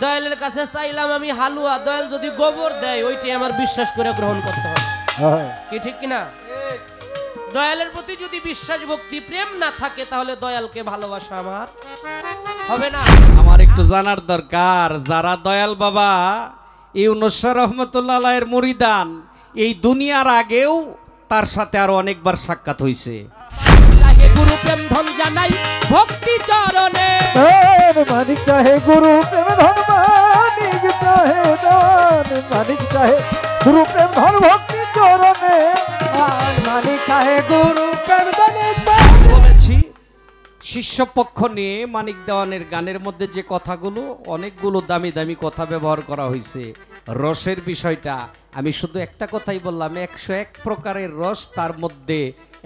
দয়ালের কাছে চাইলাম আমি হালুয়া, দয়াল যদি গোবর দেয় ওইটি আমার বিশ্বাস করে গ্রহণ করতে হবে, কি ঠিক কিনা? দয়ালের প্রতি যদি বিশ্বাস ভক্তি প্রেম না থাকে তাহলে দয়ালকে ভালোবাসা আমার হবে না। আমার একটু জানার দরকার, যারা দয়াল বাবা ইউনূস শাহ রহমতুল্লাহ আলাইহির মুরিদান, এই দুনিয়ার আগেও তার সাথে আরো অনেকবার সাক্ষাৎ হয়েছে। গুরু প্রেম ধন জানাই ভক্তি চরণে, মানিক চাহে গুরু প্রেম ধন, মানিক চাহে ধন, মানিক চাহে গুরু প্রেম ধন ভক্তি চরণে, মানিক চাহে গুরু প্রেম ধনে। বলেছি শিষ্য পক্ষ নিয়ে মানিক দেওয়ানের গানের মধ্যে যে কথাগুলো, অনেকগুলো দামি দামি কথা ব্যবহার করা হয়েছে। রসের বিষয়টা আমি শুধু একটা কথাই বললাম, 101 প্রকারের রস, তার মধ্যে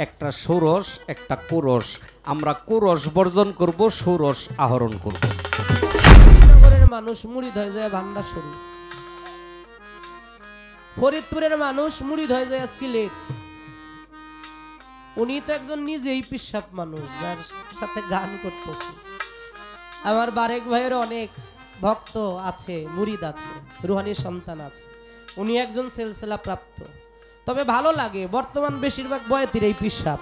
একটা সুরস একটা কুরস। আমরা কুরস বর্জন করব, সুরস আহরণ করব। নগরের মানুষ মুড়িদ হয়ে যায় ভান্ডারশরী, ফরিদপুরের মানুষ মুড়িদ হয়ে যায় সিলেট। উনি তো একজন নিজেই পিসাব মানুষ, যার সাথে গান করতেছে। আমার বারেক ভাইয়ের অনেক ভক্ত আছে, মুরিদ আছে, রুহানি সন্তান আছে। উনি একজন সেলসেলা প্রাপ্ত। তবে ভালো লাগে, বর্তমান বেশিরভাগ বয়াতির এই পিসাব,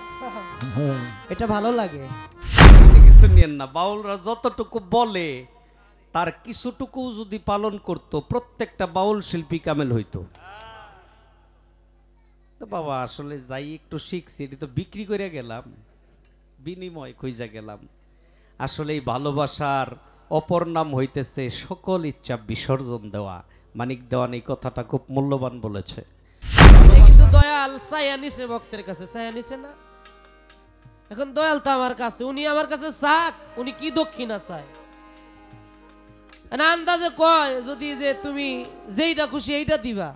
এটা ভালো লাগে। কিছু নিয়েন না, বাউলরা যতটুকু বলে তার কিছুটুকু যদি পালন করত, প্রত্যেকটা বাউল শিল্পী কামেল হইতো। তো বাবা আসলে যাই একটু শিখছি, এটি তো বিক্রি করে গেলাম, বিনিময় খুঁজা গেলাম। আসলে এই ভালোবাসার অপর নাম হইতেছে সকল ইচ্ছা বিসর্জন দেওয়া। মানিক দেওয়ান এই কথাটা খুব মূল্যবান বলেছে। কিন্তু দয়াল চাইয়া নিছে ভক্তের কাছে, চাইয়া নিছে না। এখন দয়াল তো আমার কাছে, উনি আমার কাছে চাক, উনি কি দক্ষিণা চায় না আন্দাজে কয় যদি যে তুমি যেইটা খুশি এইটা দিবা।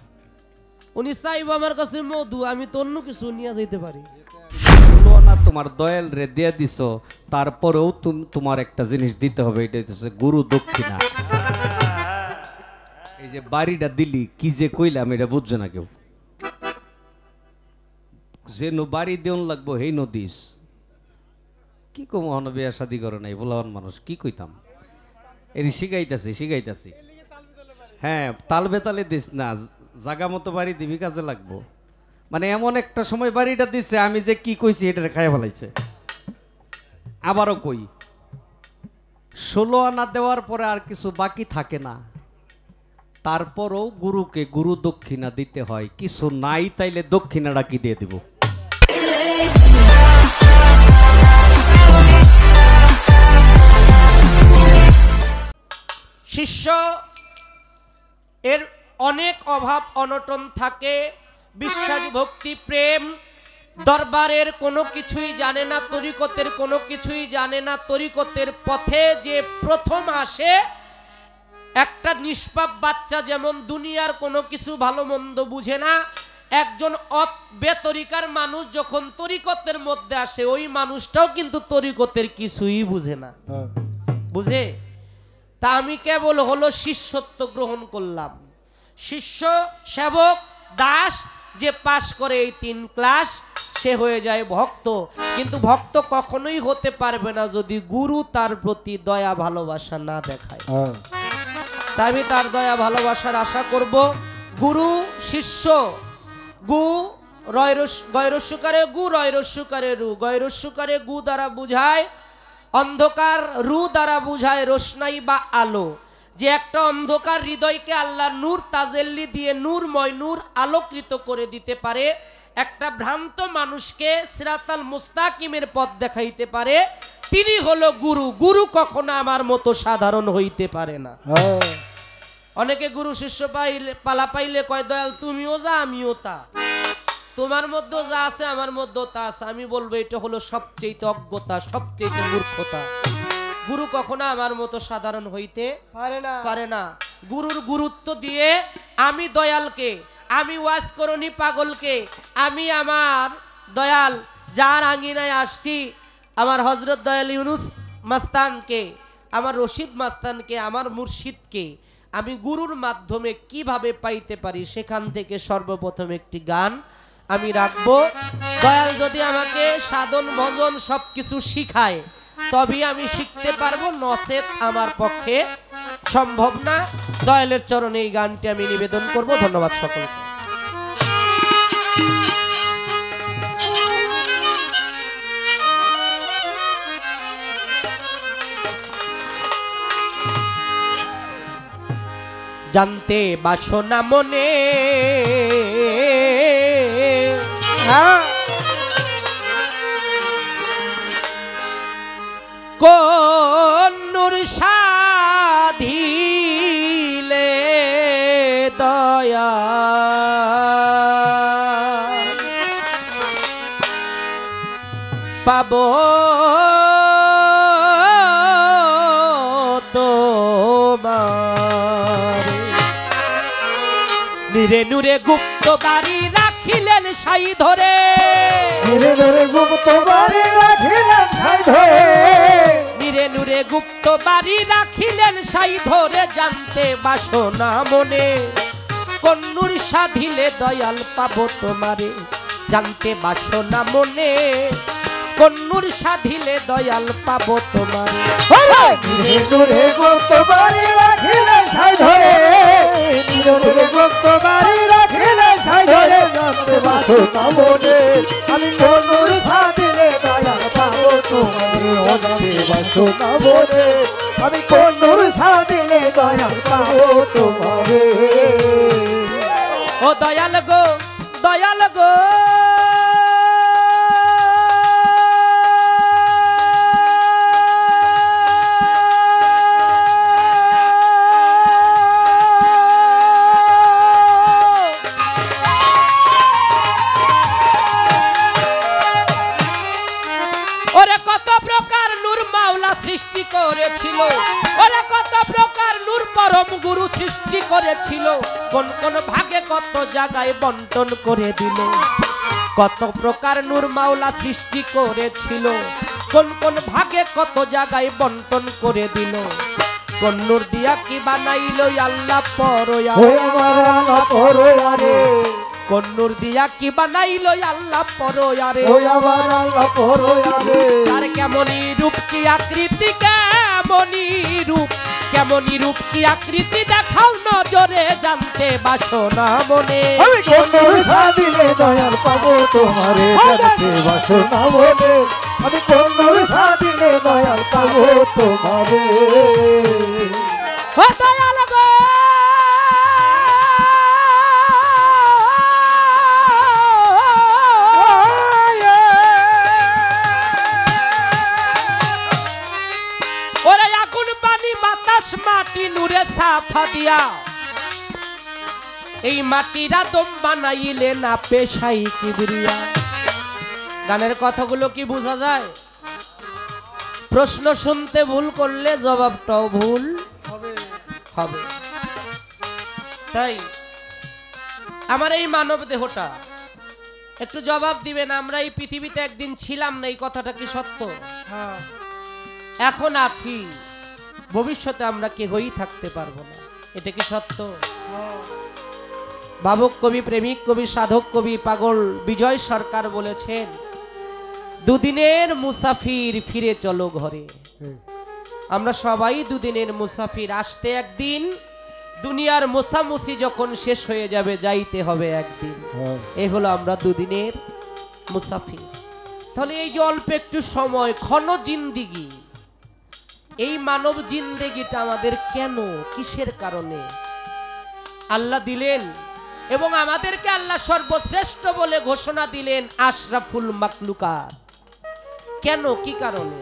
উনি চাইব আমার কাছে মধু, আমি তো অন্য কিছু নিয়ে যেতে পারি। না তোমার দয়াল রে দিয়ে দিছ, তারপরেও তোমার একটা জিনিস দিতে হবে, এটা হচ্ছে গুরু দক্ষিণা। এই যে বাড়িটা দিলি, কি যে কইলাম এটা বুঝছে না কেউ। যে বাড়ি দেউন লাগবো হেই নদিস, কি কম হন বিয়া শাদি করে নাই বলান মানুষ, কি কইতাম। এর শিখাইতাছি। হ্যাঁ, তাল বেতালে দিস না, জাগা মতো বাড়ি দিবি, কাজে লাগবো। মানে এমন একটা সময় বাড়িটা দিছে, আমি যে কি কইছি এটা খাইয়া ফেলাইছে। আবারও কই, 16 আনা দেওয়ার পরে আর কিছু বাকি থাকে না, তারপরও গুরুকে গুরু দক্ষিণা দিতে হয়। কিছু নাই তাইলে দক্ষিণাটা কি দিয়ে দিব? শিষ্য এর অনেক অভাব অনটন থাকে, বিশ্বাস ভক্তি প্রেম, দরবারের কোনো কিছুই জানে না, তরিকতের কোনো কিছুই জানে না। তরিকতের পথে যে প্রথম আসে একটা নিষ্পাপ বাচ্চা, যেমন দুনিয়ার কোনো কিছু ভালো মন্দ বুঝে না, একজন বেতরিকার মানুষ যখন তরিকতের মধ্যে আসে, ওই মানুষটাও কিন্তু তরিকতের কিছুই বুঝে না। বুঝে? তা আমি কেবল হলো শিষ্যত্ব গ্রহণ করলাম। শিষ্য, সেবক, দাস যে পাশ করে এই 3 ক্লাস, সে হয়ে যায় ভক্ত। কিন্তু ভক্ত কখনোই হতে পারবে না যদি গুরু তার প্রতি দয়া ভালোবাসা না দেখায়। তাই আমি তার দয়া ভালোবাসার আশা করব। গুরু শিষ্য, গু গয়রস্যকারে গু, রয়রস্যকারে রু, গয়রস্যকারে গু দ্বারা বুঝায় অন্ধকার, রু দ্বারা বুঝায় রোশনাই বা আলো। যে একটা অন্ধকার হৃদয়কে আল্লাহ নূর তাজেল্লি দিয়ে নূরময় নূর আলোকিত করে দিতে পারে, একটা ভ্রান্ত মানুষকে সিরাতাল মুস্তাকিমের পথ দেখাইতে পারে, তিনি হলো গুরু। গুরু কখনো আমার মতো সাধারণ হইতে পারে না। অনেকে গুরু শিষ্য পালা পাইলে কয় দয়াল তুমিও যা আমিও তা, তোমার মধ্যে যা আছে আমার মধ্যে তা আছে। আমি বলবো এটা হলো সবচেয়ে অজ্ঞতা, সবচেয়ে মূর্খতা। গুরু কখনো আমার মতো সাধারণ হইতে পারে না। গুরুর গুরুত্ব দিয়ে আমি দয়ালকে, আমি ওয়াজ করনি পাগলকে, আমি আমার দয়াল যার আঙ্গিনায় আসছি, আমার হযরত দয়াল ইউনুস মাস্তানকে, আমার রশিদ মাস্তানকে, আমার মুর্শিদকে আমি গুরুর মাধ্যমে কিভাবে পাইতে পারি, সেখান থেকে সর্বপ্রথম একটি গান আমি রাখবো। দয়াল যদি আমাকে সাধন ভজন সবকিছু শিখায় তবে আমি শিখতে পারবো, নচেত আমার পক্ষে সম্ভব না। দয়ালের চরণে এই গানটি আমি নিবেদন করব। ধন্যবাদ সকলকে। জানতে বাসনা মনে কোন নূর সাধিলে দয়া পাবো তোমার। নীরে নূরে গুপ্ত বাড়ি রাখিলেন সাই ধরে, নীরে নূরে গুপ্ত বাড়ি রাখিলেন সাই ধরে, নীরে নূরে গুপ্ত বাড়ি রাখিলেন সাই ধরে। জানতে বাসনা মনে কোন নূর সাধিলে দয়াল পাবো তোমারে। জানতে বাসনা মনে কোন নূর সাধিলে দয়াল পাবো তোমারে। নীরে নূরে গুপ্ত বাড়ি রাখিলেন সাই ধরে, নীরে নূরে গুপ্ত বাড়ি রাখিলেন সাই ধরে। জানতে বাসনা মনে আমি কোন নূর সাধিলে দয়াল পাবো তোমারে। জানতে বাসনা মনে আমি কোন নূর সাধিলে দয়াল পাবো তোমারে। ও দয়াল গো, দয়াল গো, ওরে কত প্রকার নূর মাওলা সৃষ্টি করেছিল, ওরে কত প্রকার নূর পরম গুরু সৃষ্টি করেছিল। কোন কোন ভাগে কত জায়গায় বন্টন করে দিল। কত প্রকার নূর মাওলা সৃষ্টি করেছিল, কোন কোন ভাগে কত জায়গায় বন্টন করে দিল। কোন নূর দিয়া কি বানাইলো আল্লাহ পরয়া, ও আমার আল্লাহ পরয়ারে, কোন নূর দিয়া কি বানাইলো আল্লাহ পরয়ারে। ও আমার আল্লাহ পরয়ারে। তার কেমনই রূপ কি আকৃতি, কেমনই রূপ, কেমনই রূপ কি আকৃতি দেখাও নজরে। জানতে বাসনা মনে আমি কোন নূর সাধিলে দয়াল পাবো তোমারে। জানতে বাসনা মনে আমি কোন নূর সাধিলে দয়াল পাবো তোমারে। ও দয়াল গো, ওরে আগুন পানি বাতাস মাটি নূরে সাফা দিয়া এই মাটিরা দম বানাইলে না পেশাই কিবরিয়া। গানের কথাগুলো কি বোঝা যায়? প্রশ্ন শুনতে ভুল করলে জবাবটাও ভুল হবে। তাই আমার এই মানব দেহটা একটু জবাব দিবেন, আমরা এই পৃথিবীতে একদিন ছিলাম না, এই কথাটা কি সত্য? এখন আছি, ভবিষ্যতে আমরা কেহই থাকতে পারবো না, এটা কি সত্য? ভাবুক কবি, প্রেমিক কবি, সাধক কবি পাগল বিজয় সরকার বলেছেন, দুদিনের মুসাফির ফিরে চলো ঘরে। আমরা সবাই দুদিনের মুসাফির, আসতে একদিন, দুনিয়ার মোসামুসি যখন শেষ হয়ে যাবে যাইতে হবে একদিন। এই হলো আমরা দুদিনের মুসাফির। তাহলে এই যে অল্প একটু সময়, ক্ষণ জিন্দিগি, এই মানব জিন্দেগিটা আমাদের কেন, কিসের কারণে আল্লাহ দিলেন? এবং আমাদেরকে আল্লাহ সর্বশ্রেষ্ঠ বলে ঘোষণা দিলেন, আশরাফুল মাকলুকাত। কেন, কি কারণে?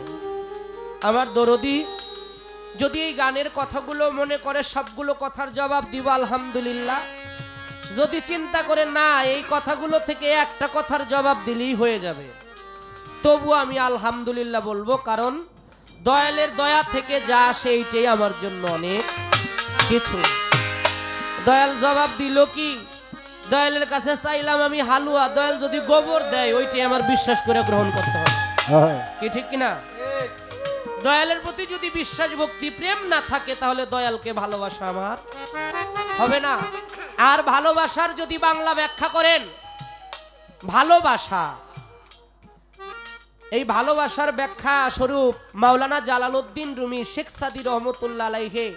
আমার দরদি যদি এই গানের কথাগুলো মনে করে সবগুলো কথার জবাব দিব আলহামদুলিল্লাহ। যদি চিন্তা করে না এই কথাগুলো থেকে একটা কথার জবাব দিলেই হয়ে যাবে, তবু আমি আলহামদুলিল্লাহ বলবো, কারণ দয়ালের দয়া থেকে যা আসে এইটাই আমার জন্য অনেক কিছু। দয়াল জবাব দিল কি? দয়ালের কাছে চাইলাম আমি হালুয়া, দয়াল যদি গোবর দেয় ওইটাই আমার বিশ্বাস করে গ্রহণ করতে হবে, কি ঠিক কিনা? দয়ালের প্রতি যদি বিশ্বাস ভক্তি প্রেম না থাকে তাহলে দয়ালকে ভালোবাসা আমার হবে না। আর ভালোবাসার যদি বাংলা ব্যাখ্যা করেন, ভালোবাসা, এই ভালোবাসার ব্যাখ্যা স্বরূপ মাওলানা জালালউদ্দিন রুমি শেখ সাদী রহমতুল্লাহ আলাইহি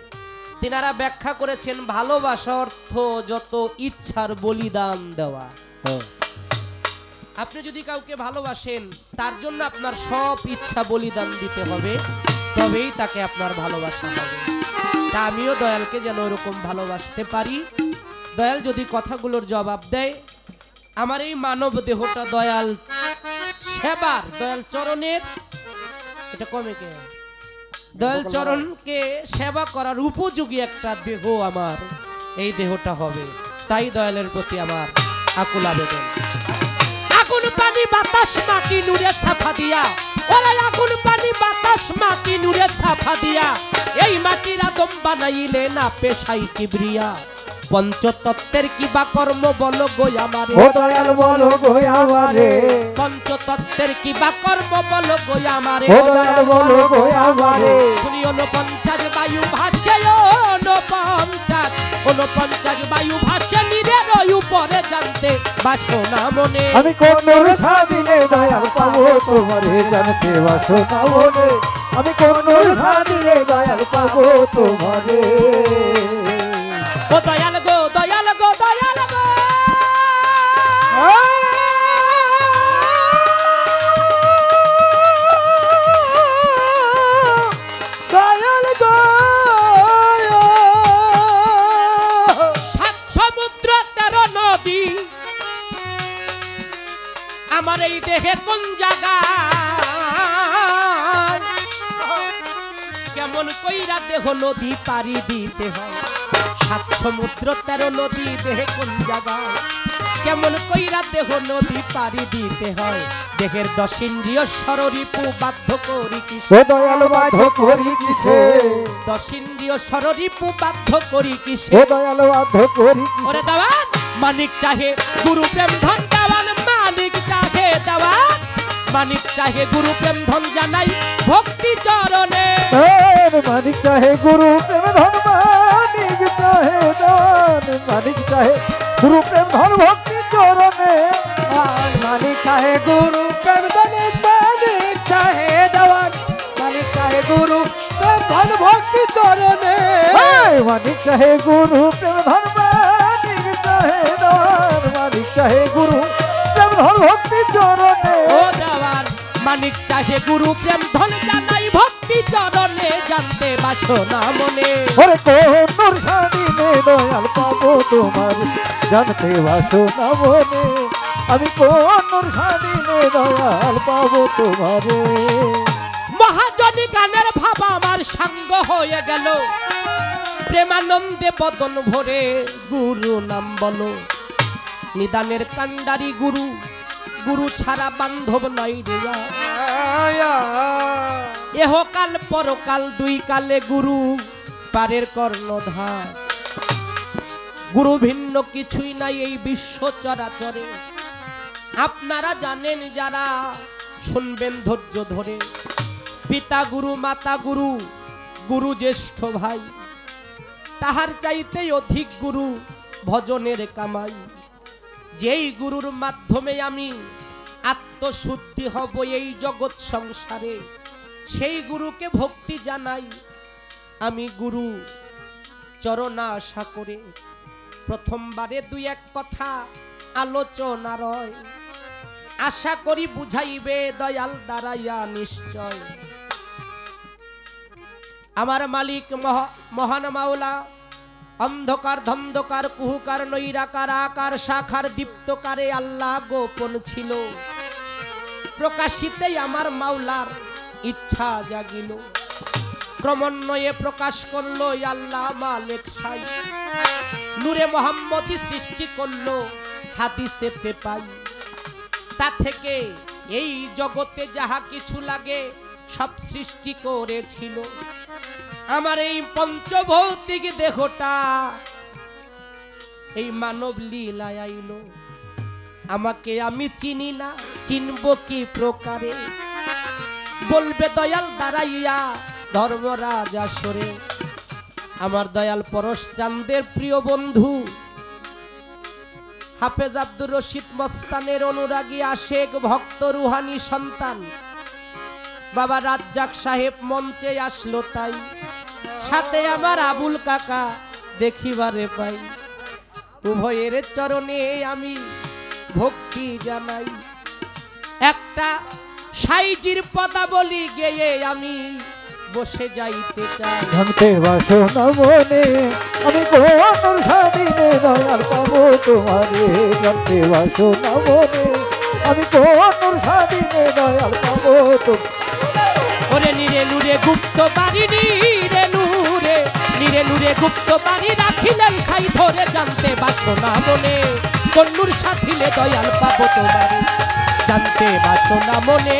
তিনারা ব্যাখ্যা করেছেন ভালোবাসা অর্থ যত ইচ্ছার বলিদান দেওয়া। আপনি যদি কাউকে ভালোবাসেন তার জন্য আপনার সব ইচ্ছা বলিদান দিতে হবে, তবেই তাকে আপনার ভালোবাসা হবে। তা আমিও দয়ালকে যেন এরকম ভালোবাসতে পারি। দয়াল যদি কথাগুলোর জবাব দেয়, আমার এই মানব দেহটা দয়াল সেবার, দয়াল চরণের, এটা কমে কে, দয়াল চরণকে সেবা করার উপযোগী একটা দেহ আমার এই দেহটা হবে। তাই দয়ালের প্রতি আমার আকুল আবেদন। আগুন পানি বাতাস মাটি নূরে ছাফা দিয়া, ওরে আগুন পানি বাতাস মাটি নূরে ছাফা দিয়া, এই মাটির আদম বানাইলে না পেশাই কিবরিয়া। পঞ্চতত্ত্বের কি বা কর্ম বলো গো আমারে, ও দয়াল বলো গো আমারে, পঞ্চতত্ত্বের কি বা কর্ম বলো গো আমারে, ও দয়াল বলো গো আমারে। শুনি 49 বায়ু ভাসে, 49 বায়ু ভাসে নিরের উপরে জানতে বাসনা মনে। আমি কোন সাদিনে দয়াল পাবো তোমারে জানতে বাসনা মনে, আমি কোন সাদিনে দয়াল পাবো তোমারে। ও দয়াল গো দয়াল গো দয়াল গো, দয়াল গো। 7 সমুদ্র 13 নদী আমার এই দেহে কোন জায়গা, কেমন কইরা দেহ নদী পারি দিতে হয়। 7 সমুদ্র 13 নদী দেহে কোন জায়গায়, কেমন কইরা দেহ নদী পারি দিতে হয়। দেহের 10 ইন্দ্রিয় সররিপু বাধ্য করি কিসে, ও দয়াল বাধ্য করি কিসে, 10 ইন্দ্রিয় সররিপু বাধ্য করি কিসে। ও দয়াল বাধ্য করি কিসে। ওরে দেওয়ান মানিক চাহে গুরু প্রেম ধন দেওয়ান, মানিক চাহে দেওয়ান, মানিক চাহে গুরু প্রেম ধন জানাই ভক্তি চরণে। মানিক চাহে গুরু প্রেম ধন, মানিক চাহে দান, মানিক চাহে গুরু প্রেম ধন ভক্তি চরণে। মানিক চাহে গুরু প্রেম ধন, মানিক চাহে দেওয়ান, মানিক চাহে গুরু প্রেম ধন ভক্তি চরণে। মানিক চাহে গুরু প্রেম ধন, মানিক চাহে দান, মানিক চাহে গুরু প্রেম ধন ভক্তি চরণে। ও দেওয়ান মানিক চাহে গুরু প্রেম ধন জানাই ভক্তি চরণে, জানতে বাসনা মনে। ওরে কোন সাদিনে দয়াল পাবো তোমার জানতে বাসনা মনে, আমি কোন সাদিনে দয়াল পাবো তোমারে। মহাজনী গানের ভাব আমার সাঙ্গ হয়ে গেল, প্রেমানন্দে বদন ভরে গুরু নাম বলো। নিদানের কান্ডারি গুরু, গুরু ছাড়া বান্ধব নাই রে। এহকাল পরকাল 2 কালে গুরু পারের কর্ণধার। গুরু ভিন্ন কিছুই নাই এই বিশ্ব চরাচরে। আপনারা জানেন যারা শুনবেন ধৈর্য ধরে। পিতা গুরু, মাতা গুরু, গুরু জ্যেষ্ঠ ভাই, তাহার চাইতে অধিক গুরু ভজনের কামাই। যেই গুরুর মাধ্যমে আমি আত্মশুদ্ধি হব এই জগৎ সংসারে, সেই গুরুকে ভক্তি জানাই আমি গুরু চরণা আশা করে। প্রথমবারে 2-1 কথা আলোচনা রয়, আশা করি বুঝাইবে দয়াল দাঁড়াইয়া নিশ্চয়। আমার মালিক মহান মাওলা অন্ধকার ধন্ধকার কুহুকার নৈরাকার আকার শাখার দীপ্তকারে আল্লাহ গোপন ছিল, প্রকাশিতেই আমার মাওলার ইচ্ছা জাগিল। ক্রমান্বয়ে প্রকাশ করলো আল্লাহ মালিক সাই, নূরে মোহাম্মদী সৃষ্টি করলো হাদিসেতে পাই। তা থেকে এই জগতে যাহা কিছু লাগে সব সৃষ্টি করেছিল। আমার এই পঞ্চভৌতিক দেহটা এই মানব লীলায় আইলো। আমাকে আমি চিনি না, চিনব কি প্রকারে, বলবে দয়াল দাঁড়াইয়া ধর্মরাজ আসরে। আমার দয়াল পরশ চাঁদের প্রিয় বন্ধু হাফেজ আব্দুর রশিদ মস্তানের অনুরাগী আশেক ভক্ত রুহানি সন্তান বাবা রাজ্জাক সাহেব মঞ্চে আসলো তাই। সাথে আমার আবুল কাকা দেখিবারে পাই। উভয়ের চরণে আমি ভক্তি জানাই। একটা সাইজির পদাবলী গেয়ে আমি বসে যাইতে চাই। জানতে বাসনা মনে আমি কোন স্বাধীনে দয়াল পাবো তোমারে। জানতে বাসনা মনে আমি কোন স্বাধীনে দয়াল পাবো তোমারে। ওরে নিরে নুরে গুপ্ত বাড়ি নিরে নুরে গুপ্ত বাড়ি রাখিলেন খাই ধরে। জানতে বাসনা মনে কন্নুর সাথিলে দয়াল পাবো তোমারে। জানতে বাসনা মনে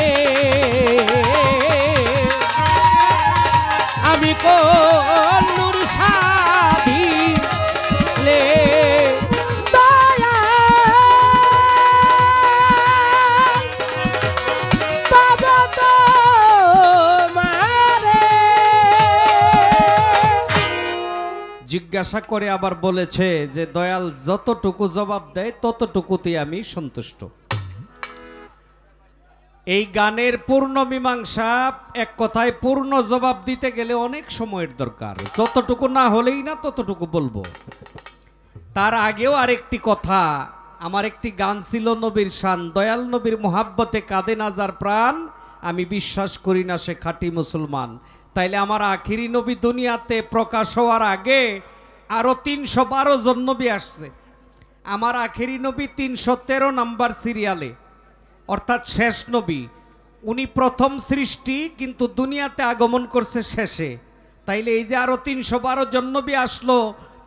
আমি কন্নুর সাথিলে জিজ্ঞাসা করে আবার বলেছে যে দয়াল যতটুকু জবাব দেয় ততটুকুতে আমি সন্তুষ্ট। এই গানের পূর্ণ মীমাংসা, এক কথায় পূর্ণ জবাব দিতে গেলে অনেক সময়ের দরকার। যতটুকু না হলেই না ততটুকু বলবো। তার আগেও আরেকটি কথা, আমার একটি গান ছিল নবীর শান, দয়াল নবীর মোহাব্বতে কাঁদে না যার প্রাণ, আমি বিশ্বাস করি না সে খাঁটি মুসলমান। তাইলে আমার আখিরি নবী দুনিয়াতে প্রকাশ হওয়ার আগে আরো 312 জন নবী আসছে। আমার আখিরি নবী 313 নাম্বার সিরিয়ালে, অর্থাৎ শেষ নবী। উনি প্রথম সৃষ্টি, কিন্তু দুনিয়াতে আগমন করছে শেষে। তাইলে এই যে আরো 312 জন নবী আসলো,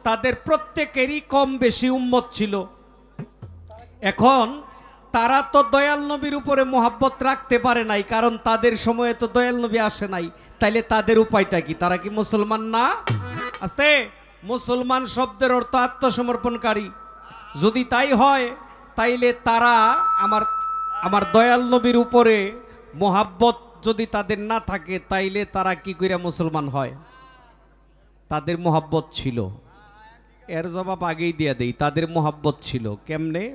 তাদের প্রত্যেকেরই কম বেশি উম্মত ছিল। এখন তারা তো দয়াল নবীর উপরে মোহাব্বত রাখতে পারে নাই, কারণ তাদের সময়ে তো দয়াল নবী আসে নাই। তাইলে তাদের উপায়টা কি? তারা কি মুসলমান না? আস্তে, মুসলমান শব্দের অর্থ আত্মসমর্পণকারী। যদি তাই হয় তাইলে তারা আমার দয়াল নবীর উপরে মোহাব্বত যদি তাদের না থাকে, তাইলে তারা কি করে মুসলমান হয়? তাদের মোহাব্বত ছিল। এর জবাব আগেই দিয়ে দেই, তাদের মোহাব্বত ছিল কেমনে?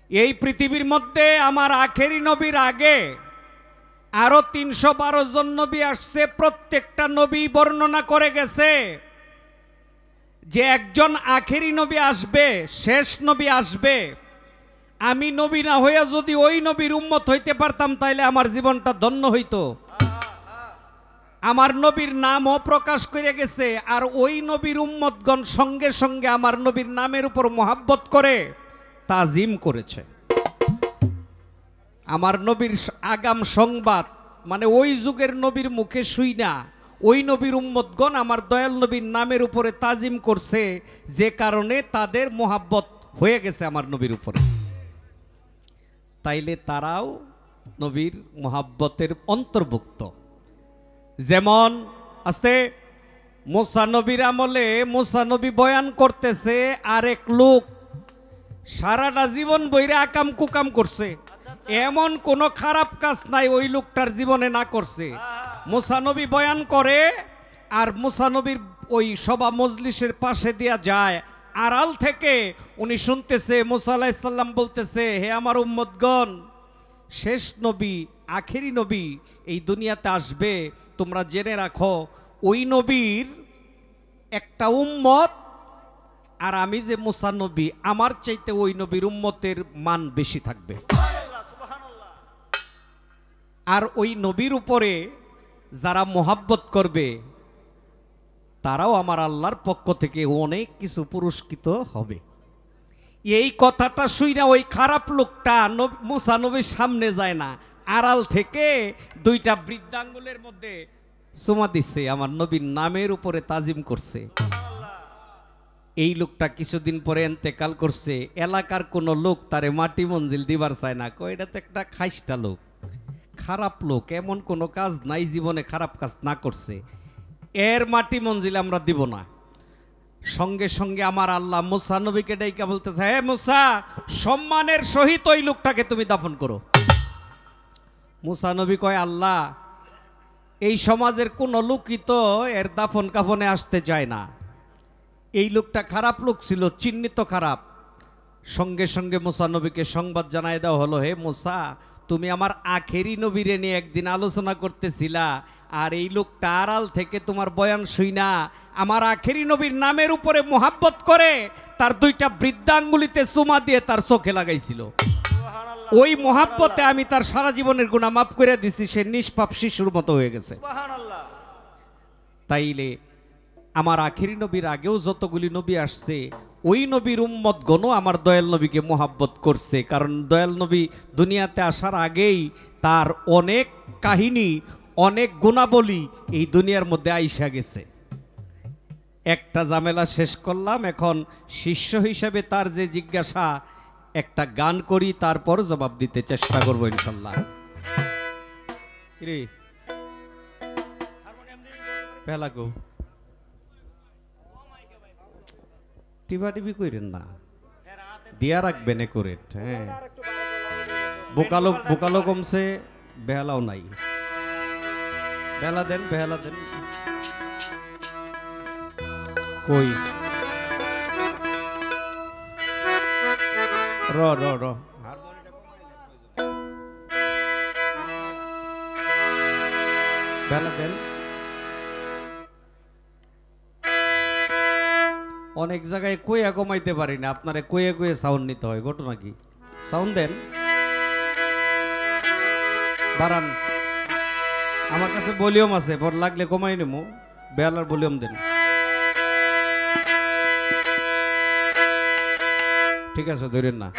এই পৃথিবীর মধ্যে আমার আখেরি নবীর আগে আরো 312 জন নবী আসছে। প্রত্যেকটা নবী বর্ণনা করে গেছে যে একজন আখেরি নবী আসবে, শেষ নবী আসবে। আমি নবী না হইয়া যদি ওই নবীর উম্মত হইতে পারতাম, তাইলে আমার জীবনটা ধন্য হইতো। আমার নবীর নামও প্রকাশ করে গেছে, আর ওই নবীর উম্মতগণ সঙ্গে সঙ্গে আমার নবীর নামের উপর মোহাব্বত করে তাজিম করেছে। আমার নবীর আগাম সংবাদ, মানে ওই যুগের নবীর মুখে শুই না, ওই নবীর উম্মতগণ আমার দয়াল নবীর নামের উপরে তাজিম করছে, যে কারণে তাদের মোহাব্বত হয়ে গেছে আমার নবীর উপরে। তাইলে তারাও নবীর মোহাব্বতের অন্তর্ভুক্ত। যেমন আস্তে মুসা নবীর আমলে মুসা নবী বয়ান করতেছে, আরেক লোক সারাটা জীবন বইরে আকাম কুকাম করছে, এমন কোনো খারাপ কাজ নাই ওই লোকটার জীবনে না করছে। মুসা নবী বয়ান করে, আর মুসা নবীর ওই সভা মজলিসের পাশে দিয়া যায়, আড়াল থেকে উনি শুনতেছে মুসা আলাইহিস সালাম বলতেছে, হে আমার উম্মতগণ, শেষ নবী আখেরি নবী এই দুনিয়াতে আসবে, তোমরা জেনে রাখো ওই নবীর একটা উম্মত, আর আমি যে মুসা নবী, আমার চাইতে ওই নবীর উম্মতের মান বেশি থাকবে। আর ওই নবীর উপরে যারা মোহাব্বত করবে তারাও আমার আল্লাহর পক্ষ থেকে অনেক কিছু পুরস্কৃত হবে। এই কথাটা শুই না ওই খারাপ লোকটা মুসা নবীর সামনে যায় না, আড়াল থেকে দুইটা বৃদ্ধাঙ্গুলের মধ্যে চুমা দিচ্ছে, আমার নবীর নামের উপরে তাজিম করছে। এই লোকটা কিছুদিন পরে ইন্তেকাল করছে। এলাকার কোনো লোক তারে মাটি মঞ্জিল দিবার চায় না, কয় এটা তো একটা খাইস্টা লোক, খারাপ লোক, এমন কোনো কাজ নাই জীবনে খারাপ কাজ না করছে, এর মাটি মঞ্জিল আমরা দিব না। সঙ্গে সঙ্গে আমার আল্লাহ মুসা নবীকে ডাইকা বলতেছে, হে মুসা, সম্মানের সহিত ওই লোকটাকে তুমি দাফন করো। মুসা নবী কয়, আল্লাহ, এই সমাজের কোন লোকই তো এর দাফন কাফনে আসতে চায় না, এই লোকটা খারাপ লোক ছিল, চিহ্নিত খারাপ। সঙ্গে সঙ্গে মুসা নবীকে সংবাদ জানায় দেওয়া হলো, হে মুসা, তুমি আমার আখেরি নবীরে নিয়ে একদিন আলোচনা করতেছিলা, আর এই লোকটা আড়াল থেকে তোমার বয়ান শুইনা আমার আখেরি নবীর নামের উপরে মোহাব্বত করে তার দুইটা বৃদ্ধাঙ্গুলিতে চুমা দিয়ে তার চোখে লাগাইছিল। ওই মোহাব্বতে আমি তার সারা জীবনের গুনাহ মাফ করে দিছি, সে নিষ্পাপ শিশুর মতো হয়ে গেছে। তাইলে আমার আখেরি নবীর আগেও যতগুলি নবী আসছে ওই নবীর উম্মতগণ আমার দয়াল নবীকে মোহাব্বত করছে, কারণ দয়াল নবী দুনিয়াতে আসার আগেই তার অনেক কাহিনী অনেক গুণাবলী এই দুনিয়ার মধ্যে আইসা গেছে। একটা ঝামেলা শেষ করলাম, এখন শিষ্য হিসেবে তার যে জিজ্ঞাসা একটা গান করি, তারপর জবাব দিতে চেষ্টা করবো ইনশাল্লাহ। পেলাগো টিভা টিভি কইরেন না, দিয়া রাখবেন করে। হ্যাঁ, বোকালো বোকালো কমছে, বেহালাও নাই। বেলা দেন, বেহালা দেন। কই র র র বেলা দেন। অনেক জায়গায় কইয়া কমাইতে পারি না, আপনারা কইয়া কইয়া সাউন্ড নিতে হয়। ঘটনা কি? সাউন্ড দেন, বাড়ান। আমার কাছে ভলিউম আছে, পর লাগলে কমাই নেবো। বেলার ভলিউম দেন। ঠিক আছে, ধরেন না।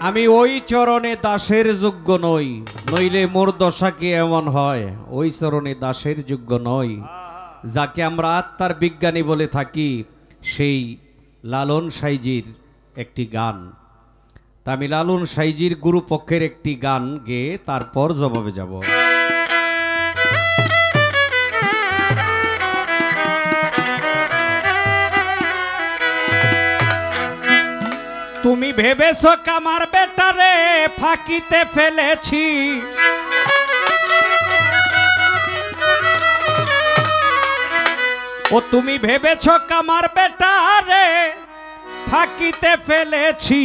আমি ওই চরণে দাসের যোগ্য নই, নইলে মোর দশা কি এমন হয়। ওই চরণে দাসের যোগ্য নই, যাকে আমরা আত্মার বিজ্ঞানী বলে থাকি, সেই লালন সাইজির একটি গান। তা আমি লালন সাইজির গুরুপক্ষের একটি গান গেয়ে তারপর জবাবে যাব। তুমি ভেবেছো কামার বেটারে ফাঁকিতে ফেলেছি, ও তুমি ভেবেছো কামার বেটারে ফাঁকিতে ফেলেছি,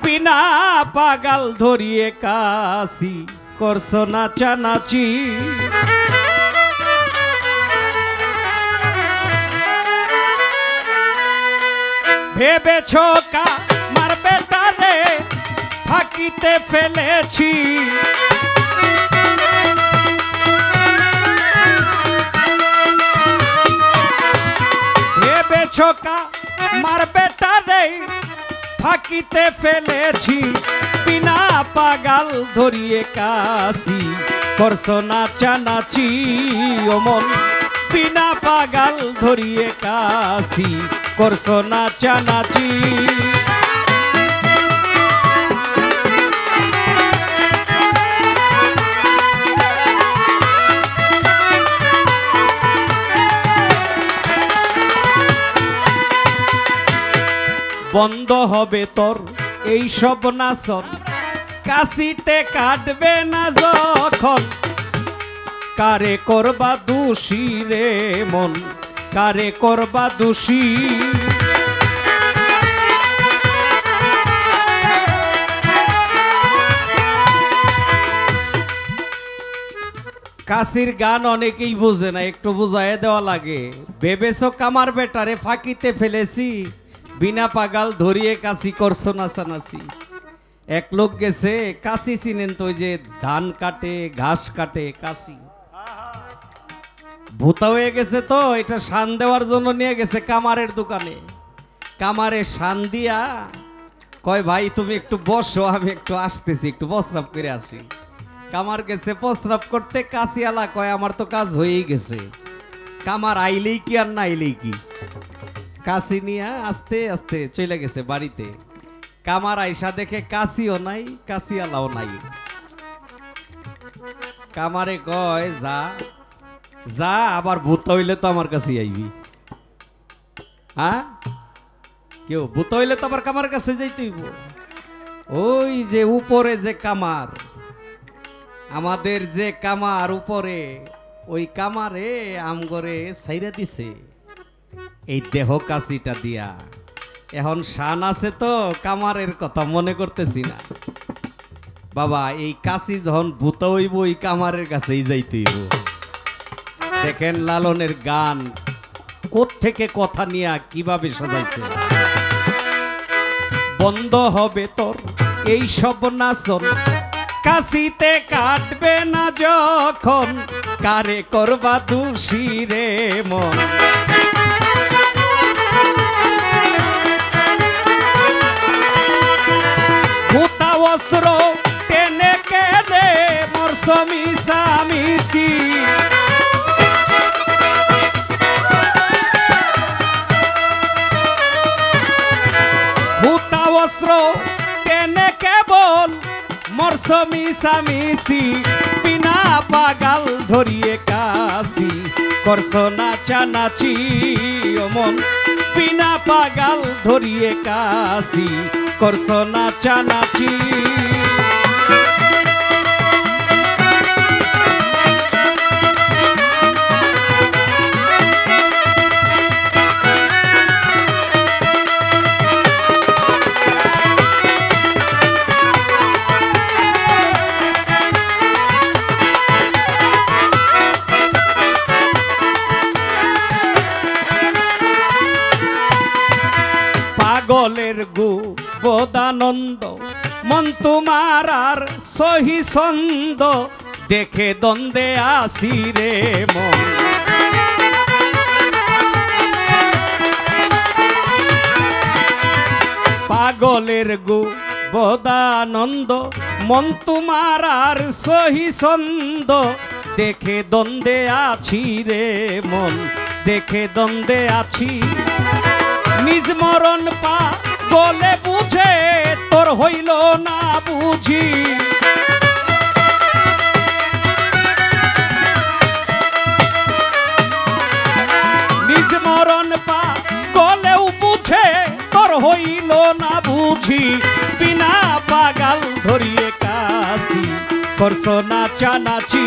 বিনা পাগাল ধরিয়ে কাশি করছো নাচানাচি। ভেবেছো কামার বেটারে ফাঁকিতে ফেলেছি, ভেবেছো কামার বেটারে ফাঁকিতে ফেলেছি, বিনা পাগাল ধরিয়ে কাশি করছো নাচানাচি। ও মন, বিনা পাগাল ধরিয়ে কাশি করছো নাচানাচি। বন্ধ হবে তোর এই সব নাচন, কাশিতে কাটবে না যখন। কারে করবা দোষী রে মন, কারে করবা দোষী। কাশির গান অনেকেই বোঝে না, একটু বুঝাইয়া দেওয়া লাগে। ভেবেছো কামার বেটারে ফাঁকিতে ফেলেছি, বিনা পাগাল ধরিয়ে কাশি করছো নাচানাচি। এক লোক গেছে, কাশি চিনেন তো, ওই যে ধান কাটে ঘাস কাটে কাশি, ভূতা হয়ে গেছে তো এটা শান দেওয়ার জন্য নিয়ে গেছে কামারের দোকানে। কামারে শান দিয়া কয়, ভাই তুমি একটু বসো, আমি একটু আসতেছি, একটু প্রস্রাব করে আসি। কামার গেছে প্রস্রাব করতে, কাশিয়ালা কয় আমার তো কাজ হয়েই গেছে। কামার আইলেই কি আর না আইলেই কি, কাশি নিয়ে আস্তে আস্তে চলে গেছে বাড়িতে। কামার আইসা দেখে কাশিও নাই, কাশিয়ালাও নাই। কামারে কয়, যা যা, আবার ভূত হইলে তো আমার কাছে আইবি। হ্যাঁ, কেউ ভূত হইলে তো আবার কামার কাছে যাইতে হইব। ওই যে উপরে যে কামার, আমাদের যে কামার উপরে, ওই কামারে আমগরে সাইরা দিছে এই দেহ কাশিটা দিয়া। এখন শান আছে তো কামারের কথা মনে করতেছি না বাবা। এই কাশি যখন ভূত হইব ওই কামারের কাছেই যাইতে হইব। দেখেন লালনের গান কোত্থেকে কথা নিয়ে কিভাবে সাজাইছে। বন্ধ হবে তোর এই সব নাচন, কাশিতে কাটবে না যখন, কারে করবা দোষী রে মন। ভূতা অস্ত্র টেনে কেনে মরছ মিশামিশি, ভূতা অস্ত্র টেনে কেবল মরছ মিশামিশি, বিনা পাগাল ধরিয়ে কাশি করছ নাচানাচি ও মন, বিনা পাগাল ধরিয়ে কাশি করছ নাচানাচি। পাগলের গু বোদানন্দ মন তোমার আর সহি ছন্দ, দেখে দ্বন্দ্বে আসি রে মন। পাগলের গু বোদানন্দ মন তোমার আর সহি ছন্দ, দেখে দ্বন্দ্বে আছি রে মন, দেখে দ্বন্দ্বে আছি। নিজ মরণ পা বলে বুঝে তোর হইল না বুঝি, নিজ মরণ পা বলেও বুঝে তোর হইল না বুঝি, বিনা পাগাল ধরিয়ে কাশি করছ নাচানাচি।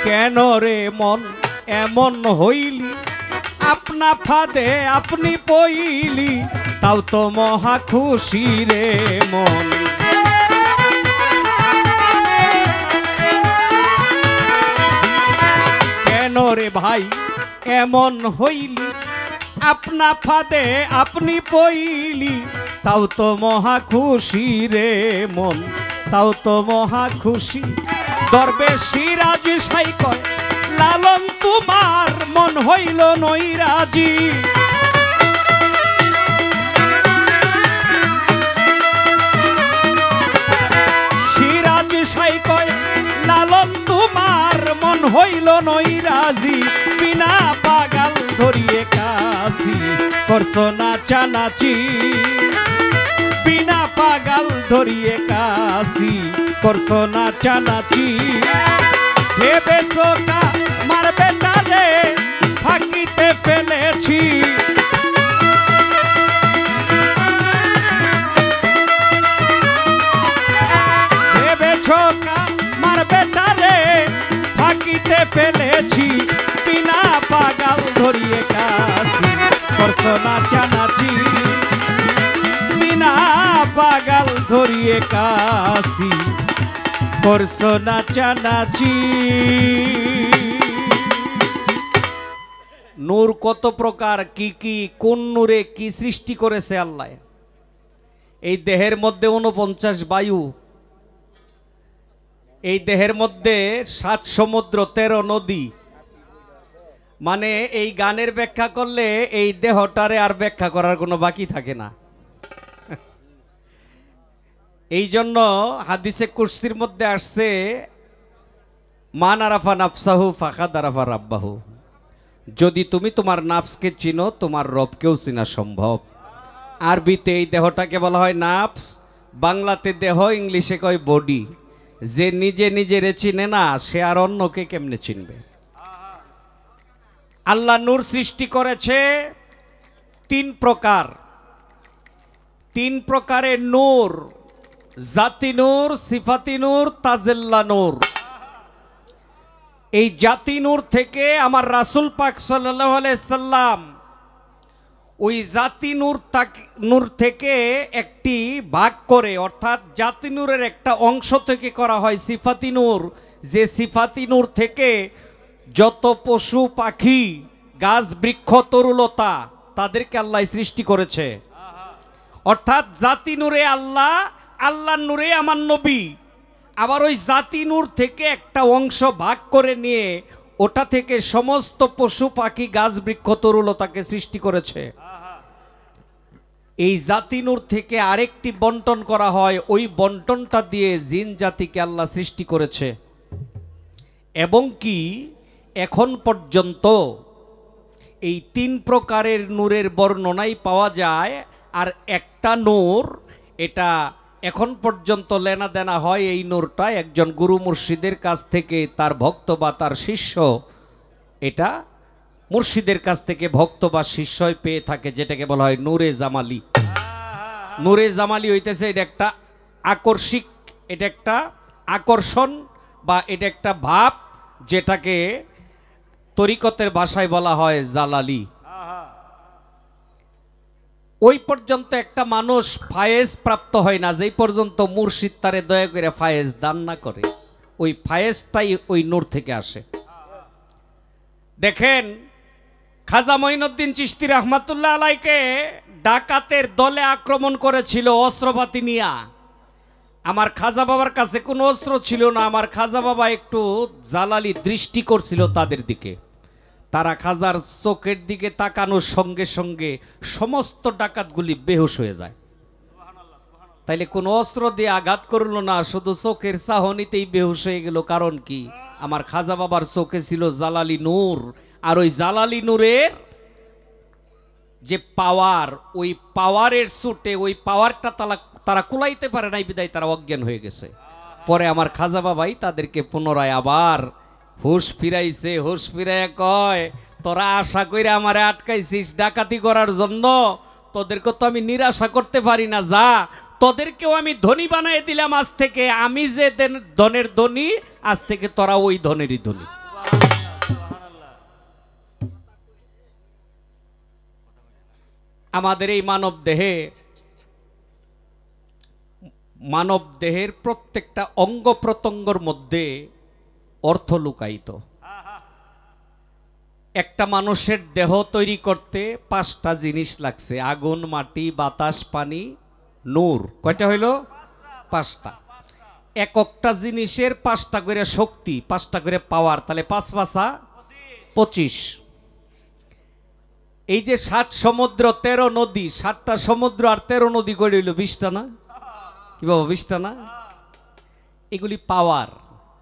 কেন রে মন এমন হইলি, আপনা ফাঁদে আপনি পইলি, তাও তো মহা খুশি রে মন। কেন রে ভাই এমন হইলি, আপনা ফাঁদে আপনি পইলি, তাও তো মহা খুশি রে মন, তাও তো মহা খুশি। দরবেশ সিরাজ সাই কয় লালন তোমার মন হইল নৈরাজি, সিরাজ সাই কয় লালন তোমার মন হইল নৈরাজি, বিনা পাগাল ধরিয়ে কাশি করছ নাচানাচি, বিনা পাগাল ধরিয়ে কাশি করছ নাচানাচি। ভেবেছো কা মারবে তারে ফাঁকিতে ফেলেছি, ভেবেছো কা মারবে তারে ফাঁকিতে ফেলেছি, বিনা পাগাল ধরিয়ে কাশি করছ নাচানাচি, বিনা পাগাল ধরিয়ে কাশি করছ নাচানাচি। নূর কত প্রকার, কি কি কোন নূরে কি সৃষ্টি করেছে আল্লাহ। এই দেহের মধ্যে 49 বায়ু, এই দেহের মধ্যে 7 সমুদ্র 13 নদী। মানে এই গানের ব্যাখ্যা করলে এই দেহটারে আর ব্যাখ্যা করার কোনো বাকি থাকে না। এই জন্য হাদিসে কুরসির মধ্যে আসছে মান আরাফা নাফসাহু ফাকাদ আরাফা রাব্বাহু, যদি তুমি তোমার নাফসকে চিনো তোমার রবকেও চেনা সম্ভব। আরবিতে এই দেহটাকে বলা হয় নাফস, বাংলাতে দেহ, ইংলিশে কয় বডি। যে নিজে নিজেরে চিনে না সে আর অন্যকে কেমনে চিনবে। আল্লাহ নূর সৃষ্টি করেছে 3 প্রকার। তিন প্রকারের নূর, জাতি নূর, সিফাতি নূর, তাজেল্লা নূর। এই জাতি নূর থেকে আমার রাসূল পাক সাল্লাল্লাহু আলাইহি সাল্লাম ওই জাতি নূর থেকে একটি ভাগ করে, অর্থাৎ জাতি নূরের একটা অংশ থেকে করা হয় সিফাতি নূর। যে সিফাতি নূর থেকে যত পশু পাখি গাছ বৃক্ষ তরুলতা তাদেরকে আল্লাহ সৃষ্টি করেছে। অর্থাৎ জাতি নূরে আল্লাহ, আল্লাহর নূরে আমার নবী। আবার ওই জাতি নূর থেকে একটা অংশ ভাগ করে নিয়ে ওটা থেকে সমস্ত পশু পাখি গাছ বৃক্ষ তরুলতাকে সৃষ্টি করেছে। এই জাতি নূর থেকে আরেকটি বন্টন করা হয়, ওই বন্টনটা দিয়ে জিন জাতিকে আল্লাহ সৃষ্টি করেছে। এবং কি এখন পর্যন্ত এই তিন প্রকারের নূরের বর্ণনাই পাওয়া যায়। আর একটা নূর, এটা এখন পর্যন্ত লেনা দেনা হয় এই নূরটা একজন গুরু মুর্শিদের কাছ থেকে তার ভক্ত বা তার শিষ্য, এটা মুর্শিদের কাছ থেকে ভক্ত বা শিষ্যই পেয়ে থাকে, যেটাকে বলা হয় নূরে জামালি। নূরে জামালি হইতেছে এটা একটা আকর্ষিক, এটা একটা আকর্ষণ বা এটা একটা ভাব, যেটাকে তরিকতের ভাষায় বলা হয় জালালি। ওই পর্যন্ত একটা মানুষ ফায়েজ প্রাপ্ত হয় না যেই পর্যন্ত মুর্শিদ তারে দয়া করে ফায়েজ দান না করে। ওই ফায়েজটাই ওই নূর থেকে আসে। দেখেন, খাজা মঈনুদ্দিন চিশতি রহমাতুল্লাহ আলাইকে ডাকাতের দলে আক্রমণ করেছিল অস্ত্রপাতি নিয়া। আমার খাজা বাবার কাছে কোনো অস্ত্র ছিল না। আমার খাজা বাবা একটু জালালি দৃষ্টি করছিল তাদের দিকে। তারা খাজার চোখের দিকে তাকানোর সঙ্গে সঙ্গে সমস্ত ডাকাতগুলি বেহুশ হয়ে যায়। তাইলে কোনো অস্ত্র দিয়ে আঘাত করলো না, শুধু চোখের চাহনিতেই বেহুশ হয়ে গেল। কারণ কি? আমার খাজা বাবার চোখে ছিল জালালি নূর। আর ওই জালালি নূরের যে পাওয়ার, ওই পাওয়ারের সুটে ওই পাওয়ারটা তারা কুলাইতে পারে নাই, বিদায় তারা অজ্ঞান হয়ে গেছে। পরে আমার খাজা বাবাই তাদেরকে পুনরায় আবার হুশ ফিরাইছে। হুশ ফিরাইয়া কয়, তোরা আশা কইরা আমারে আটকাইছিস ডাকাতি করার জন্য, তোদেরকে তো আমি নিরাশা করতে পারি না। যা, তোদেরকেও আমি ধনী বানাই দিলাম আজ থেকে। আমি যে ধনের ধনী, আজ থেকে তোরা ওই ধনেরই ধনী। আমাদের এই মানব দেহের প্রত্যেকটা অঙ্গ প্রত্যঙ্গর মধ্যে অর্থ লুকায়িত। একটা মানুষের দেহ তৈরি করতে 5টা জিনিস লাগছে: আগুন, মাটি, বাতাস, পানি, নূর। কয়টা হইল? 5টা। একটা জিনিসের 5টা করে শক্তি, 5টা করে পাওয়ার, তাহলে 5 5 25। এই যে 7 সমুদ্র 13 নদী, 7টা সমুদ্র আর 13 নদী করে হইল 20টা না? কি বাবা, 20টা না? এগুলি পাওয়ার।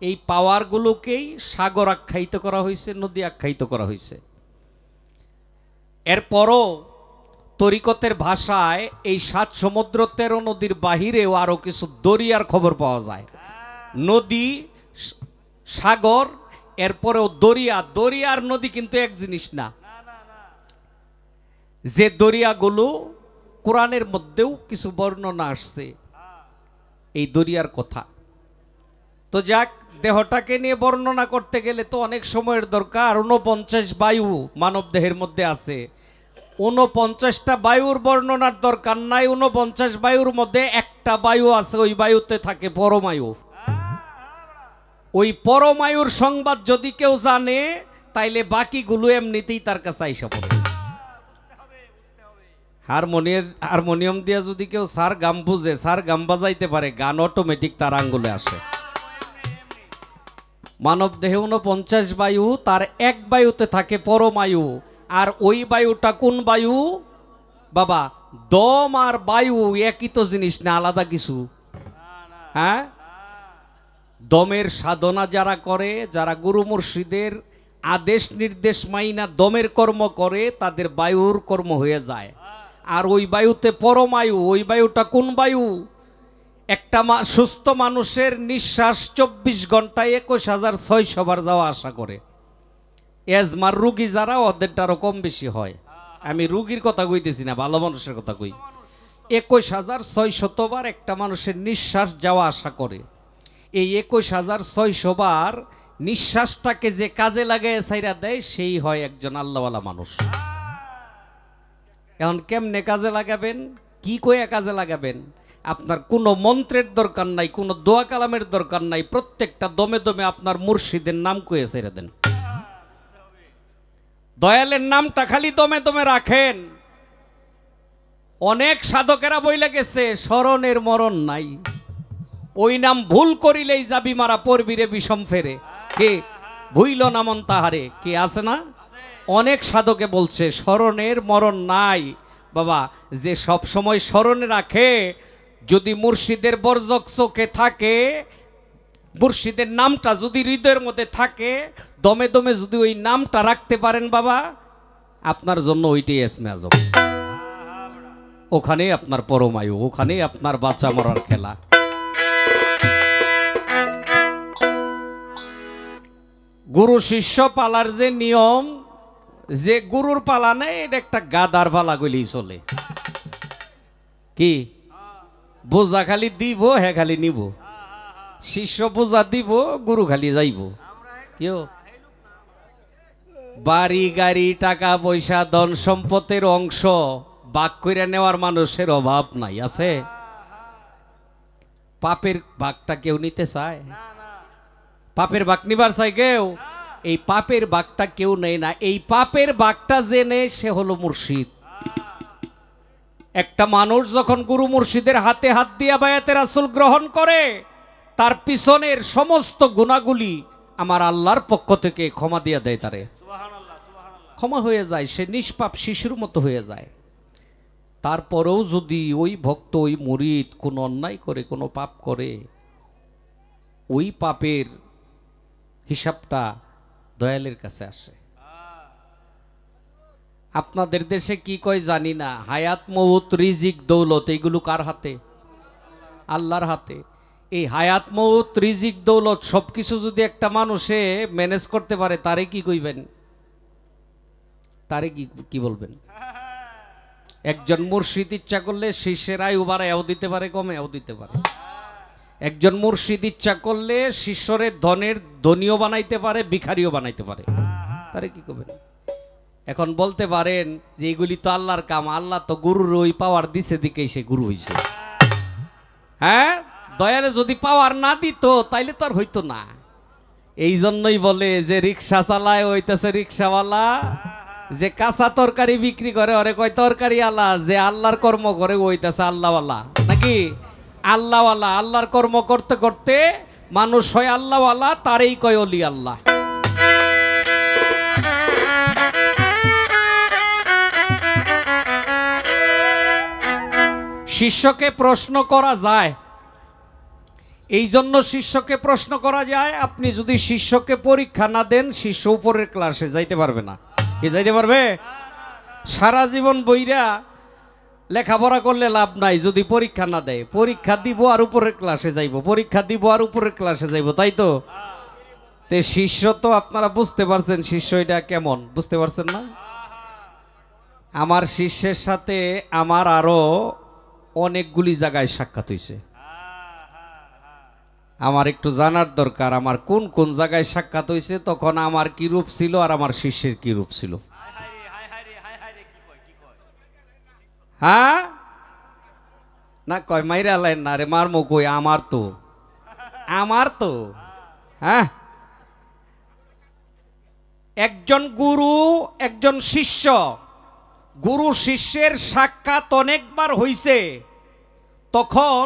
এই পাওয়ারগুলোকেই সাগর আখ্যায়িত করা হয়েছে, নদী আখ্যায়িত করা হয়েছে। এরপরও তরিকতের ভাষায় এই 7 সমুদ্র 13 নদীর বাহিরেও আরো কিছু দরিয়ার খবর পাওয়া যায়। নদী, সাগর, এরপরেও দরিয়া। দরিয়ার নদী কিন্তু এক জিনিস না। যে দরিয়াগুলো কোরআনের মধ্যেও কিছু বর্ণনা আসছে এই দরিয়ার কথা। তো যাক, দেহটাকে নিয়ে বর্ণনা করতে গেলে তো অনেক সময়ের দরকার। 49 বায়ু মানব দেহের মধ্যে আছে। 49টা বায়ুর বর্ণনার দরকার নাই। 49 বায়ুর মধ্যে একটা বায়ু আছে, ওই বায়ুতে থাকে পরমায়ু। ওই পরমায়ুর সংবাদ যদি কেউ জানে, তাইলে বাকিগুলো এমনিতেই তার কাছে আইসা পড়ে। হারমোনিয়াম দিয়ে যদি কেউ সার গাম বুঝে, সার গাম বাজাইতে পারে, গান অটোমেটিক তার আঙ্গুলে আসে। মানব দেহে 49 বায়ু, তার এক বায়ুতে থাকে পরমায়ু। আর ওই বায়ুটা কোন বায়ু বাবা? দম আর বায়ু একই তো জিনিস না, আলাদা কিছু? হ্যাঁ, দমের সাধনা যারা করে, যারা গুরু মুর্শিদের আদেশ নির্দেশ মাইনা দমের কর্ম করে, তাদের বায়ুর কর্ম হয়ে যায়। আর ওই বায়ুতে পরমায়ু। ওই বায়ুটা কোন বায়ু? একটা সুস্থ মানুষের নিঃশ্বাস 24 ঘন্টায় 21,600 বার যাওয়া আসা করে। এজমার রুগী যারা, ওদেরটা আরো কম বেশি হয়। আমি রুগীর কথা কইতেছি না, ভালো মানুষের কথা কই। 21,600 বার একটা মানুষের নিঃশ্বাস যাওয়া আসা করে। এই 21,600 বার নিঃশ্বাসটাকে যে কাজে লাগায় সাইরা দেয় সেই হয় একজন আল্লাহওয়ালা মানুষ। এখন কেমনে কাজে লাগাবেন, কি কয়ে কাজে লাগাবেন? আপনার কোনো মন্ত্রের দরকার নাই, কোনো দোয়া কালামের দরকার নাই, প্রত্যেকটা দমে দমে আপনার মুর্শিদের নাম কয়ে ছেড়ে দেন। দয়ালের নামটা খালি দমে দমে রাখেন। অনেক সাধকেরা বইলে গেছে স্মরণের মরণ নাই, ওই নাম ভুল করিলেই যাবি মারা পড়বি রে বিষম ফেরে, কে ভুইল নামন তাহারে, কে আছে না? অনেক সাধকে বলছে স্মরণের মরণ নাই বাবা। যে সব সময় স্মরণে রাখে, যদি মুর্শিদের বর্জক চোখে থাকে, মুর্শিদের নামটা যদি হৃদয়ের মধ্যে থাকে, দমে দমে যদি ওই নামটা রাখতে পারেন বাবা, আপনার জন্য ওইটাই এসমে আজম। ওখানেই আপনার পরমায়ু, ওখানেই আপনার বাঁচা মরার খেলা। গুরু শিষ্য পালার যে নিয়ম, যে গুরুর পালা নেই, এটা একটা গাদার পালা গলেই চলে। কি বোঝা খালি দিব, হ্যাঁ খালি নিব। শিষ্য বোঝা দিব, গুরু খালি যাইব। কেউ বাড়ি গাড়ি টাকা পয়সা ধন সম্পদের অংশ ভাগ করে নেওয়ার মানুষের অভাব নাই, আছে? পাপের ভাগটা কেউ নিতে চায়? পাপের ভাগ নিবার চায় কেউ? এই পাপের ভাগটা কেউ নেয় না। এই পাপের ভাগটা যে নেয় সে হলো মুর্শিদ। একটা মানুষ যখন গুরু মুর্শিদের হাতে হাত দিয়া বায়াতে রাসূল গ্রহণ করে, তার পিছনের সমস্ত গুনাহগুলি আমার আল্লাহর পক্ষ থেকে ক্ষমা দিয়া দেয়, তারে ক্ষমা হয়ে যায়, সে নিষ্পাপ শিশুর মতো হয়ে যায়। তারপরেও যদি ওই ভক্ত, ওই মুরিদ কোনো অন্যায় করে, কোনো পাপ করে, ওই পাপের হিসাবটা দয়ালের কাছে আসে। আপনাদের দেশে কি কয় জানি না, হায়াত মউত রিজিক দৌলত এইগুলো কার হাতে? আল্লাহর হাতে। এই হায়াত মউত রিজিক দৌলত সবকিছু যদি একটা মানুষে ম্যানেজ করতে পারে, তারে কি কইবেন? তারে কি বলবেন? একজন মুর্শিদ ইচ্ছা করলে শিষ্যের আয়ু বাড়ায়ও দিতে পারে, কমেও দিতে পারে। একজন মুর্শিদ ইচ্ছা করলে শিষ্যরের ধনের ধনীও বানাইতে পারে, ভিখারিও বানাইতে পারে। তারে কি করবেন? এখন বলতে পারেন যে এগুলি তো আল্লাহর কাম, আল্লাহ তো গুরুর ওই পাওয়ার দিছে দিকেই সে গুরু হইছে। হ্যাঁ, দয়ালে যদি পাওয়ার না দিত তাইলে তো আর হইতো না। এই জন্যই বলে যে রিক্সা চালায় হইতেছে রিক্সাওয়ালা, যে কাঁচা তরকারি বিক্রি করে ওরে কয় তরকারি আলা, যে আল্লাহর কর্ম করে হইতেছে আল্লাহওয়ালা। নাকি আল্লাহওয়ালা? আল্লাহর কর্ম করতে করতে মানুষ হয় আল্লাহওয়ালা, তারই কয় অলি আল্লাহ। শিষ্যকে প্রশ্ন করা যায়, এই জন্য শিষ্যকে প্রশ্ন করা যায়। আপনি যদি শিষ্যকে পরীক্ষা না দেন, শিষ্য উপরের ক্লাসে যাইতে পারবে না। কি যাইতে পারবে? সারা জীবন বইরা লেখাপড়া করলে লাভ নাই যদি পরীক্ষা না দেয়। পরীক্ষা দিব আর উপরের ক্লাসে যাইব, পরীক্ষা দিব আর উপরের ক্লাসে যাইব, তাই তো? তে শিষ্য তো আপনারা বুঝতে পারছেন শিষ্য এটা কেমন, বুঝতে পারছেন না? আমার শিষ্যের সাথে আমার আরো অনেকগুলি জায়গায় সাক্ষাৎ হয়েছে। আমার একটু জানার দরকার আমার কোন কোন জায়গায় সাক্ষাৎ হয়েছে, তখন আমার কি রূপ ছিল আর আমার শিষ্যের কি রূপ ছিল। হ্যাঁ না কয় মাইরা লাইন না রে, মারমো কই? আমার তো হ্যাঁ, একজন গুরু একজন শিষ্য, গুরু শিষ্যের সাক্ষাৎ অনেকবার হইছে। তখন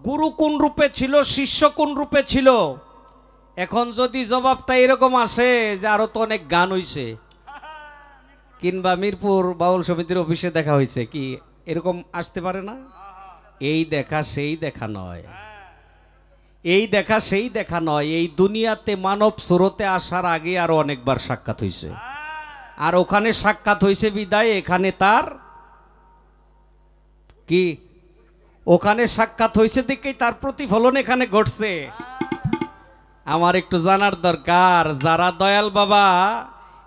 গুরু কোন রূপে ছিল, শিষ্য কোন রূপে ছিল? এখন যদি জবাবটা এরকম আসে যে আরো তো অনেক গান হইছে, কিংবা মিরপুর বাউল সমিতির অফিসে দেখা হয়েছে, কি এরকম আসতে পারে না? এই দেখা সেই দেখা নয়, এই দেখা সেই দেখা নয়। এই দুনিয়াতে মানব স্রোতে আসার আগে আরো অনেকবার সাক্ষাৎ হয়েছে, আর ওখানে সাক্ষাৎ হয়েছে বিদায় এখানে তার কি, ওখানে সাক্ষাৎ হয়েছে দেখেই তার প্রতিফলন এখানে ঘটছে। আমার একটু জানার দরকার, যারা দয়াল বাবা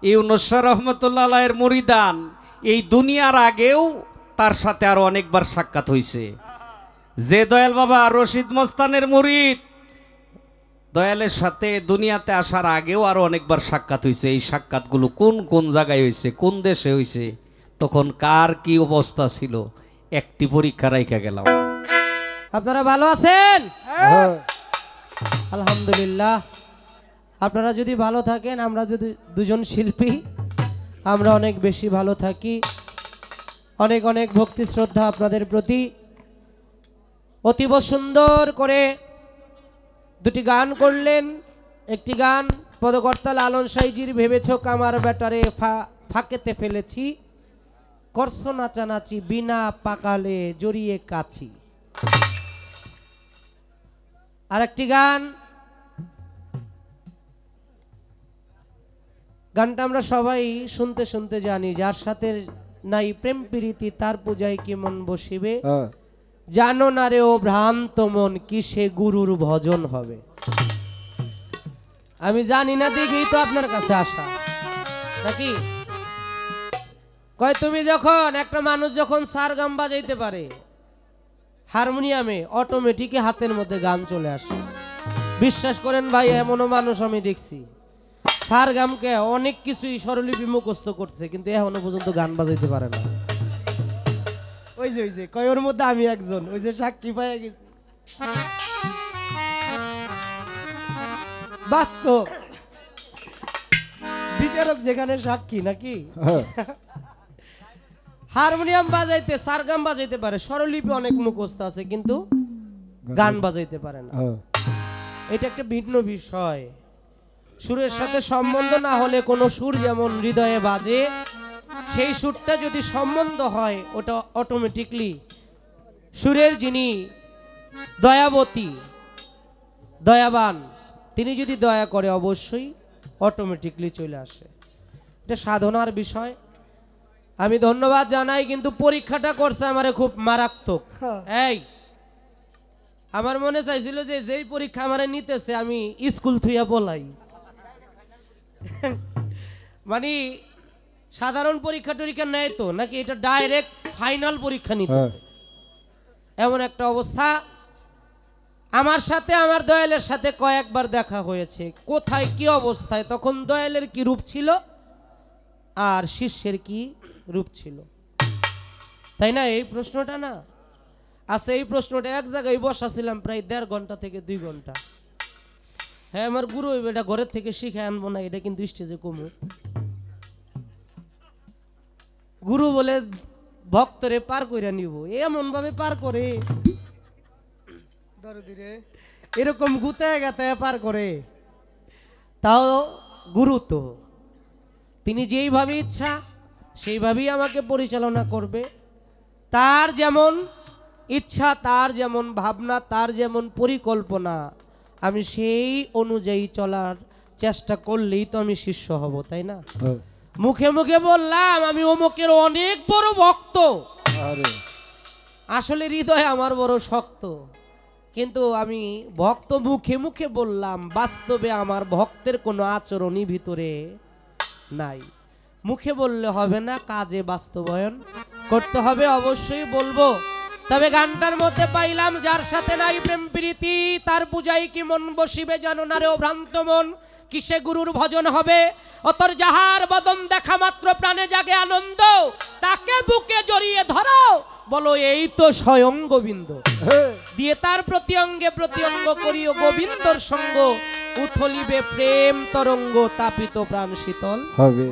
ইউনুস শাহ রহমতুল্লাহ আলাইহির মুরিদান, এই দুনিয়ার আগেও তার সাথে আরো অনেকবার সাক্ষাৎ হয়েছে। যে দয়াল বাবা রশিদ মস্তানের মুরিদ, দয়ালের সাথে দুনিয়াতে আসার আগেও আরো অনেকবার সাক্ষাৎ হয়েছে। এই সাক্ষাৎগুলো কোন কোন জায়গায় হয়েছে, কোন দেশে হয়েছে, তখন কার কি অবস্থা ছিল, একটি পরীক্ষা রাইখা গেলাম। আপনারা ভালো আছেন? হ্যাঁ। আলহামদুলিল্লাহ। আপনারা যদি ভালো থাকেন, আমরা যদি দুজন শিল্পী, আমরা অনেক বেশি ভালো থাকি। অনেক অনেক ভক্তি শ্রদ্ধা আপনাদের প্রতি। অতীব সুন্দর করে দুটি গান করলেন। একটি গান পদকর্তা লালন সাইজির ভেবেছো কামার ব্যাটারে ফাঁকেতে ফেলেছি, করছ নাচানাচি বিনা পাকালে জড়িয়ে কাছি। আর একটি গান, গানটা আমরা সবাই শুনতে শুনতে জানি, যার সাথে নাই প্রেম প্রীতি তার পূজায় কি মন বসিবে, হ্যাঁ। জানো না রে ও ভ্রান্ত মন কিসে গুরুর ভজন হবে। আমি জানি না দেখেই তো আপনার কাছে আসা নাকি। কয় তুমি যখন একটা মানুষ যখন সার গান বাজাইতে পারে হারমোনিয়ামে, অটোমেটিকই হাতের মধ্যে গান চলে আসে। বিশ্বাস করেন ভাই, এমনও মানুষ আমি দেখছি সার গামকে অনেক কিছুই স্বরলিপি মুখস্থ করছে, কিন্তু এখনো পর্যন্ত গান বাজাইতে পারে না। ওই যে কয় ওর মধ্যে আমি একজন, ওই যে সাক্ষী পাইয়া গেছি। বাস্তব বিচারক যেখানে সাক্ষী নাকি। হ্যাঁ। হারমোনিয়াম বাজাইতে, সারগাম বাজাইতে পারে, স্বরলিপি অনেক মুখস্থ আছে, কিন্তু গান বাজাইতে পারে না। হ্যাঁ। এটা একটা ভিন্ন বিষয়। সুরের সাথে সম্বন্ধ না হলে কোনো সুর যেমন হৃদয়ে বাজে, সেই সুরটা যদি সম্বন্ধ হয় ওটা অটোমেটিকলি সুরের যিনি দয়াবতী, দয়াবান, তিনি যদি দয়া করে অবশ্যই অটোমেটিকলি চলে আসে। এটা সাধনার বিষয়। আমি ধন্যবাদ জানাই, কিন্তু পরীক্ষাটা করছে আমারে খুব মারাত্মক। এই আমার মনে চাইছিল যে যেই পরীক্ষা আমারে নিতেছে আমি স্কুল থুইয়া বলাই। মানে সাধারণ পরীক্ষা টরীক্ষা নেয় তো নাকি, এটা ডাইরেক্ট ফাইনাল পরীক্ষা নিতেছে, এমন একটা অবস্থা। আমার সাথে আমার দয়ালের সাথে কয়েকবার দেখা হয়েছে, কোথায় কি অবস্থায়, তখন দয়ালের কি রূপ ছিল আর শিষ্যের কি রূপ ছিল, তাই না? এই প্রশ্নটা না আছে, এই প্রশ্নটা এক জায়গায় বসা ছিলাম প্রায় 1.5 ঘন্টা থেকে 2 ঘন্টা। হ্যাঁ, আমার গুরু এটা ঘরের থেকে শিখে আনবো না, এটা কিন্তু স্টেজে কমু। গুরু বলে ভক্তরে পার করে নিব, এমন ভাবে পার করে, এরকম গুতায় গাতায় পার করে। তাও গুরু তো তিনি যেইভাবে ইচ্ছা সেইভাবেই আমাকে পরিচালনা করবে। তার যেমন ইচ্ছা, তার যেমন ভাবনা, তার যেমন পরিকল্পনা, আমি সেই অনুযায়ী চলার চেষ্টা করলেই তো আমি শিষ্য হব, তাই না? মুখে মুখে বললাম আমি অমুকের অনেক বড় ভক্ত, আসলে হৃদয়ে আমার বড় শক্ত। কিন্তু আমি ভক্ত মুখে মুখে বললাম, বাস্তবে আমার ভক্তের কোনো আচরণই ভিতরে নাই। মুখে বললে হবে না, কাজে বাস্তবায়ন করতে হবে। অবশ্যই বলবো। তবে গানটার মধ্যে পাইলাম, যার সাথে নাই প্রেম প্রীতি তার পূজায় কি মন বসিবে, জানো না রে ও ভ্রান্ত মন কিসে গুরুর ভজন হবে। অতর যাহার বদন দেখা মাত্র প্রাণে জাগে আনন্দ, তাকে বুকে জড়িয়ে ধরো বলো এই তো স্বয়ং গোবিন্দ। দিয়ে তার প্রতি অঙ্গে প্রত্যঙ্গ করিও গোবিন্দর সঙ্গ, উথলিবে প্রেম তরঙ্গ তাপিত প্রাণ শীতল হবে।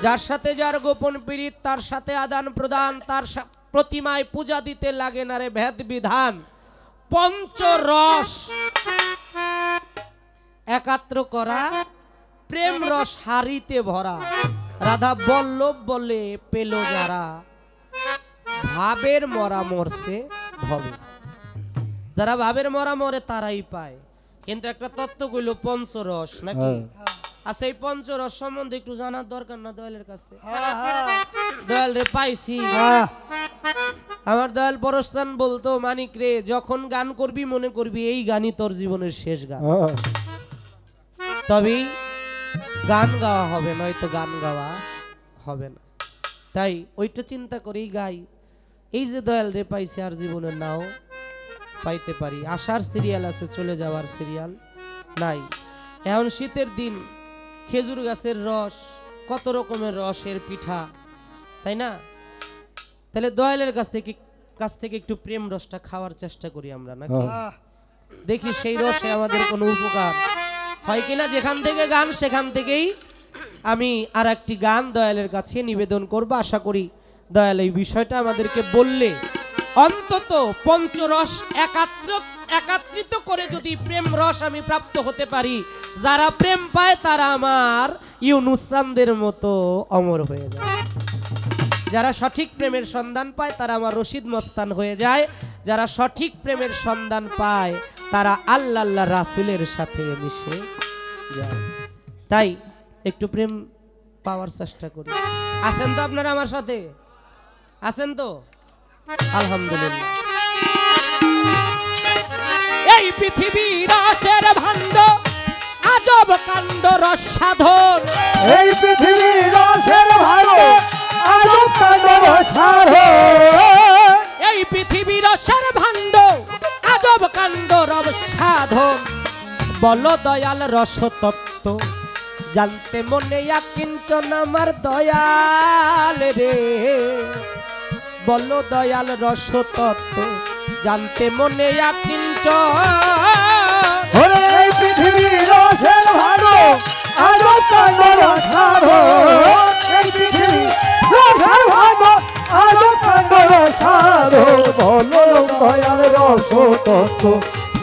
যার সাথে যার গোপন পীড়িত, তার সাথে আদান প্রদান, তার প্রতিমায় পূজা দিতে লাগে না রে ভেদ বিধান। পঞ্চরস একাত্র করা, প্রেম রস হারিতে ভরা, রাধা বল্লভ বলে পেল যারা, ভাবের মরা মরছে ভবে। যারা ভাবের মরা মরে তারাই পায়। কিন্তু একটা তত্ত্ব কইল পঞ্চরস নাকি। আচ্ছা, এই পঞ্চরস সম্বন্ধে একটু জানার দরকার না দয়ালের কাছে? দয়াল রে পাইছি, আমার দয়াল পরস্থান বলতো, মানিক রে যখন গান করবি মনে করবি এই গানই তোর জীবনের শেষ গান, তবেই গান গাওয়া হবে, নয়তো গান গাওয়া হবে না। তাই ওইটা চিন্তা করেই গাই, এই যে দয়াল রে পাইছে আর জীবনে নাও পাইতে পারি। আসার সিরিয়াল আছে, চলে যাওয়ার সিরিয়াল নাই। এখন শীতের দিন খেজুর গাছের রস, কত রকমের রসের পিঠা, তাই না? তাহলে দয়ালের কাছ থেকে একটু প্রেম রসটা খাওয়ার চেষ্টা করি আমরা, নাকি? দেখি সেই রসে আমাদের কোনো উপকার হয় কিনা। যেখান থেকে গান সেখান থেকেই আমি আর একটি গান দয়ালের কাছে নিবেদন করব। আশা করি দয়াল এই বিষয়টা আমাদেরকে বললে অন্তত পঞ্চরস একাত্রিত করে যদি প্রেম রস আমি প্রাপ্ত হতে পারি, যারা প্রেম পায় তারা আমার ইউনুস চাঁদের মতো অমর হয়ে যায়। যারা সঠিক প্রেমের সন্ধান পায় তারা আমার রশিদ মস্তান হয়ে যায়। যারা সঠিক প্রেমের সন্ধান পায় তারা আল্লাহ আল্লাহ রাসূলের সাথে মিশে যায়। তাই একটু প্রেম পাওয়ার চেষ্টা করি। আছেন তো আপনারা আমার সাথে? আছেন তো? আলহামদুলিল্লাহ। এই পৃথিবী রসের ভাণ্ড, আজব কাণ্ড রস সাধন। এই পৃথিবী রসের ভাণ্ড, আজব কাণ্ড রস সাধন। এই পৃথিবী রসের ভাণ্ড, আজব কাণ্ড রস সাধন। বলো দয়াল রস তত্ত্ব, জানতে মনে আকিঞ্চন আমার দয়াল রে। বলো দয়াল রস তত্ত্ব, জানতে মনে আকিঞ্চন। এই পৃথিবী রসের ভাণ্ড, আজব কাণ্ড রস সাধন। এই পৃথিবী রসের ভাণ্ড, আজব কাণ্ড রস সাধন। বলো দয়াল রস তত্ত্ব,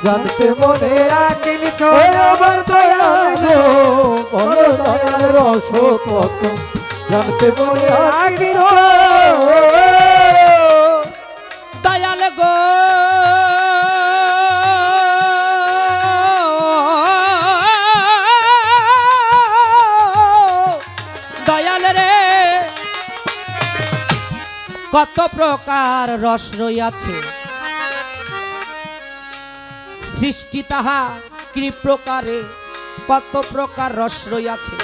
জানতে মনে আকিঞ্চন আমার দয়াল। বলো দয়াল রস তত্ত্ব, জানতে মনে আকিঞ্চন। দয়াল গো দয়াল রে, কত প্রকার রস রইয়াছে, সৃষ্টি তাহা কি প্রকারে। কত প্রকার রস রইয়াছে,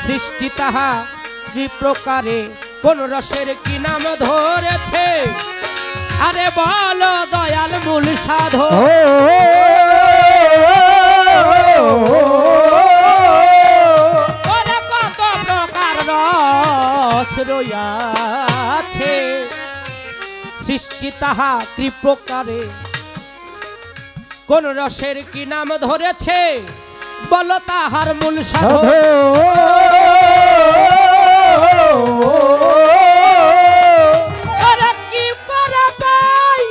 সৃষ্টি তাহা কি প্রকারে। কোন রসের কি নাম ধরেছে, আরে বলো দয়াল মূল সাধন। কত প্রকার রস রইয়াছে, সৃষ্টি তাহা কি প্রকারে। কোন রসের কি নাম ধরেছে, বলো তাহার মূল সাধন। কি করে পাই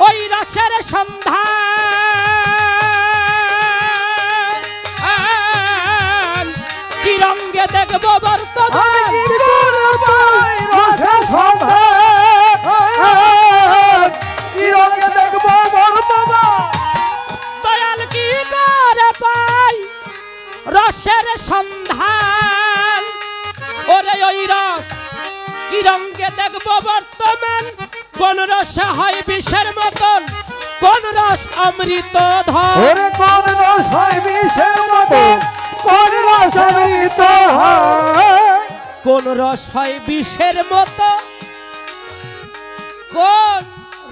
ওই রসের সন্ধান, কি রঙ্গে দেখবো বর্তমান। দয়াল কি করে পাই রসের সন্ধান, ওরে ওই রস কি রঙ্গে দেখবো বর্তমান। কোন রস হয় বিষের মতন, কোন রস অমৃত ধন। কোন রস হয় বিষের মতন, কোন রস অমৃত হয়। কোন রস হয় বিষের মতো, কোন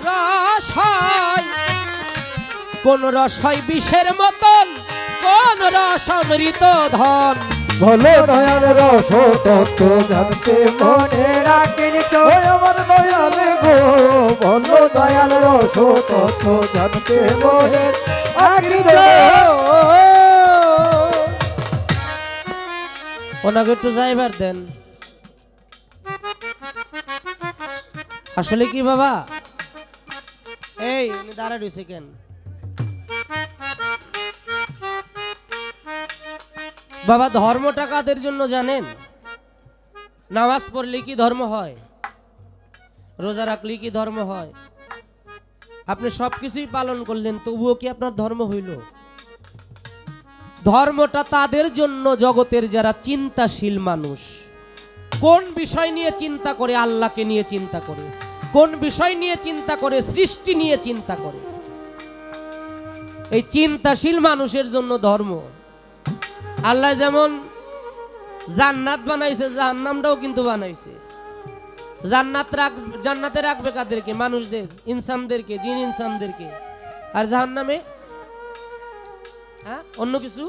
রস হয়, কোন রস হয় বিষের মতন, কোন রস অমৃত ধন। বলো দয়াল রস তত্ত্ব, জানতে মনে আকিঞ্চন আমার দয়াল গো। বলো দয়াল রস তত্ত্ব, জানতে মনে আকিঞ্চন। ওনাকে একটু যাইবার দেন। আসলে কি বাবা, এই উনি দাঁড়া রয়েছে কেন? বাবা ধর্মটা কাদের জন্য জানেন? নামাজ পড়লে কি ধর্ম হয়? রোজা রাখলে কি ধর্ম হয়? আপনি সবকিছুই পালন করলেন, তবুও কি আপনার ধর্ম হইল? ধর্মটা তাদের জন্য জগতের যারা চিন্তাশীল মানুষ। কোন বিষয় নিয়ে চিন্তা করে? আল্লাহকে নিয়ে চিন্তা করে। কোন বিষয় নিয়ে চিন্তা করে? সৃষ্টি নিয়ে চিন্তা করে। এই চিন্তাশীল মানুষের জন্য ধর্ম। আল্লাহ যেমন জান্নাত বানাইছে, জাহান্নামটাও কিন্তু বানাইছে। জান্নাতে রাখবে কাদেরকে? মানুষদের, ইনসানদেরকে, জিন ইনসানদেরকে। আর জাহান্নামে হ্যাঁ অন্য কিছু।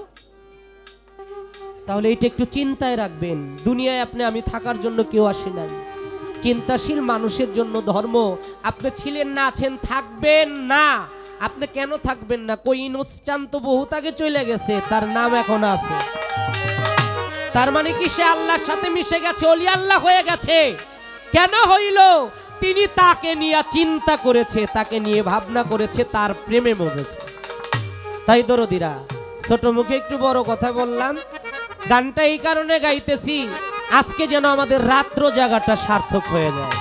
তাহলে এটা একটু চিন্তায় রাখবেন। দুনিয়ায় আপনি আমি থাকার জন্য কেউ আসে নাই। চিন্তাশীল মানুষের জন্য ধর্ম। আপনি ছিলেন না, আছেন, থাকবেন না। আপনি কেন থাকবেন না? কই ইনস্টান তো বহুত আগে চলে গেছে, তার নাম এখন আছে। তার মানে কি সে আল্লাহর সাথে মিশে গেছে, ওলি আল্লাহ হয়ে গেছে। কেন হইল? তিনি তাকে নিয়ে চিন্তা করেছে, তাকে নিয়ে ভাবনা করেছে, তার প্রেমে মজেছে। তাই দরদিরা, ছোট মুখে একটু বড় কথা বললাম। গানটা এই কারণে গাইতেছি, আজকে যেন আমাদের রাত্র জাগাটা সার্থক হয়ে যায়।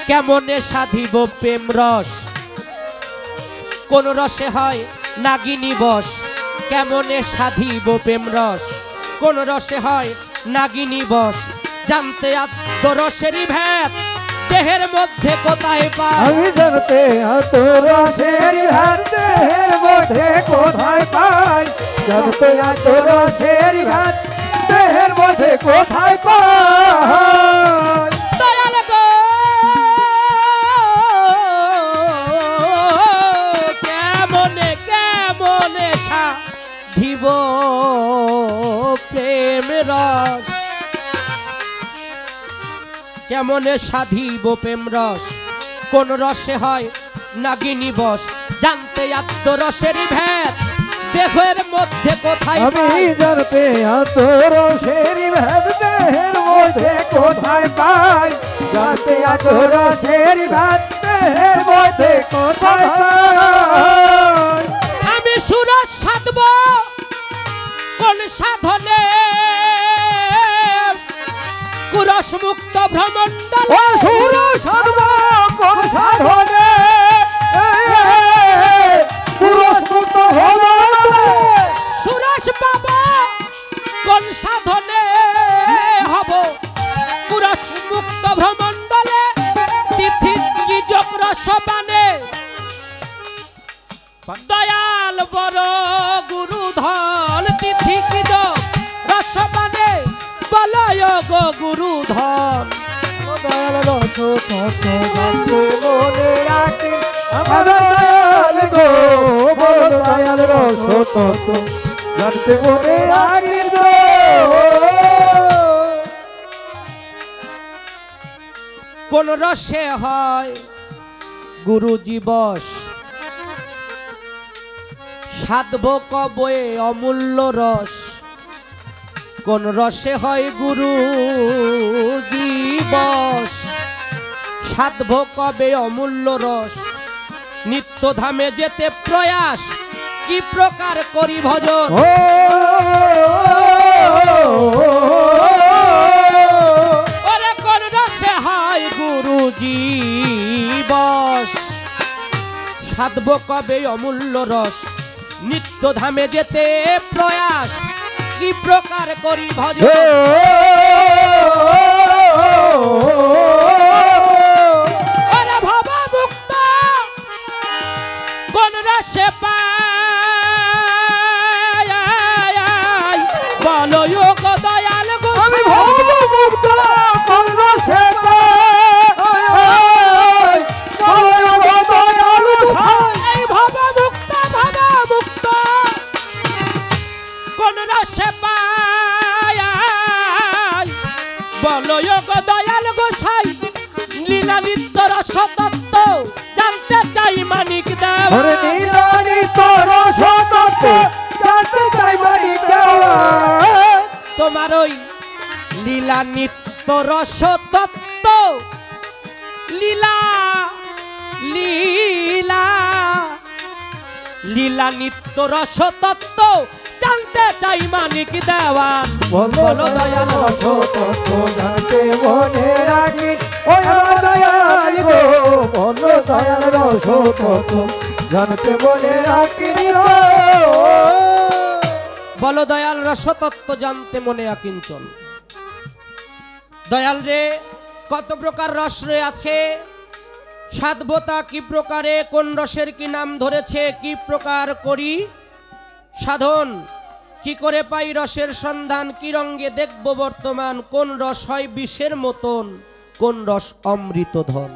কেমনে সাধিব প্রেম রস, কোন রসে হয় নাগিনী বশ। কেমনে সাধিব প্রেম রস, কোন রসে হয় নাগিনী বশ। জানতে আত্ম রসেরই ভেদ, দেহের মধ্যে কোথায় পায়? আমি জানতে এত রসের ভেদ, দেহের মধ্যে কোথায় পাই? জানতে এত রসের ভেদ, দেহের মধ্যে কোথায় পাই? দয়াল গো, কেমনে কেমনে সাধিব প্রেম রস, কেমনে সাধিব প্রেম রস, কোন রসে হয় নাগিনী বশ। জানতে আত্ম রসের ভেদ, দেহের মধ্যে কোথায় আমি পাই? জানতে এত রসের ভেদ, দেহের মধ্যে কোথায় পাই? জানতে এত রসের ভেদ, দেহের মধ্যে কোথায় পাই? আমি সুরজ সাধব কোন সাধনে, কুরস মুক্ত ভ্রমণ্ডল। ও সুর সাধব কোন সাধনে, পুরুষ মুক্ত হলো। সুরস বাবা কোন সাধনে হব, কুরস মুক্ত ভ্রমণ্ডলে। তিথি কি যোগ রসবানে, দয়াল বড় গুরুধন। তিথি কি যোগ রসবানে, বলয় গো গুরুধন। দয়াল রস তত্ত্ব জানতে মনে রাখি, আমার দয়াল গো, বল দয়াল রস তত্ত্ব জানতে মনে রাখি গো। কোন রসে হয় গুরু জীবস, সাধব কবে অমূল্য রস। কোন রসে হয় গুরু জীবস, সাধব কবে অমূল্য রস। নিত্য ধামে যেতে প্রয়াস, কি প্রকার করি ভজন। ও ওরে কোন রসে হয় গুরু জীবস, সাধব কবে অমূল্য রস। নিত্য ধামে যেতে প্রয়াস, কি প্রকার করি ভজন। ওরে ভবা মুক্ত কোন রসে পায়, বলো গো দয়াল গো। আমি ভক্ত মুক্ত কোন রসে পাই, বলো গো দয়ালু সাই। এই ভবা মুক্ত কোন রসে পায়, বলো গো দয়াল গোসাই। লীলা নিত্য রস তত্ত্ব জানতে চাই মানিক দেব। ওরে নীলানি তোর সতত্ব জানতে চাই মানিক দেওয়া। তোমার ওই লীলা নিত্য রস তত্ত্ব, লীলা লীলা লীলা নিত্য রস তত্ত্ব জানতে চাই মানিক দেওয়ান। বলো দয়াল রস তত্ত্ব জানতে মনে রাখি, ও আমার দয়াল গো, বলো দয়াল রস তত্ত্ব জানতে মনে রাখি গো। বলো দয়াল রস তত্ত্ব জানতে মনে আকিঞ্চন। দয়াল রে, কত প্রকার রস আছে, সাধবতা কি প্রকারে, কোন রসের কি নাম ধরেছে, কি প্রকার করি সাধন। কি করে পাই রসের সন্ধান, কি রঙ্গে দেখব বর্তমান, কোন রস হয় বিষের মতন, কোন রস অমৃত ধন।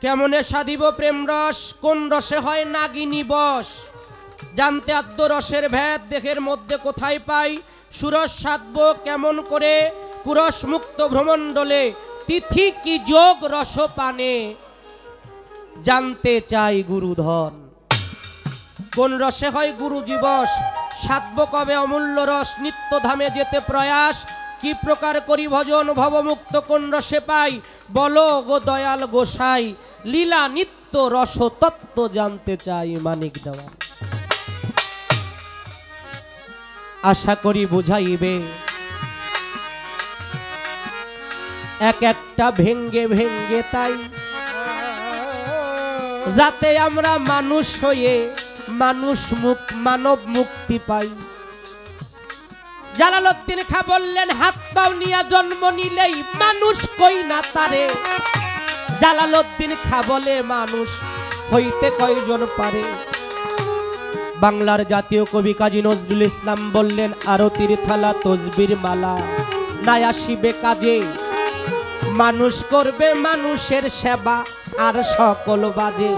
কেমনে সাধিব প্রেম রস, কোন রসে হয় নাগিনী বশ, জানতে আদ্য রসের ভেদ, দেহের মধ্যে কোথায় পাই, সুরস সাধব কেমন করে, কুরস মুক্ত ভ্রমণ্ডলে, তিথি কি যোগ রস পানে, জানতে চাই গুরুধন। কোন রসে হয় গুরু জীবস, সাধব কবে অমূল্য রস, নিত্য ধামে যেতে প্রয়াস, কি প্রকার করি ভজন, ভবমুক্ত কোন রসে পাই, বলো গো দয়াল গোসাই, লীলা নিত্য রস তত্ত্ব জানতে চাই মানিক দেওয়ান। আশা করি বুঝাইবে এক একটা ভেঙ্গে ভেঙ্গে তাই, যাতে আমরা মানুষ হয়ে মানব মুক্তি পাই। জালালউদ্দিন খাঁ বললেন হাত পাও নিয়া জন্ম নিলেই মানুষ কই না তারে। জালালউদ্দিন খাঁ বলে মানুষ হইতে কয়জন পারে। বাংলার জাতীয় কবি কাজী নজরুল ইসলাম বললেন আরতির থালা তসবির মালা নাই আসিবে কাজে, মানুষ করবে মানুষের সেবা আর সকল বাজে।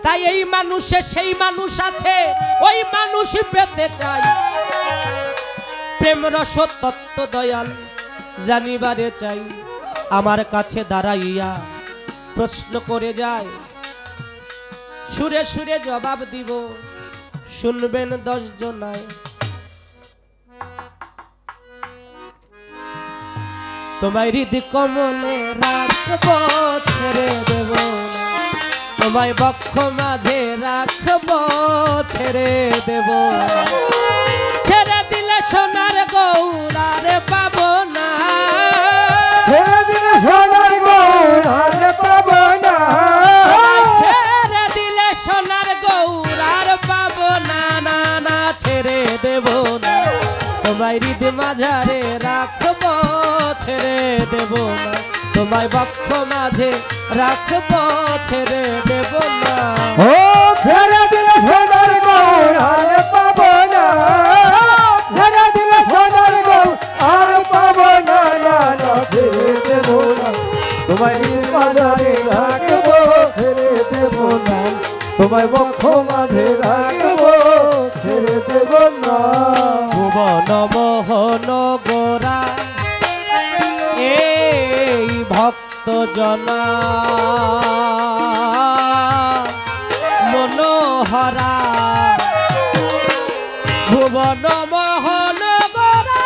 তাই এই মানুষে সেই মানুষ আছে, ওই মানুষ পেতে চাই, প্রেম রস তত্ত্ব দয়াল জানিবারে চাই। আমার কাছে দাঁড়াইয়া প্রশ্ন করে যায়, সুরে সুরে জবাব দিব, শুনবেন 10 জনায়। তোমায় হৃদয় কমলে রাখবো, ছেড়ে দেব না, তোমায় বক্ষ মাঝে রাখবো, ছেড়ে দেব না। ছেড়ে দিলে সোনার গৌরার পাবো না, ছেড়ে দিলে সোনার গৌরার পাবো না, ছেড়ে দিলে সোনার গৌরার পাবো না, না না ছেড়ে দেব না। তোমায় হৃদয় মাঝারে রাখবো, ছেড়ে দেব না, তোমায় বক্ষ মাঝে রাখবো, ছেড়ে দেব না। ও ছেড়ে দিলে সোনার গৌরার পাবো না, ছেড়ে দিলে সোনার গৌরার পাবো না, না না ছেড়ে দেব না, তোমায় মাঝারে রাখবো, ছেড়ে দেব না, তোমায় বক্ষ মাঝে রাখবো, ছেড়ে দেব না। ভুবন মোহন গোরা এই ভক্ত জনা মনোহরা, ভুবন মোহন গোরা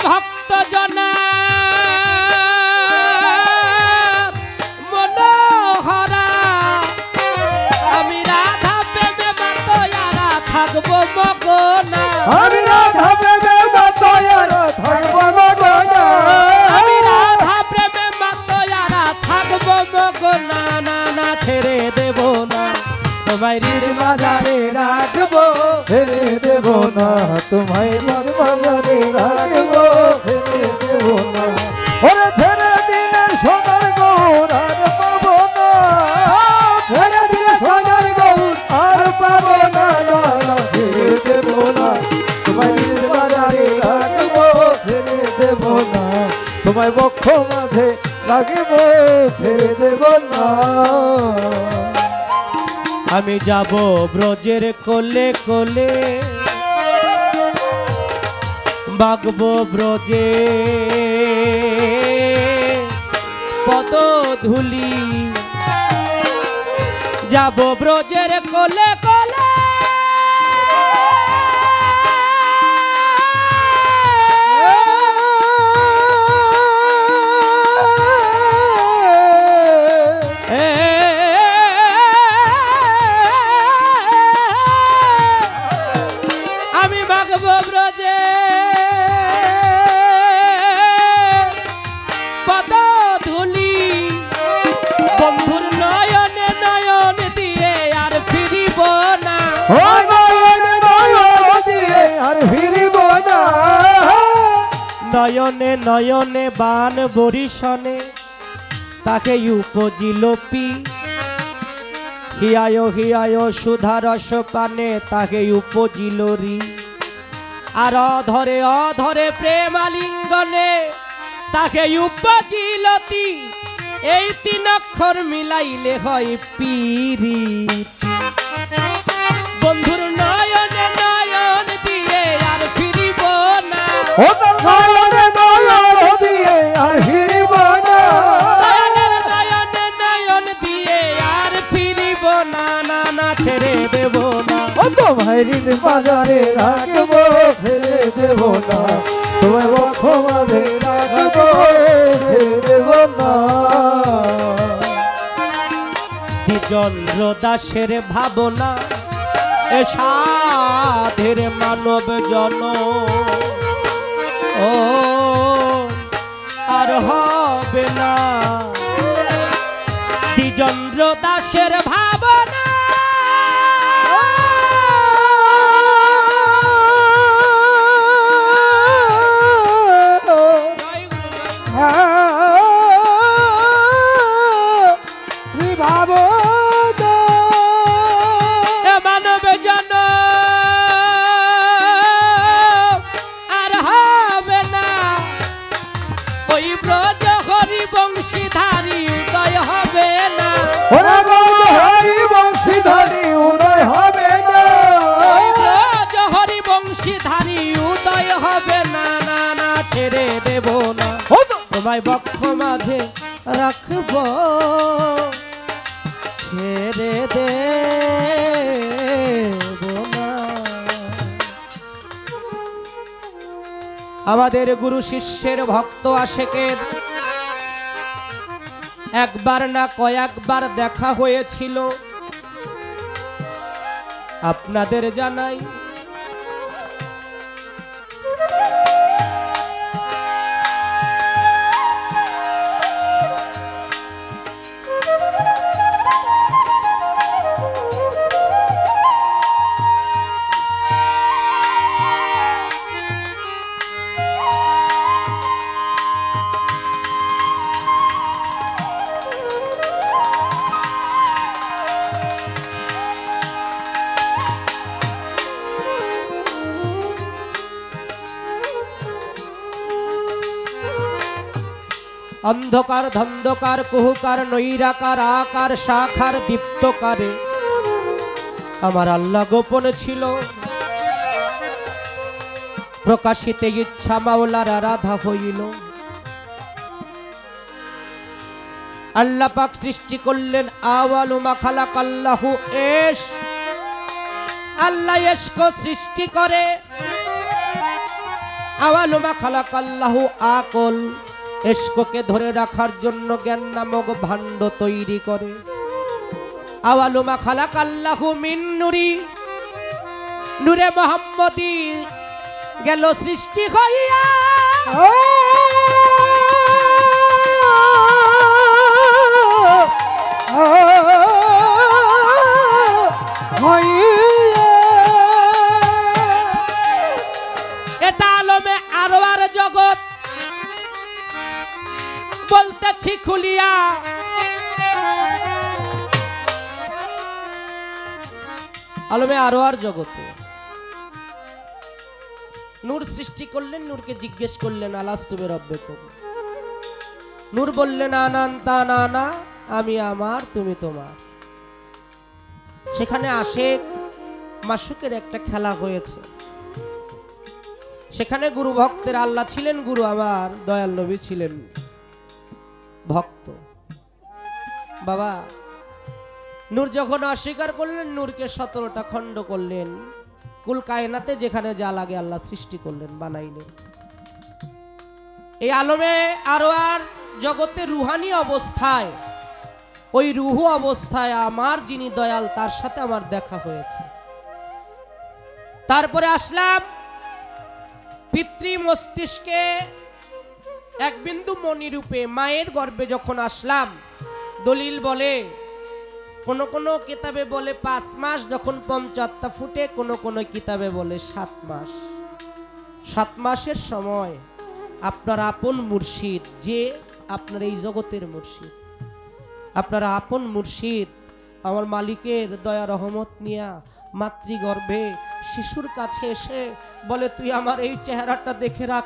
ভক্ত জনা মনোহরা, আমি রাধা প্রেমে মাতোয়ারা থাকবো মগনা, আমি রাধা প্রেমে মাতোয়ারা থাকবো মগনা, আমি রাধা প্রেমে মাতোয়ারা থাকবো মগনা, না না ছেড়ে দেব না, তোমায় হৃদয় মাঝারে রাখবো, ছেড়ে দেব না, তোমায় মাঝারে রাখবো, ছেড়ে দেব না। ওরে ছেড়ে দিলে সোনার গৌরার পাবো না, ছেড়ে দিলে সোনার গৌরার পাবো না, না না ছেড়ে দেব না, তোমায় মাঝারে রাখবো, ছেড়ে দেব না, তোমায় বক্ষ মাঝে রাখবো, ছেড়ে দেব না। আমি যাব ব্রজের কোলে কোলে, বাগবো ব্রজে পদধূলি, যাব ব্রজের কোলে কোলে, আমি বাগবো ব্রজে পদধূলি, বন্ধুর নয়নে নয়ন দিয়ে আর ফির নয়নে নয়নে বান বরিশনে তাকে উপজিল পি হিয়ায় হিয়ায় সুধা রস পানে তাকে উপজিল রি আর অধরে প্রেম আলিঙ্গনে তাকে উপজিলতি এই তিন অক্ষর মিলাইলে হয় পিরিতি বন্ধুর নয়নে নয়ন দিয়ে আর ফিরিব না ও নয়নে নয়ন দিয়ে আর ফিরিব না নয়নে নয়ন দিয়ে আর ফিরিব না না না ছেড়ে দেব না ও তোমায় হৃদ বাজারে রাখবো ছেড়ে দেব না তোমায় বক্ষ মাঝে রাখবো ছেড়ে দেব না দ্বিজেন্দ্র দাসের ভাবনা এ সাধের মানব জন ও আর হবে না দ্বিজেন্দ্র দাসের ভাবনা তোমায় বক্ষ মাঝে রাখব ছেড়ে দেব না আমাদের গুরু শিষ্যের ভক্ত আশেকের একবার না কয়েকবার দেখা হয়েছিল আপনাদের জানাই अंधकार धंधकार कुहुकार नैराकार आकार शाखार दीप्तकारे आमार आल्ला गोपन छिलो प्रकाशिते इच्छा माওলার आराधा हইল আল্লাহ পাক সৃষ্টি করলেন আওয়ালু মা খালাকাল্লাহু এশ আল্লাহ এশকো সৃষ্টি করে আওয়ালু মা খালাকাল্লাহু আকল এশককে ধরে রাখার জন্য জ্ঞান নামক ভাণ্ড তৈরি করে আওয়ালু মা খালাকাল্লাহু মিন নূরি নূরে মুহাম্মদি গেল সৃষ্টি হইয়া এটা আলমে আরওয়ার জগৎ বলতেছি খুলিয়া আলমে আরওয়ার জগতে নূর সৃষ্টি করলেন নূরকে জিজ্ঞেস করলেন আলাস্তু বিরাব্বিকুম নূর বললেন আনান্তা নানা আমি আমার তুমি তোমার সেখানে আশিক মাশুকের একটা খেলা হয়েছে সেখানে গুরু ভক্তের আল্লাহ ছিলেন গুরু আমার দয়াল নবী ছিলেন ভক্ত বাবা নূর যখন অস্বীকার করলেন নূরকে 17টা খণ্ড করলেন কুল কায়নাতে যেখানে যা লাগে আল্লাহ সৃষ্টি করলেন বানাইলেন এই আলমে আরওয়ার জগতে রুহানি অবস্থায় ওই রুহু অবস্থায় আমার যিনি দয়াল তার সাথে আমার দেখা হয়েছে তারপরে আসলাম পিতৃ মস্তিষ্কে এক বিন্দু মণি রূপে মায়ের গর্ভে যখন আসলাম দলিল বলে কোন কোন কিতাবে বলে 5 মাস যখন পঞ্চাত্তা ফুটে কোন কোন কিতাবে বলে 7 মাস 7 মাসের সময় আপনার আপন মুর্শিদ, যে আপনার এই জগতের মুর্শিদ, আপনার আপন মুর্শিদ আমার মালিকের দয়া রহমত নিয়া মাতৃগর্ভে শিশুর কাছে এসে বলে, তুই আমার এই চেহারাটা দেখে রাখ,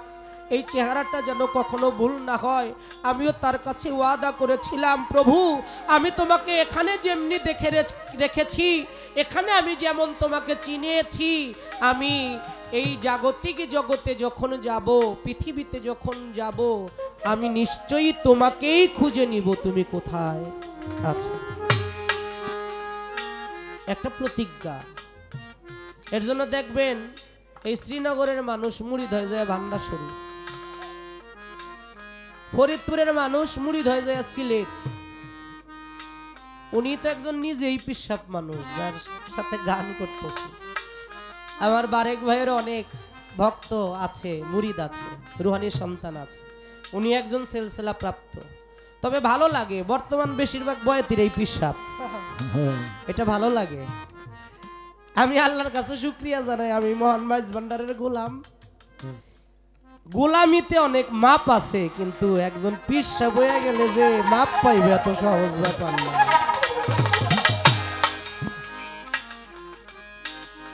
এই চেহারাটা যেন কখনো ভুল না হয়। আমিও তার কাছে ওয়াদা করেছিলাম, প্রভু আমি তোমাকে এখানে যেমনি দেখে রেখেছি, এখানে আমি যেমন তোমাকে চিনেছি, আমি এই জাগতিক জগতে যখন যাব, পৃথিবীতে যখন যাব, আমি নিশ্চয়ই তোমাকেই খুঁজে নিব, তুমি কোথায় আছো। একটা প্রতিজ্ঞা। এর জন্য দেখবেন এই শ্রীনগরের মানুষ মুরিদ হয়ে যায় ভান্ডারশরী, ফরিদপুরের মানুষ মুরিদ হয়ে যায় সিলেট। উনি তো একজন নিজেই পিসাব মানুষ, যার সাথে গান করতেছে। আমার বারেক ভাইয়ের অনেক ভক্ত আছে, মুরিদ আছে, রুহানি সন্তান আছে। উনি একজন সিলসিলা প্রাপ্ত। তবে ভালো লাগে, বর্তমান বেশিরভাগ বয়াতির এই পিসাব, এটা ভালো লাগে। আমি আল্লাহর কাছে শুকরিয়া জানাই, আমি মহান মাইজ ভান্ডারের গোলাম। গোলামিতে অনেক মাপ আছে, কিন্তু একজন পিসাব হয়ে গেলে যে মাপ পাইবে এত সহজ ব্যাপার না।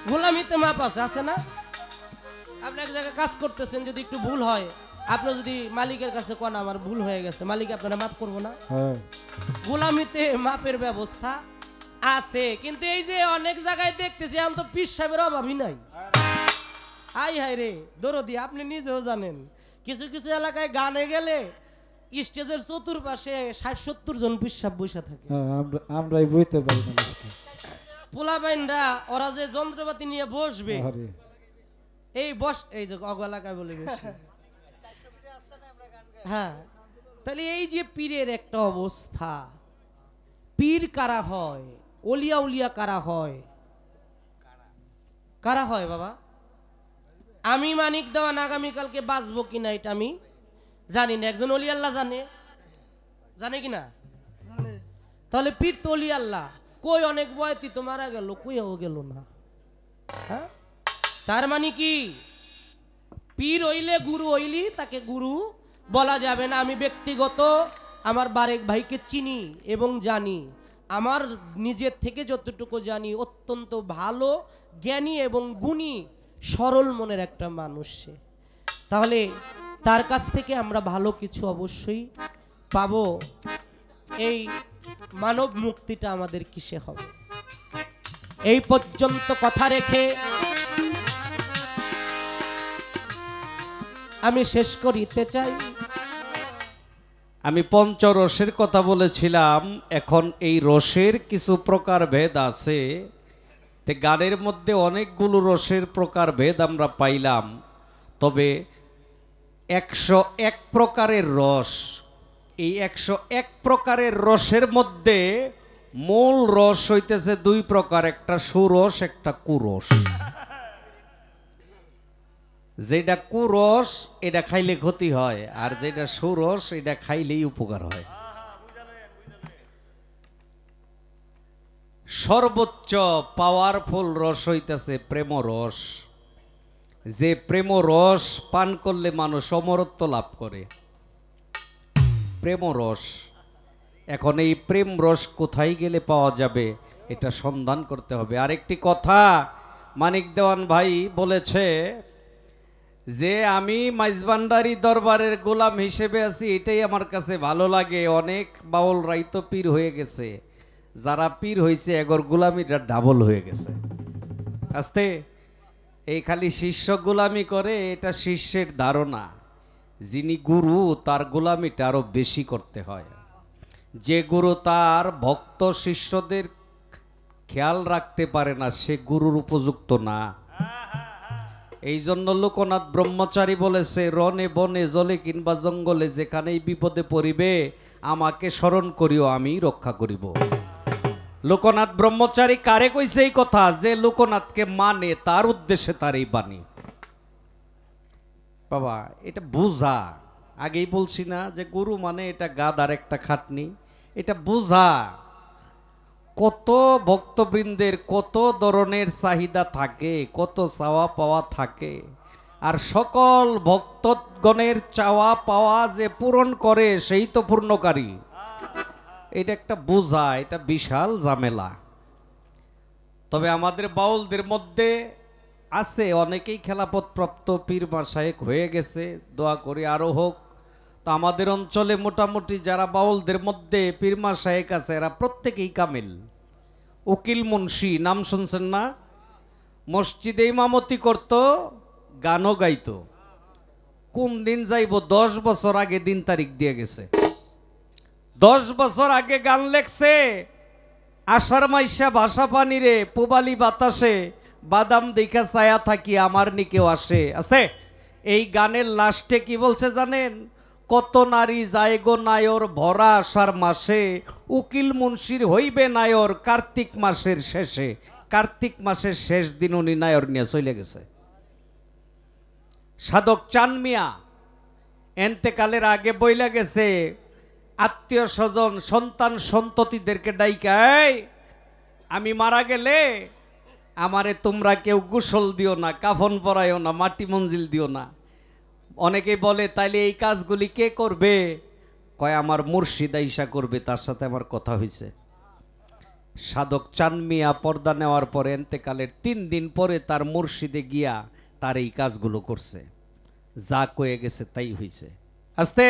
গোলামিতে মাপ আছে, আছে না? আপনি এক জায়গায় কাজ করতেছেন, যদি একটু ভুল হয়, আপনি যদি মালিকের কাছে কোন আমার ভুল হয়ে গেছে, মালিক আপনারা মাফ করবো না? গোলামিতে মাপের ব্যবস্থা আছে, কিন্তু এই যে অনেক জায়গায় দেখতেছি এখন তো পীর সাহেবের অভাবই নাই। আই হাই রে দরদি, আপনি নিজেও জানেন, কিছু কিছু এলাকায় গানে গেলে স্টেজের চতুর্পাশে 60-70 জন পীর সাহেব বসে থাকে। আমরাই বইতে পারি না। পোলাবাইনরা ওরা যে যন্ত্রপাতি নিয়ে বসবে, এই যে অগ এলাকায় বলে বেশি। হ্যাঁ, তাহলে এই যে পীরের একটা অবস্থা, পীর কারা হয়, ওলিয়া উলিয়া কারা হয়, কারা হয় বাবা? আমি মানিক দেওয়ান আগামীকালকে বাঁচবো কিনা এটা আমি জানি না, একজন ওলি আল্লাহ জানে, জানে কিনা? তাহলে পীর তো ওলি আল্লাহ। কই অনেক বয়তি তো মারা গেল, কইও গেল না। হ্যাঁ, তার মানে কি পীর হইলে গুরু হইলি তাকে গুরু বলা যাবে না। আমি ব্যক্তিগত আমার বারেক ভাইকে চিনি এবং জানি, আমার নিজের থেকে যতটুকু জানি অত্যন্ত ভালো জ্ঞানী এবং গুণী সরল মনের একটা মানুষ সে। তাহলে তার কাছ থেকে আমরা ভালো কিছু অবশ্যই পাবো। এই মানব মুক্তিটা আমাদের কিসে হবে? এই পর্যন্ত কথা রেখে আমি শেষ করিতে চাই। আমি পঞ্চরসের কথা বলেছিলাম, এখন এই রসের কিছু প্রকার ভেদ আছে। তে গানের মধ্যে অনেকগুলো রসের প্রকার ভেদ আমরা পাইলাম, তবে 101 প্রকারের রস, এই 101 প্রকারের রসের মধ্যে মূল রস হইতেছে 2 প্রকার, একটা সুরস একটা কুরস। যেটা কুরস এটা খাইলে ক্ষতি হয়, আর যেটা সুরস এটা খাইলেই উপকার হয়। সর্বোচ্চ পাওয়ারফুল রস হইতেছে প্রেম রস, যে প্রেম রস পান করলে মানুষ অমরত্ব লাভ করে, প্রেম রস। এখন এই প্রেম রস কোথায় গেলে পাওয়া যাবে এটা সন্ধান করতে হবে। আরেকটি কথা মানিক দেওয়ান ভাই বলেছে যে আমি মাইজভান্ডারি দরবারের গোলাম হিসেবে আছি, এটাই আমার কাছে ভালো লাগে। অনেক বাউল রাইতো পীর হয়ে গেছে, যারা পীর হয়েছে এগর গোলামিটা ডাবল হয়ে গেছে। আস্তে এই খালি শিষ্য গোলামি করে, এটা শিষ্যের ধারণা। যিনি গুরু তার গোলামিটা আরো বেশি করতে হয়। যে গুরু তার ভক্ত শিষ্যদের খেয়াল রাখতে পারে না, সে গুরুর উপযুক্ত না। এই জন্য লোকনাথ ব্রহ্মচারী বলেছে, রনে বনে জলে কিংবা জঙ্গলে যেখানেই বিপদে পড়িবে আমাকে স্মরণ করিও, আমি রক্ষা করিব। লোকনাথ ব্রহ্মচারী কারে কইছে এই কথা? যে লোকনাথকে মানে তার উদ্দেশ্যে তার এই বাণী। বাবা এটা বুঝা, আগেই বলছি না যে গুরু মানে এটা গাদার একটা খাটনি, এটা বুঝা। কত ভক্তবৃন্দের কত ধরনের চাহিদা থাকে, কত চাওয়া পাওয়া থাকে, আর সকল ভক্তগণের চাওয়া পাওয়া যে পূরণ করে সেই তো পূর্ণকারী। এটা একটা বোঝা, এটা বিশাল ঝামেলা। তবে আমাদের বাউলদের মধ্যে আছে অনেকেই খেলাপথ প্রাপ্ত পীর মাশায়েখ হয়ে গেছে, দোয়া করি আরো হোক। তো আমাদের অঞ্চলে মোটামুটি যারা বাউলদের মধ্যে পীর মাশায়েখ আছে এরা প্রত্যেকেই কামিল। উকিল মুন্সি নাম শুনছেন না? মসজিদে ইমামতি করত, গানও গাইতো। কোন দিন যাইব 10 বছর আগে দিন তারিখ দিয়ে গেছে। 10 বছর আগে গান লেখছে, আষাঢ় মাইশা ভাষা পানি রে পুবালি বাতাসে বাদাম দেখা ছায়া থাকি আমার নিকেও আসে। আস্তে এই গানের লাস্টে কি বলছে জানেন? কত নারী যায় গো নায়র ভরা আষাঢ় মাসে, উকিল মুন্সির হইবে নায়র কার্তিক মাসের শেষে। কার্তিক মাসের শেষ দিন উনি নায়র নিয়ে চলে গেছে। সাধক চান মিয়া এন্তেকালের আগে বইলা গেছে, আত্মীয় স্বজন সন্তান সন্ততিদেরকে ডাইকাই আমি মারা গেলে আমারে তোমরা কেউ গোসল দিও না, কাফন পরাইও না, মাটি মঞ্জিল দিও না। অনেকেই বলে তাইলে এই কাজগুলি কে করবে? কয় আমার মুর্শিদ আইসা করবে, তার সাথে আমার কথা হয়েছে। সাধক চান মিয়া পর্দা নেওয়ার পরে এন্তেকালের 3 দিন পরে তার মুর্শিদে গিয়া তার এই কাজগুলো করছে। যা কয়ে গেছে তাই হয়েছে। আস্তে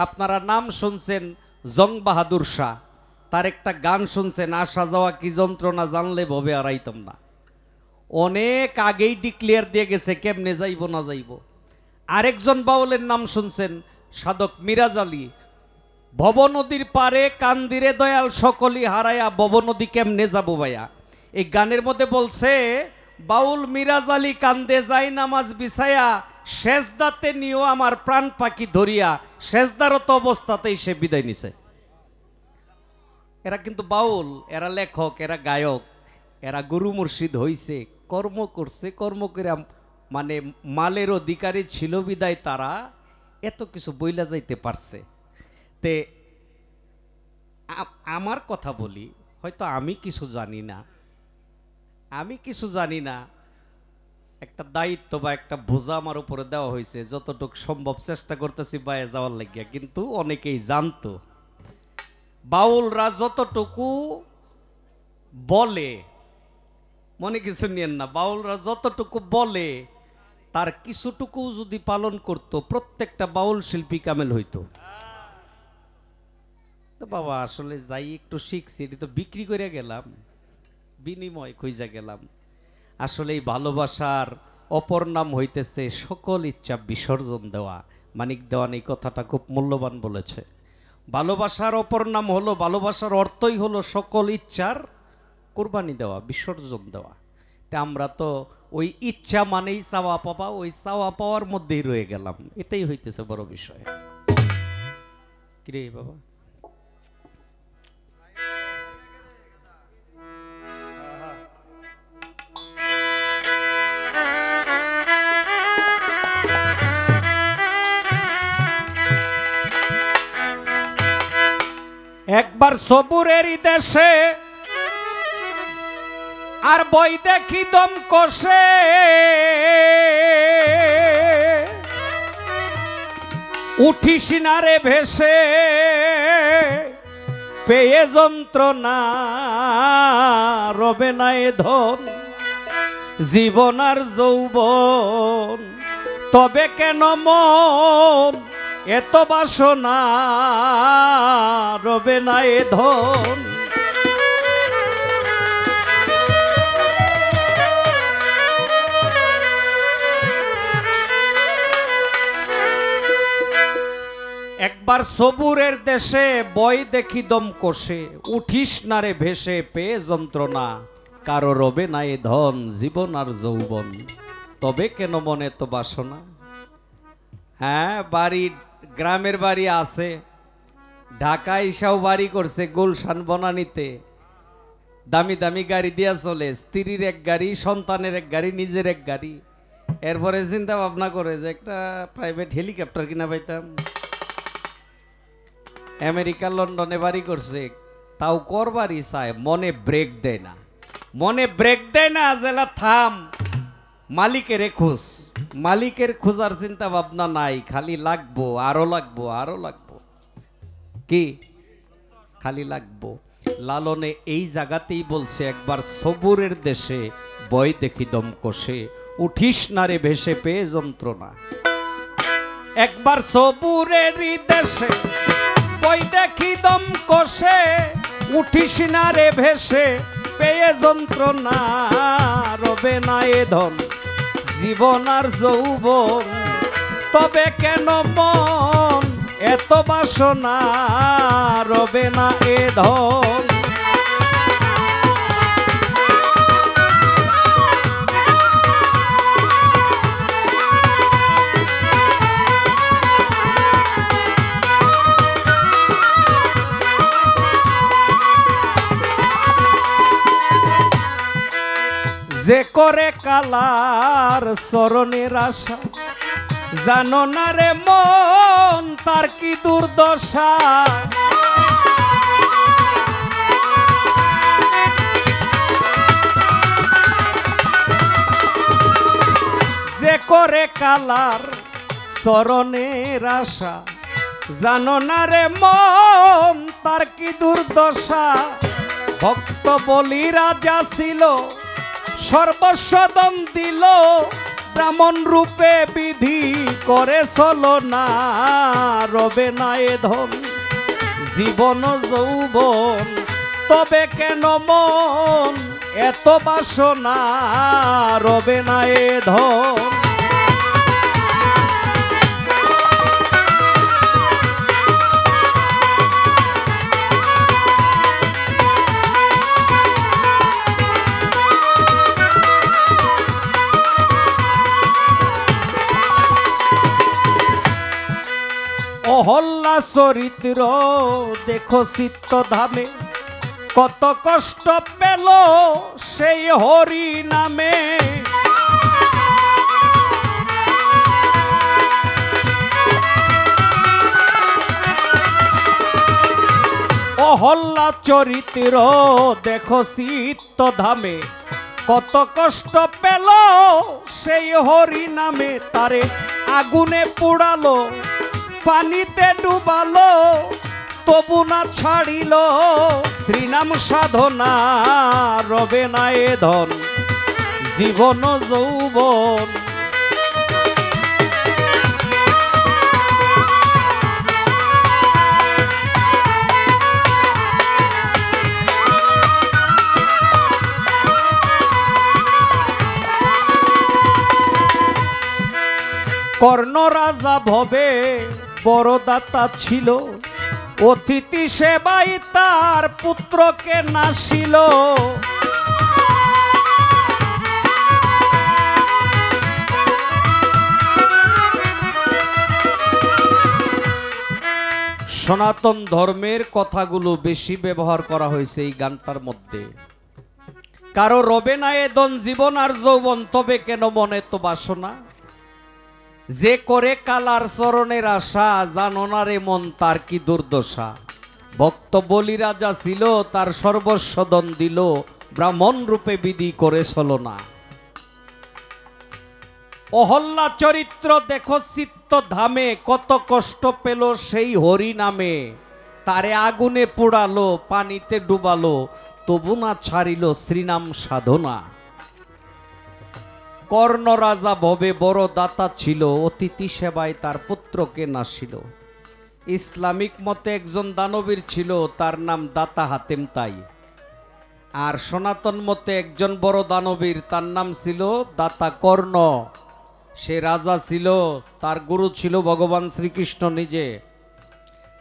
আপনারা নাম শুনছেন জং বাহাদুর শাহ, তার একটা গান শুনছেন, আসা যাওয়া কি যন্ত্রণা জানলে ভবে আড়াইতাম না। অনেক আগেই ডিক্লেয়ার দিয়ে গেছে কেমনে যাইব না যাইব। আরেকজন বাউলের নাম শুনছেন সাধক মিরাজ আলী, ভব নদীর পারে কান্দিরে দয়াল সকলি হারায়া ভব নদী কেমনে যাবো ভাইয়া। এই গানের মধ্যে বলছে বাউল মিরাজ আলী কান্দে যাই নামাজ বিছায়া, সেজদাতে নিও আমার প্রাণ পাখি ধরিয়া, সেজদারত অবস্থাতেই সে বিদায় নিছে। এরা কিন্তু বাউল, এরা লেখক, এরা গায়ক, এরা গুরু মুর্শিদ হইছে, কর্ম করছে, কর্ম করে মানে মালের অধিকারী ছিল বিদায় তারা এত কিছু বইলা যাইতে পারছে। তে আমার কথা বলি, হয়তো আমি কিছু জানি না, একটা দায়িত্ব বা একটা বোঝা আমার উপরে দেওয়া হয়েছে, যতটুকু সম্ভব চেষ্টা করতেছি বাইরে যাওয়ার লাগিয়া। কিন্তু অনেকেই জানতো বাউলরা যতটুকু বলে, মনে কিছু নিয়েন না, বাউলরা যতটুকু বলে তার কিছুটুকু যদি পালন করত প্রত্যেকটা বাউল শিল্পী কামেল হইতো। তো বাবা আসলে যাই একটু শিখছি, এটি তো বিক্রি করে গেলাম, বিনিময় খুঁজা গেলাম। আসলে এই ভালোবাসার অপর নাম হইতেছে সকল ইচ্ছা বিসর্জন দেওয়া। মানিক দেওয়ান এই কথাটা খুব মূল্যবান বলেছে। ভালোবাসার অপর নাম হলো, ভালোবাসার অর্থই হলো সকল ইচ্ছার কোরবানি দেওয়া, বিসর্জন দেওয়া। তা আমরা তো ওই ইচ্ছা মানেই চাওয়া পাওয়া, ওই চাওয়া পাওয়ার মধ্যেই রয়ে গেলাম। এটাই হইতেছে বড় বিষয়। কিরে বাবা, একবার সবুরেরই দেশে আর বই দেখি দম কষে, উঠিস না রে ভেসে পেয়ে যন্ত্রণা, রবে না এ ধন জীবন আর যৌবন, তবে কেন মন এত বাসনা, রবে না এ ধন। একবার সবুরের দেশে বই দেখি দম কষে, উঠিস না রে ভেসে পেয়ে যন্ত্রণা, কারো রবে না এ ধন জীবন আর যৌবন, তবে কেন মনে তো বাসনা। হ্যাঁ, বাড়ি গ্রামের বাড়ি আছে, ঢাকায় এসেও বাড়ি করছে গুলশান বনানীতে, দামি দামি গাড়ি দিয়া চলে, স্ত্রীর এক গাড়ি, সন্তানের এক গাড়ি, নিজের এক গাড়ি। এরপরে চিন্তা ভাবনা করে যে একটা প্রাইভেট হেলিকপ্টার কিনা পাইতাম। আমেরিকা লন্ডনে বাড়ি করছে, তাও করবারই চায়, মনে ব্রেক দেয় না, মনে ব্রেক দেয় না, জেলা থাম মালিকের খোঁজ। মালিকের খোঁজার চিন্তা ভাবনা নাই, খালি লাগবো, আরো লাগবো, আরো লাগবো, কি খালি লাগবো। লালনে এই জায়গাতেই বলছে, একবার সবুরের দেশে বয় দেখি দম কষে, উঠিস না রে ভেসে পেয়ে যন্ত্রণা। একবার সবুরের দেশে বয় দেখি দম কষে, উঠিস না রে ভেসে পেয়ে যন্ত্রণা। রবে না এ ধন জীবন আর যৌবন, তবে কেন মন এত বাসনা। রবে না এ ধন যে করে কালার চরণের আশা, জানো না রে মন তার কি দুর্দশা। যে করে কালার চরণের আশা, জানো না রে মন তার কি দুর্দশা। ভক্ত বলি রাজা ছিল, সর্বস্বদম দিল, ব্রাহ্মণ রূপে বিধি করে চলো না। রবে না এ ধন জীবন যৌবন, তবে কেন মন এত বাসনা। রবে না এ ধন অহল্লা চরিত্র দেখো চিত্ত ধামে, কত কষ্ট পেল সেই হরি নামে। অহল্লা চরিত্র দেখো চিত্ত ধামে, কত কষ্ট পেল সেই হরি নামে। তারে আগুনে পোড়ালো, পানিতে ডুবালো, তবু না ছাড়িল শ্রীনাম সাধনা। রবে না এ ধন জীবন যৌবন, কর্ণ রাজা ভবে বড় দাতা ছিল, অতিথি সেবাই তার পুত্রকে নাসিল। সনাতন ধর্মের কথাগুলো বেশি ব্যবহার করা হয়েছে এই গানটার মধ্যে। কারো রবে না এ ধন জীবন আর যৌবন, তবে কেন মনে তো বাসনা। যে করে কালার চরণের আশা, জানো না রে মন তার কি দুর্দশা। ভক্ত বলি রাজা ছিল, তার সর্বস্বদন দিল, ব্রাহ্মণ রূপে বিধি করে চলো না। অহল্লা চরিত্র দেখো চিত্ত ধামে, কত কষ্ট পেল সেই হরি নামে। তারে আগুনে পোড়ালো, পানিতে ডুবালো, তবু না ছাড়িল শ্রীনাম সাধনা। কর্ণ রাজা ভবে বড় দাতা ছিল, অতিথি সেবায় তার পুত্রকে নাসিল। ইসলামিক মতে একজন দানবীর ছিল, তার নাম দাতা হাতেম তাই। আর সনাতন মতে একজন বড় দানবীর, তার নাম ছিল দাতা কর্ণ। সে রাজা ছিল, তার গুরু ছিল ভগবান শ্রীকৃষ্ণ নিজে।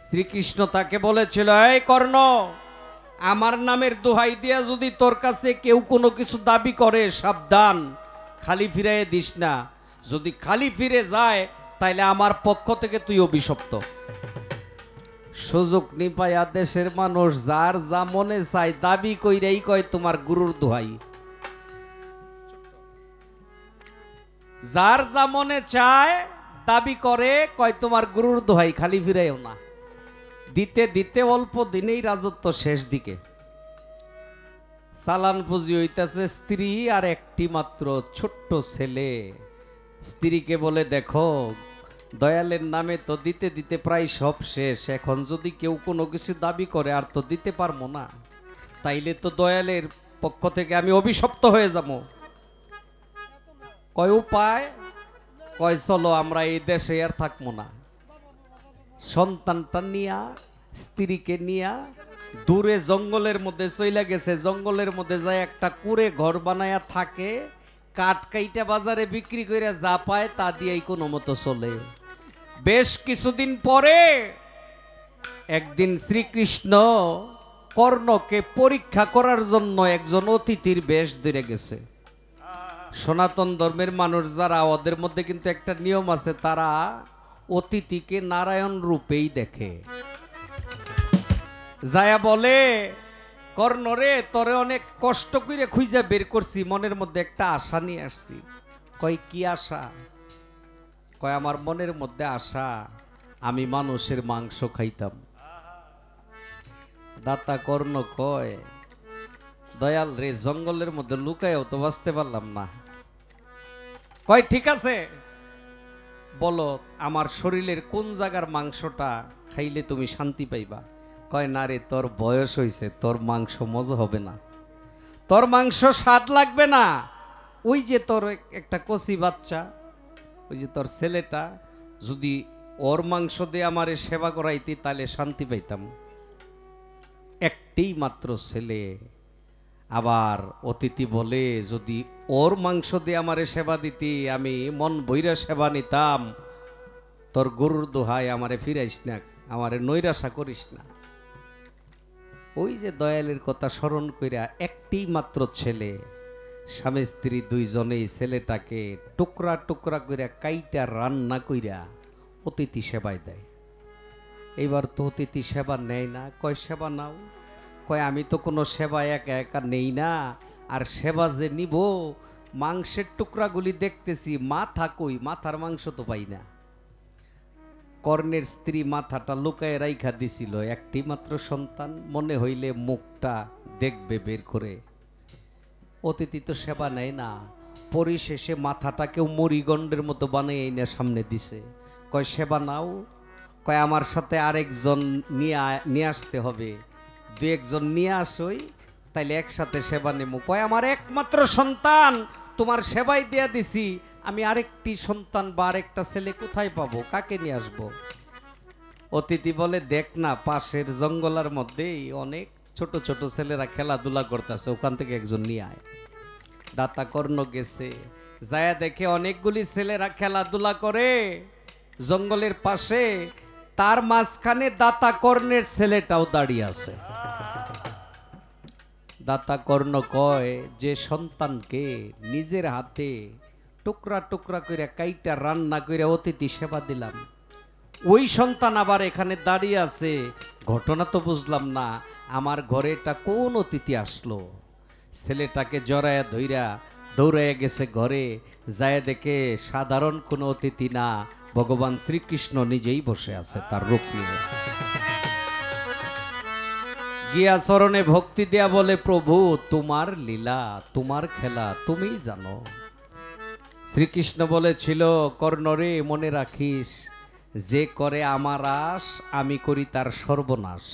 শ্রীকৃষ্ণ তাকে বলেছিল, এই কর্ণ, আমার নামের দোহাই দিয়া যদি তোর কাছে কেউ কোনো কিছু দাবি করে, সাবধান, খালি ফিরাইয়ে দিস না। যদি খালি ফিরে যায় তাইলে আমার পক্ষ থেকে তুই অভিশপ্ত। সুযোগ নিপায়া দেশের মানুষ যার যা মনে চায় দাবি কইরাই কয় তোমার গুরুর দোহাই। যার যা মনে চায় দাবি করে, কয় তোমার গুরুর দোহাই, খালি ফিরাইও না। দিতে দিতে অল্প দিনেই রাজত্ব শেষ দিকে। চালান পুঁজি হইতেছে স্ত্রী আর একটি মাত্র ছোট্ট ছেলে। স্ত্রীকে বলে, দেখো দয়ালের নামে তো দিতে দিতে প্রায় সব শেষ, এখন যদি কেউ কোনো কিছু দাবি করে আর তো দিতে পারবো না, তাইলে তো দয়ালের পক্ষ থেকে আমি অভিশপ্ত হয়ে যাব। কয় উপায়? কয় চলো আমরা এই দেশে আর থাকবো না, সন্তানটা নিয়া স্ত্রীকে নিয়া দূরে জঙ্গলের মধ্যে চইলা গেছে। জঙ্গলের মধ্যে যায় একটা কুড়ে ঘর বানায়া থাকে, কাঠ কাইটা বাজারে বিক্রি করে যা পায় তা দিয়েই কোনো মতো চলে। বেশ কিছুদিন পরে একদিন শ্রীকৃষ্ণ কর্ণকে পরীক্ষা করার জন্য একজন অতিথির বেশ ধরে গেছে। সনাতন ধর্মের মানুষ যারা, ওদের মধ্যে কিন্তু একটা নিয়ম আছে, তারা অতিথিকে নারায়ণ রূপেই দেখে। যায়া বলে, কর্ণরে তোরে অনেক কষ্ট করে খুঁজে বের করছি, মনের মধ্যে একটা আশা নিয়ে আসছি। কয় কি আশা? কয় আমার মনের মধ্যে আশা আমি মানুষের মাংস খাইতাম। দাতা কর্ণ কয়, দয়াল রে, জঙ্গলের মধ্যে লুকায়ও তো বাঁচতে পারলাম না। কয় ঠিক আছে, বলো আমার শরীরের কোন জায়গার মাংসটা খাইলে তুমি শান্তি পাইবা। কয় না রে, তোর বয়স হয়েছে, তোর মাংস মজা হবে না, তোর মাংস স্বাদ লাগবে না। ওই যে তোর একটা কচি বাচ্চা, ওই যে তোর ছেলেটা, যদি ওর মাংস দিয়ে আমারে সেবা করাইতি তাহলে শান্তি পাইতাম। একটি মাত্র ছেলে। আবার অতিথি বলে, যদি ওর মাংস দিয়ে আমারে সেবা দিতি আমি মন বইরা সেবা নিতাম। তোর গরুর দোহাই আমারে ফিরাইস না, আমারে নৈরাশা করিস না। ওই যে দয়ালের কথা স্মরণ কইরা একটি মাত্র ছেলে, স্বামী স্ত্রী দুইজনেই ছেলেটাকে টুকরা টুকরা কইরা কাইটা রান্না কইরা অতিথি সেবায় দেয়। এইবার তো অতিথি সেবা নেয় না। কয় সেবা নাও। কয় আমি তো কোনো সেবা একা একা নেই না, আর সেবা যে নিব, মাংসের টুকরাগুলি দেখতেছি, মাথা কই, মাথার মাংস তো পাই না। কর্ণের স্ত্রী মাথাটা লুকায় রাইখা দিছিল, একটি মাত্র সন্তান, মনে হইলে মুখটা দেখবে বের করে। অতিথি তো সেবা নেয় না, পরিশেষে মাথাটাকেও মরিগণ্ডের মতো বানিয়ে এনে সামনে দিছে। কয় সেবা নাও। কয় আমার সাথে আরেকজন নিয়ে আসতে হবে, দু একজন নিয়ে আসই, তাইলে একসাথে সেবা নেব। কয় আমার একমাত্র সন্তান, তোমার সেবাই দেয়া দিছি, আমি আরেকটি সন্তান বা আরেকটা ছেলে কোথায় পাবো, কাকে নিয়ে আসবো? অতিথি বলে, দেখ না পাশের জঙ্গলের মধ্যেই অনেক ছোট ছোট ছেলেরা খেলাধুলা করতেছে, ওখান থেকে একজন নিয়ে আয়। দাতা কর্ণ গেছে, যায়া দেখে অনেকগুলি ছেলেরা খেলাধুলা করে জঙ্গলের পাশে, তার মাঝখানে দাতা কর্ণের ছেলেটাও দাঁড়িয়ে আছে। দাতা কর্ণ কয়, যে সন্তানকে নিজের হাতে টুকরা টুকরা করে কাইটা রান্না করে অতিথি সেবা দিলাম, ওই সন্তান আবার এখানে দাঁড়িয়ে আছে। ঘটনা তো বুঝলাম না, আমার ঘরে এটা কোন অতিথি আসলো? ছেলেটাকে জড়ায়া ধইরা দৌড়াইয়া গেছে ঘরে, যায় দেখে সাধারণ কোনো অতিথি না, ভগবান শ্রীকৃষ্ণ নিজেই বসে আছে তার রূপ নিয়ে। গিয়া চরণে ভক্তি দেয়া বলে, প্রভু তোমার লীলা, তোমার খেলা তুমিই জানো। শ্রীকৃষ্ণ বলেছিল, কর্ণরে মনে রাখিস, যে করে আমার আশ আমি করি তার সর্বনাশ।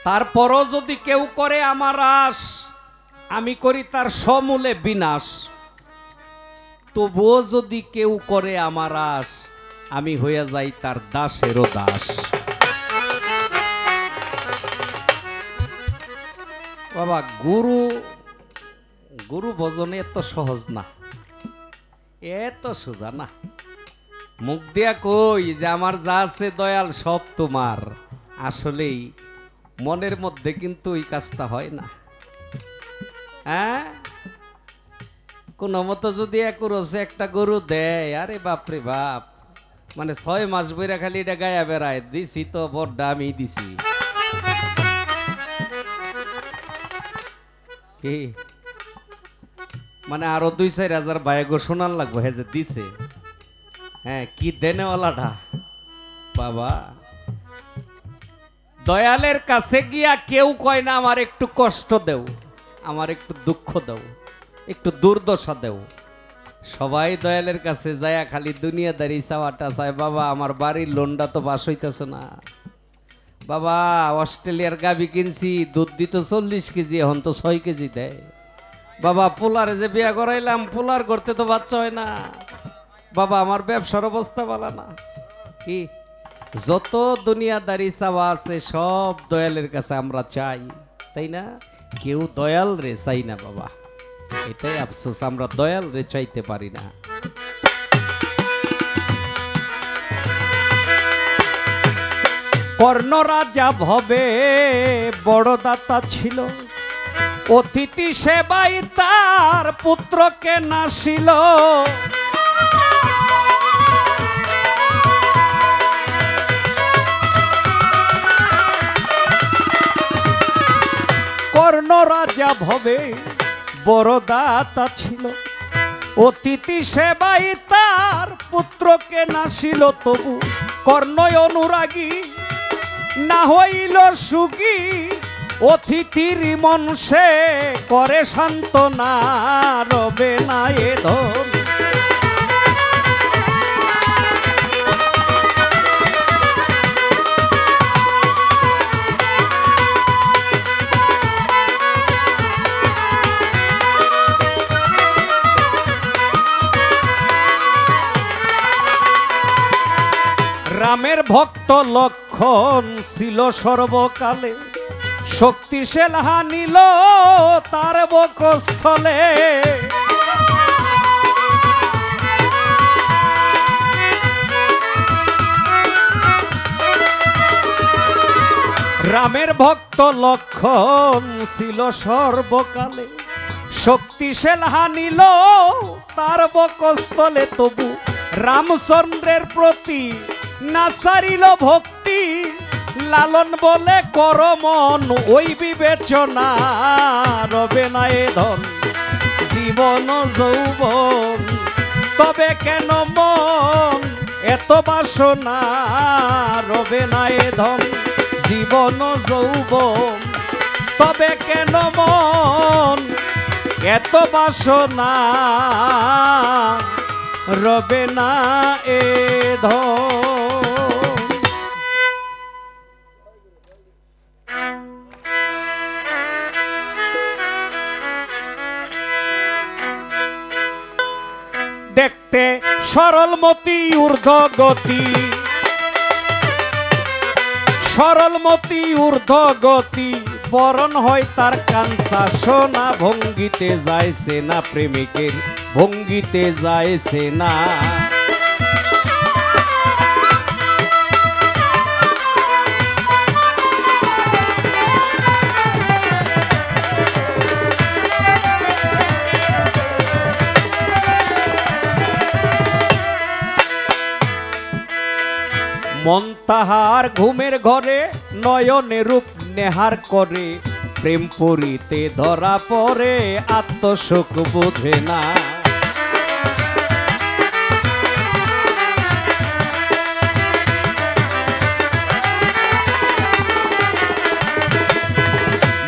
তারপরও যদি কেউ করে আমার আশ আমি করি তার সমূলে বিনাশ। তবুও যদি কেউ করে আমার আশ আমি হইয়া যাই তার দাসেরও দাস। বাবা, গুরু ভজনে এত সহজ না, এত সোজা না। মুখ দিয়া কই যে আমার যা আছে দয়াল সব তোমার, আসলেই মনের মধ্যে কিন্তু ওই কাজটা হয় না। হ্যাঁ, কোন মতো যদি একুরসে একটা গরু দেয়, আরে বাপরে বাপ, মানে 6 মাস বইরা খালি এটা গায়া বেড়ায়, দিছি তো বড় আমি দিছি। কি মানে আরো 2-4 হাজার বায়াগো শোনান লাগবো, হ্যাঁ যে দিছে। হ্যাঁ, কি দেনেওয়ালাটা বাবা। দয়ালের কাছে গিয়া কেউ কয় না আমার একটু কষ্ট দেও, আমার একটু দুঃখ দাও, একটু দুর্দশা দেও। সবাই দয়ালের কাছে যায়া খালি দুনিয়াদারি চাওয়াটা চায়, বাবা আমার বাড়ির লোনটা তো পাস হইতেছে না, বাবা অস্ট্রেলিয়ার গাবি কিনছি দুধ দিত 40 কেজি, এখন তো 6 কেজি দেয়, বাবা পোলারে যে বিয়া করাইলাম পোলার করতে তো বাচ্চা হয় না, বাবা আমার ব্যবসার অবস্থা ভালো না। কি যত দুনিয়াদারি চাওয়া আছে সব দয়ালের কাছে আমরা চাই, তাই না? কেউ দয়াল রে চাই না বাবা, এটাই আফসোস, আমরা দয়াল রে চাইতে পারি না। কর্ণ রাজা ভবে বড় দাতা ছিল, অতিথি সেবাই তার পুত্রকে নাসিল। কর্ণ রাজা ভবে বড় দাতা ছিল, অতিথি সেবাই তার পুত্রকে নাসিল। তবু কর্ণই অনুরাগী না হইল সুখী, অতিথির মন সে করে সান্ত্বনা, রবে না এ ধন। রামের ভক্ত লক্ষণ ছিল সর্বকালে, শক্তিশাল হানিল তার বক্ষস্থলে। রামের ভক্ত লক্ষণ ছিল সর্বকালে, শক্তিশাল হানিল তার বক্ষস্থলে। তবু রামচন্দ্রের প্রতি না ছাড়িল ভক্তি, লালন বলে কর মন ওই বিবেচনা, রবে না এ ধন জীবন যৌবন, তবে কেন মন এত বাসনা, রবে না এ ধন জীবন যৌবন, তবে কেন মন এত বাসনা, রবে না এ ধন। দেখতে সরলমতি ঊর্ধ্ব গতি, সরলমতি ঊর্ধ্ব গতি, বরণ হয় তার কাঞ্চা সোনা, ভঙ্গিতে যাইছে না প্রেমিকের ভঙ্গিতে যাইছে না। মন তাহার ঘুমের ঘরে নয়নে রূপ নেহার করে, প্রেম পুরীতে ধরা পড়ে আত্মসুখ বোঝে না।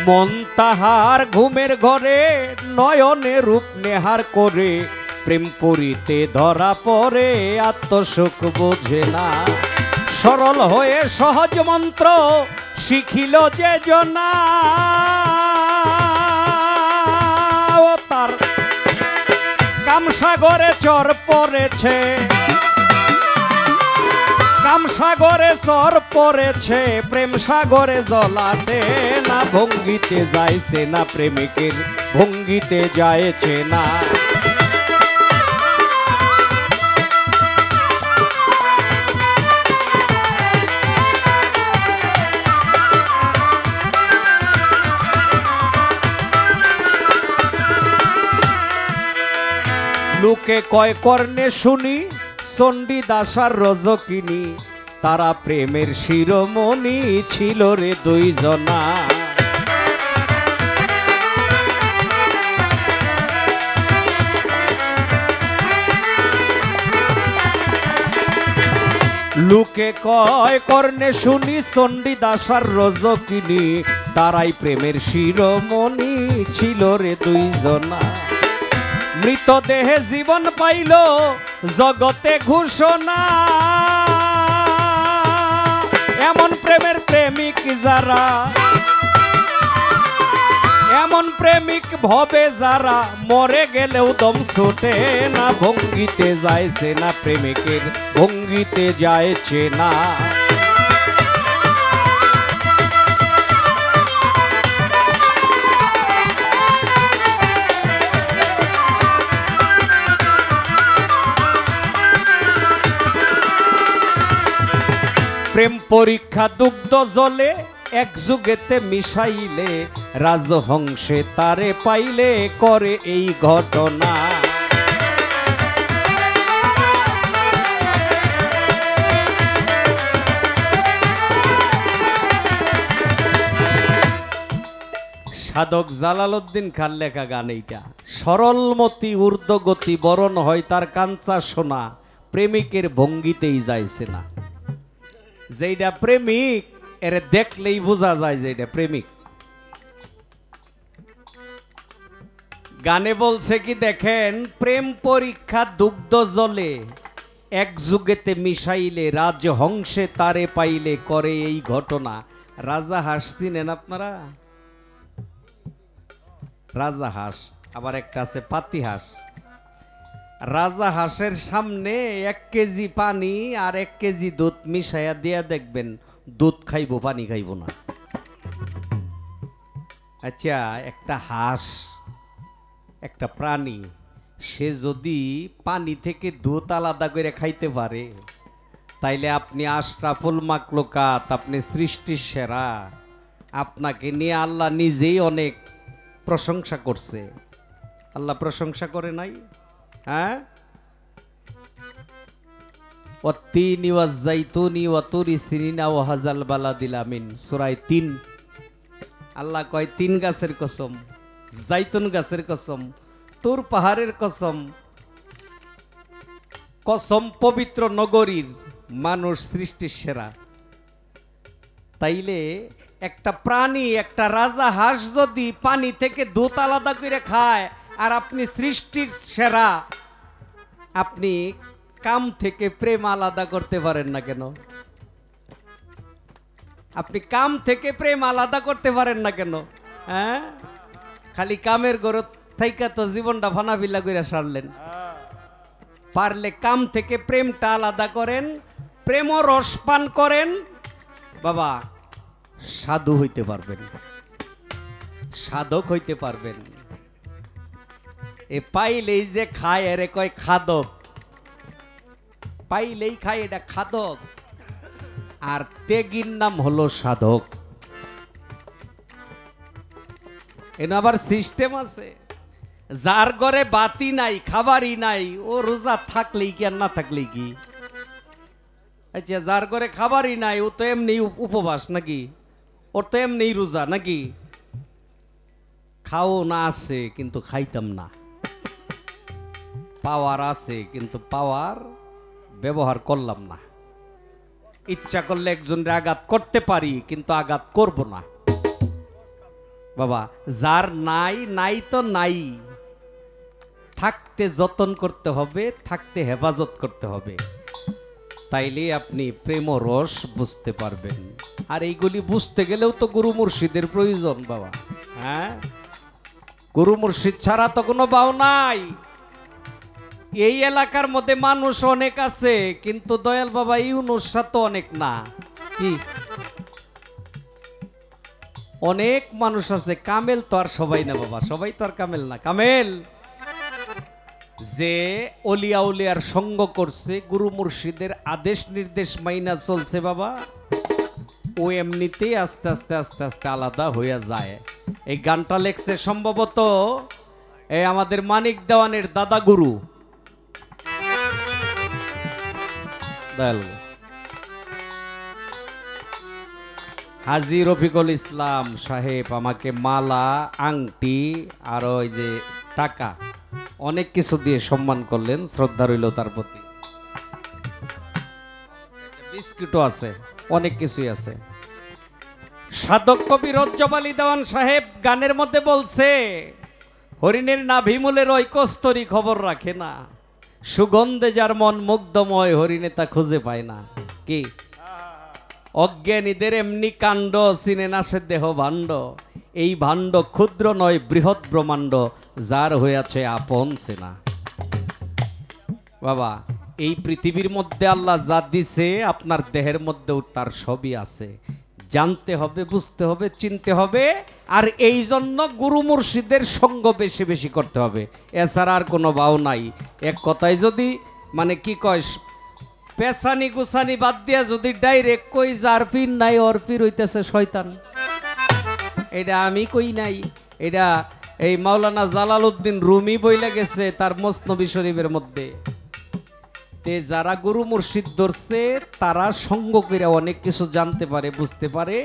মন তাহার ঘুমের ঘরে নয়নে রূপ নেহার করে, প্রেম পুরীতে ধরা পড়ে আত্মসুখ বোঝে না। সরল হয়ে সহজ মন্ত্র শিখিল যে জনা, ও তার কামসাগরে চর পড়েছে, কামসাগরে চর পড়েছে, প্রেম সাগরে জলাতে না, ভঙ্গিতে যাইছে না প্রেমিকের ভঙ্গিতে যাইছে না। লোকে কয় কর্ণে শুনি চণ্ডীদাসার রজকিনী, তারা প্রেমের শিরোমণি ছিল রে দুইজনা। লোকে কয় কর্ণে শুনি চণ্ডীদাসার রজকিনী, তারাই প্রেমের শিরোমণি ছিল রে দুইজনা। মৃতদেহে জীবন পাইল জগতে ঘোষণা। এমন প্রেমের প্রেমিক যারা, এমন প্রেমিক ভবে যারা, মরে গেলেও দম ছোটে না। ভঙ্গিতে যাইছে না, প্রেমিকের ভঙ্গিতে যাইছে না। প্রেম পরীক্ষা দুগ্ধ জলে এক যুগেতে মিশাইলে, রাজহংসে তারে পাইলে করে এই ঘটনা। সাধক জালালউদ্দিন খান লেখা গান এইটা। সরলমতি ঊর্ধ্বগতি বরণ হয় তার কাঞ্চা সোনা, প্রেমিকের ভঙ্গিতেই যাইছে না। যেইটা প্রেমিক এর দেখলেই বোঝা যায় যে এটা প্রেমিক। গানে বলছে কি দেখেন, প্রেম পরীক্ষা দুগ্ধ জলে এক যুগেতে মিশাইলে, রাজহংসে তারে পাইলে করে এই ঘটনা। রাজা হাঁস চিনেন আপনারা? রাজা হাঁস, আবার একটা আছে পাতি হাঁস। রাজা হাঁসের সামনে 1 কেজি পানি আর 1 কেজি দুধ মিশাইয়া দিয়া দেখবেন, দুধ খাইব, পানি খাইব না। আচ্ছা, একটা হাঁস, একটা প্রাণী, সে যদি পানি থেকে দুধ আলাদা করে খাইতে পারে, তাইলে আপনি আশরাফুল মাখলুকাত, আপনি সৃষ্টির সেরা, আপনাকে নিয়ে আল্লাহ নিজেই অনেক প্রশংসা করছে। আল্লাহ প্রশংসা করে নাই? হ্যাঁ, ওয়াত্তিনি ওয়াজ্জাইতুনি ওয়াতুরি সিনিনা ওয়াহাজাল বালাদিল আমিন, সূরা 3। আল্লাহ কয় 3 গাছের কসম, জাইতুন গাছের কসম, তুর পাহাড়ের কসম, কসম পবিত্র নগরীর, মানুষ সৃষ্টির সেরা। তাইলে একটা প্রাণী, একটা রাজা হাঁস যদি পানি থেকে দুধ আলাদা করে খায়, আর আপনি সৃষ্টির সেরা, আপনি কাম থেকে প্রেম আলাদা করতে পারেন না কেন? আপনি কাম থেকে প্রেম আলাদা করতে পারেন না কেন? হ্যাঁ, খালি কামের গরত থাইকা তো জীবনটা ফানাফিলা করে সারলেন। পারলে কাম থেকে প্রেমটা আলাদা করেন, প্রেম রস পান করেন, বাবা সাধু হইতে পারবেন, সাধক হইতে পারবেন। এ পাইলেই যে খায় এরে কয় খাদক, পাইলেই খায়, এটা খাদক। আর ত্যাগীর নাম হলো সাধক। এনে আবার সিস্টেম আছে, যার ঘরে বাতি নাই, খাবারই নাই, ও রোজা থাকলেই কি আর না থাকলেই কি? আচ্ছা, যার ঘরে খাবারই নাই, ও তো এমনি উপবাস নাকি? ওর তো এমনি রোজা নাকি? খাও না আছে কিন্তু খাইতাম না, পাওয়ার আছে কিন্তু পাওয়ার ব্যবহার করলাম না। ইচ্ছা করলে একজনের আঘাত করতে পারি কিন্তু আঘাত করব না। বাবা, যার নাই নাই তো নাই, থাকতে যতন করতে হবে, থাকতে হেফাজত করতে হবে, তাইলে আপনি প্রেম রস বুঝতে পারবেন। আর এইগুলি বুঝতে গেলেও তো গুরু মুর্শিদের প্রয়োজন বাবা। হ্যাঁ, গুরু মুর্শিদ ছাড়া তো কোনো বাও নাই। এই এলাকার মধ্যে মানুষ অনেক আছে, কিন্তু দয়াল বাবা ইউনুস শাহ তো অনেক না। কি অনেক মানুষ আছে, কামেল তো আর সবাই না বাবা, সবাই তো আর কামেল না। কামেল যে অলিয়া উলিয়ার সঙ্গ করছে, গুরু মুর্শিদের আদেশ নির্দেশ মাইনা চলছে বাবা, ও এমনিতেই আস্তে আস্তে আস্তে আস্তে আলাদা হয়ে যায়। এই গানটা লেখছে সম্ভবত এই আমাদের মানিক দেওয়ানের দাদা গুরু হাজী রফিকুল ইসলাম সাহেব আমাকে মালা, আংটি আর ওই যে টাকা অনেক কিছু দিয়ে সম্মান করলেন, শ্রদ্ধা রইল তার প্রতি। বিস্কুটও আছে, অনেক কিছুই আছে। সাধক কবি রজ্জব আলী দেওয়ান সাহেব গানের মধ্যে বলছে, হরিণের নাভিমূলের ওই কস্তরি খবর রাখে না, সুগন্ধে যার মন মুগ্ধময় হরিণে তা খুঁজে পায় না। কি অজ্ঞানীদের এমনি কাণ্ড, চিনে না সে দেহ ভাণ্ড, এই ভাণ্ড ক্ষুদ্র নয় বৃহৎ ব্রহ্মাণ্ড, যার হয়েছে আপন চেনা। বাবা, এই পৃথিবীর মধ্যে আল্লাহ যা দিছে আপনার দেহের মধ্যেও তার সবই আছে। জানতে হবে, বুঝতে হবে, চিনতে হবে, আর এই জন্য গুরু মুর্শিদের সঙ্গ বেশি বেশি করতে হবে, এছাড়া আর কোনো বাও নাই। এক কথায় যদি মানে কি কয়, পেছানি গুছানি বাদ দিয়া যদি ডাইরেক্ট কই যার পীর নাই ওর পীর হইতেছে শয়তান, এটা আমি কই নাই, এটা এই মাওলানা জালালউদ্দিন রুমি বইলা গেছে তার মসনবী শরীফের মধ্যে। তে যারা গুরু মুর্শিদ ধরছে তারা সঙ্গ করে অনেক কিছু জানতে পারে, বুঝতে পারে,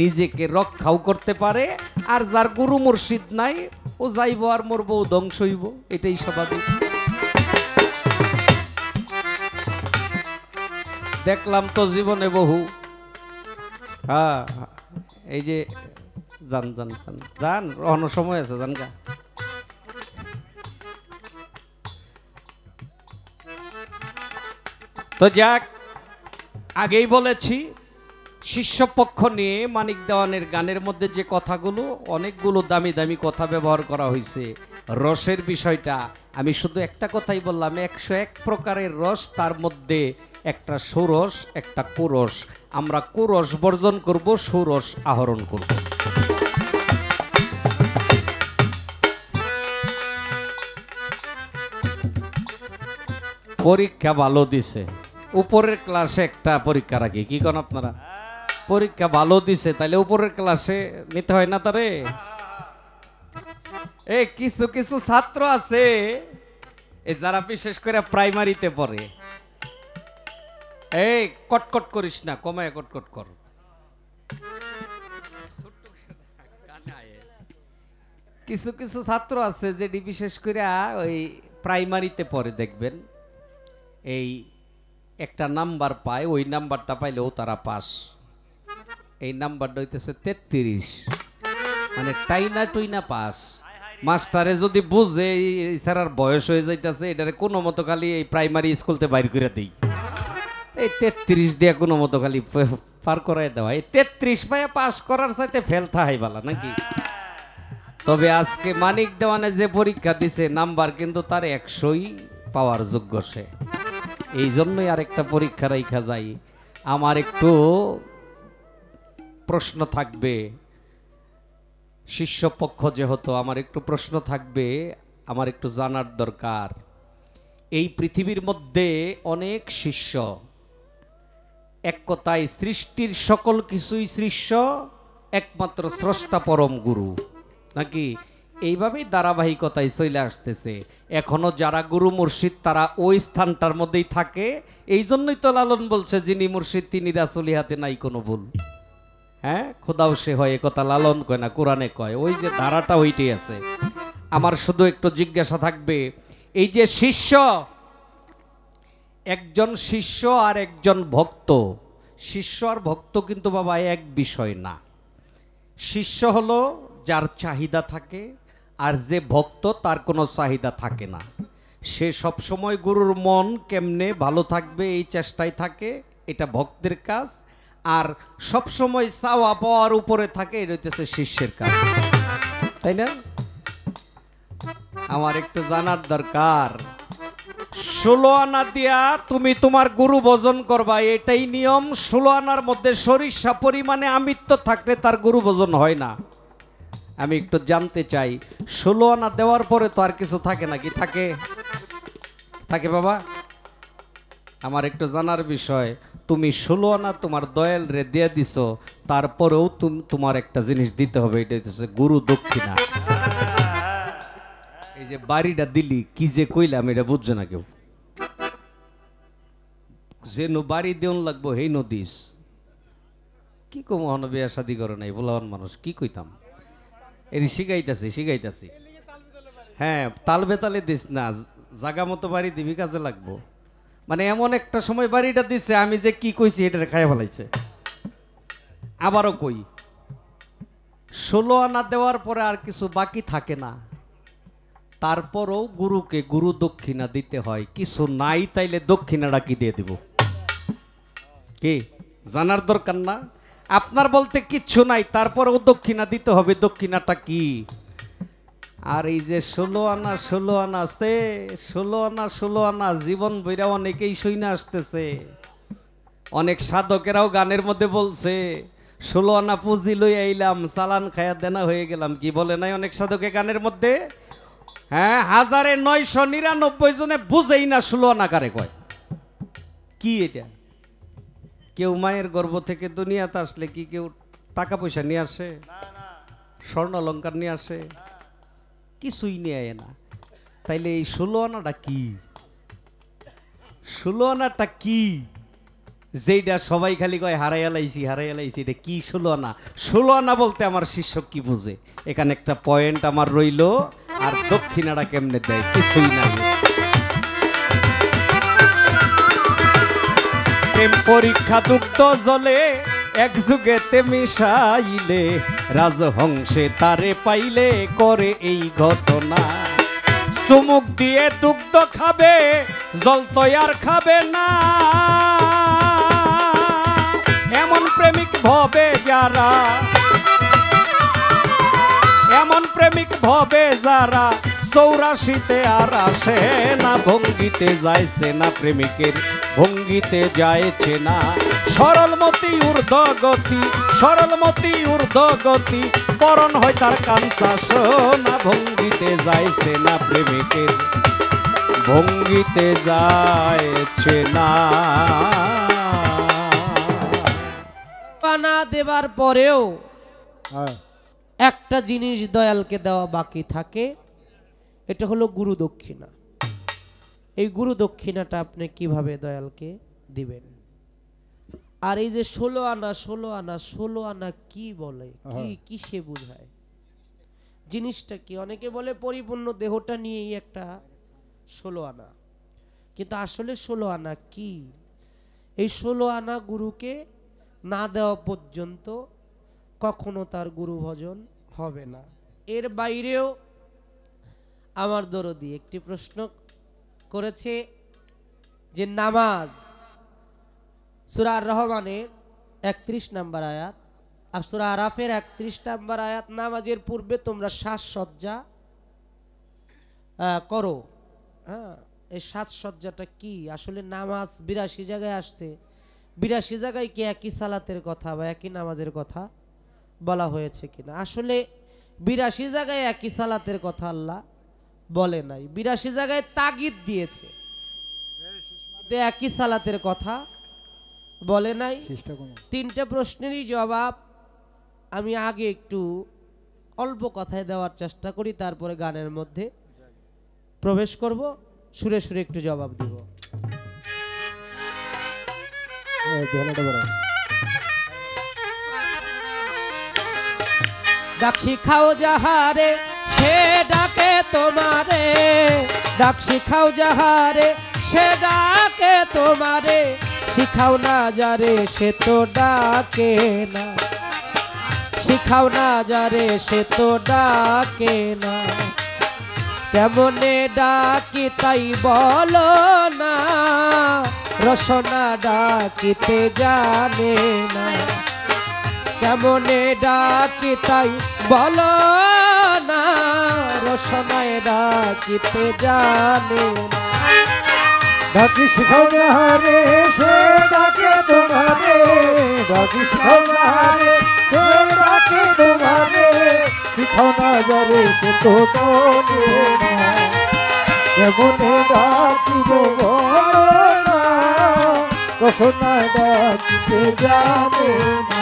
নিজেকে রক্ষাও করতে পারে। আর যার গুরু মুর্শিদ নাই ও যাইব আর মরবো, ধ্বংস হইব, এটাই স্বাভাবিক। দেখলাম তো জীবনে বহু, হ্যাঁ এই যে যান যান যান যান, অন্য সময় আছে, যান গা। তো যাক, আগেই বলেছি শিষ্যপক্ষ নিয়ে মানিক দেওয়ানের গানের মধ্যে যে কথাগুলো, অনেকগুলো দামি দামি কথা ব্যবহার করা হয়েছে। রসের বিষয়টা আমি শুধু একটা কথাই বললাম, 101 প্রকারের রস, তার মধ্যে একটা সুরস একটা কুরস। আমরা কুরস বর্জন করব, সুরস আহরণ করব। পরীক্ষা ভালো দিছে, উপরের ক্লাসে একটা পরীক্ষা রাখি, কি কোন আপনারা? পরীক্ষা ভালো দিছে তাহলে উপরের ক্লাসে নিতে হয় না তারে? এই কিছু কিছু ছাত্র আছে এই যারা বিশেষ করে প্রাইমারিতে পড়ে, এই কটকট করিস না, কমায় কটকট কর। কিছু কিছু ছাত্র আছে যেটি বিশেষ করে ওই প্রাইমারিতে পড়ে, দেখবেন এই একটা নাম্বার পায়, ওই নাম্বারটা পাইলেও তারা পাস। এই নাম্বারটা হইতেছে 33, মানে টাইনা টুইনা পাস। মাস্টারে যদি বুঝে স্যার বয়স হয়ে যাইতেছে, এটারে কোনো মতো খালি এই প্রাইমারি স্কুলতে বাইর করে দিই, এই 33 দিয়ে কোনো মতো খালি পার করাই দেওয়া। এই 33 পায়ে পাস করার সাথে ফেল থাই বালা নাকি? তবে আজকে মানিক দেওয়ানে যে পরীক্ষা দিছে, নাম্বার কিন্তু তার 100ই পাওয়ার যোগ্য সে। এই জন্যই আরেকটা পরীক্ষা রাখা যায়। আমার একটু প্রশ্ন থাকবে, শিষ্যপক্ষ যেহেতু, আমার একটু প্রশ্ন থাকবে, আমার একটু জানার দরকার। এই পৃথিবীর মধ্যে অনেক শিষ্য, এক কথায় সৃষ্টির সকল কিছুই শিষ্য, একমাত্র স্রষ্টা পরম গুরু, নাকি? এইভাবেই ধারাবাহিকতায় চলে আসতেছে। এখনো যারা গুরু মুর্শিদ তারা ওই স্থানটার মধ্যেই থাকে। এই জন্যই তো লালন বলছে, যিনি মুর্শিদ তিনি রাসূলি হাতে নাই কোনো ভুল। হ্যাঁ, খোদাও সে হয়, কথা লালন কয় না, কোরআনে কয়। ওই যে ধারাটা ওইটাই আছে। আমার শুধু একটু জিজ্ঞাসা থাকবে, এই যে শিষ্য, একজন শিষ্য আর একজন ভক্ত, শিষ্য আর ভক্ত কিন্তু বাবা এক বিষয় না। শিষ্য হলো যার চাহিদা থাকে, আর যে ভক্ত তার কোনো চাহিদা থাকে না। সে সব সময় গুরুর মন কেমনে ভালো থাকবে এই চেষ্টায় থাকে, এটা ভক্তের কাজ। আর সব সময় চাওয়া পাওয়ার উপরে থাকে, এটা হইতেছে শিষ্যের কাজ, তাই না? আমার একটু জানার দরকার, 16 আনা দিয়া তুমি তোমার গুরু ভজন করবা, এটাই নিয়ম। 16 আনার মধ্যে সরিষা পরিমাণে আমিত্ব থাকলে তার গুরু ভজন হয় না। আমি একটু জানতে চাই, 16 আনা দেওয়ার পরে তো আর কিছু থাকে নাকি? থাকে থাকে বাবা? আমার একটু জানার বিষয়, তুমি 16 আনা তোমার দয়াল রে দিয়ে দিছো, তারপরেও তোমার একটা জিনিস দিতে হবে, এটা হচ্ছে গুরু দক্ষিণা। এই যে বাড়িটা দিলি, কি যে কইলাম এটা বুঝছে না কেউ। যে বাড়ি দেউন লাগবো হেই নদীস, কি কম হন বিয়া শাদি করে নাই বলান মানুষ, কি কইতাম? এর শিখাইতেছি শিখাইতেছি। হ্যাঁ, তাল বেতালে দিস না, জাগা মতো বাড়ি দিবি, কাজে লাগবো। মানে এমন একটা সময় বাড়িটা দিছে, আমি যে কি কইছি এটা খাইয়া ফেলাইছে। আবারও কই, 16 আনা দেওয়ার পরে আর কিছু বাকি থাকে না। তারপরও গুরুকে গুরু দক্ষিণা দিতে হয়। কিছু নাই তাইলে দক্ষিণাটা কি দিয়ে দিব? কি জানার দরকার না? আপনার বলতে কিচ্ছু নাই, তারপরেও দক্ষিণা দিতে হবে। দক্ষিণাটা কি? আর এই যে 16 আনা 16 আনা আছে, 16 আনা 16 আনা জীবন বইরা অনেকেই শুইনা আসতেছে। অনেক সাধকেরাও গানের মধ্যে বলছে 16 আনা পুঁজি লই আইলাম, চালান খায়া দেনা হয়ে গেলাম। কি বলে নাই অনেক সাধকে গানের মধ্যে? হ্যাঁ, 1999 জনে বুঝেই না 16 আনা কারে কয়। কি এটা? কেউ মায়ের গর্ভ থেকে দুনিয়াতে আসলে কি কেউ টাকা পয়সা নিয়ে আসে? স্বর্ণ অলঙ্কার নিয়ে আসে? কিছুই নিয়ে আয় না। তাইলে এই 16 আনাটা কি? 16 আনাটা কি? যেটা সবাই খালি কয় হারাইয়া লাইছি হারাইয়া লাইছি, এটা কি 16 আনা? 16 আনা বলতে আমার শিষ্য কি বুঝে? এখানে একটা পয়েন্ট আমার রইল। আর দক্ষিণাটা কেমনে দেয়? কিছুই না। প্রেম পরীক্ষা দুগ্ধ জলে এক যুগেতে মিশাইলে, রাজহংসে তারে পাইলে করে এই ঘটনা। চুমুক দিয়ে দুগ্ধ খাবে, জল তো আর খাবে না। এমন প্রেমিক ভবে যারা, এমন প্রেমিক ভবে যারা 84তে আর আসে না। ভঙ্গিতে যাইছে না প্রেমিকের, ভঙ্গিতে যাইছে না। সরলমতি ঊর্ধ্বগতি, সরলমতি ঊর্ধ্বগতি, পরন হয় তার কাঞ্চা সোনা। ভঙ্গিতে যাইছে না প্রেমিকের, ভঙ্গিতে যাইছে না। পানা দেবার পরেও হ্যাঁ, একটা জিনিস দয়ালকে দেওয়া বাকি থাকে, এটা হলো গুরু দক্ষিণা। এই গুরু দক্ষিণাটা আপনি কিভাবে দয়ালকে দিবেন? আর এই যে 16 আনা 16 আনা 16 আনা কি বলে, কি কিসে বোঝায়, জিনিসটা কি? অনেকে বলে পরিপূর্ণ দেহটা নিয়েই একটা 16 আনা, কিন্তু আসলে 16 আনা কি? এই 16 আনা গুরুকে না দেওয়া পর্যন্ত কখনো তার গুরু ভজন হবে না। এর বাইরেও আমার দরদি একটি প্রশ্ন করেছে যে নামাজ, সূরা আর রহমানের 31 নম্বর আয়াত আর সূরা আরাফের 31 নম্বর আয়াত, নামাজের পূর্বে তোমরা সাজসজ্জা করো। হ্যাঁ, এই সাজসজ্জাটা কি? আসলে নামাজ 82 জায়গায় আসছে, 82 জায়গায় কি একই সালাতের কথা বা একই নামাজের কথা বলা হয়েছে কিনা? আসলে 82 জায়গায় একই সালাতের কথা আল্লাহ বলে নাই, 82 জায়গায় তাগিদ দিয়েছে, একই সালাতের কথা বলে নাই। 3টে প্রশ্নেরই জবাব আমি আগে একটু অল্প কথায় দেওয়ার চেষ্টা করি, তারপরে গানের মধ্যে প্রবেশ করব, সুরে সুরে একটু জবাব দিব। ডাক শিখাও যাহারে সে ডাকে তোমারে, ডাক শিখাও যাহারে সে ডাকে তোমারে, শিখাও না যারে সে তো ডাকে না, শিখাও না যারে সে তো ডাকে না। কেমনে ডাকি তাই বলো না, রসনা ডাকিতে জানে না। কেমনে ডাকি তাই বলো না, রসনায় ডাকিতে জানে না। ডাকি শিখাও যাহারে সে ডাকে তোমারে, ডাকি শিখাও যাহারে সে ডাকে তোমারে, শিখাও না যারে সে তো জানে না। কেমনে ডাকিব বলো না, রসনায় ডাকিতে জানে না।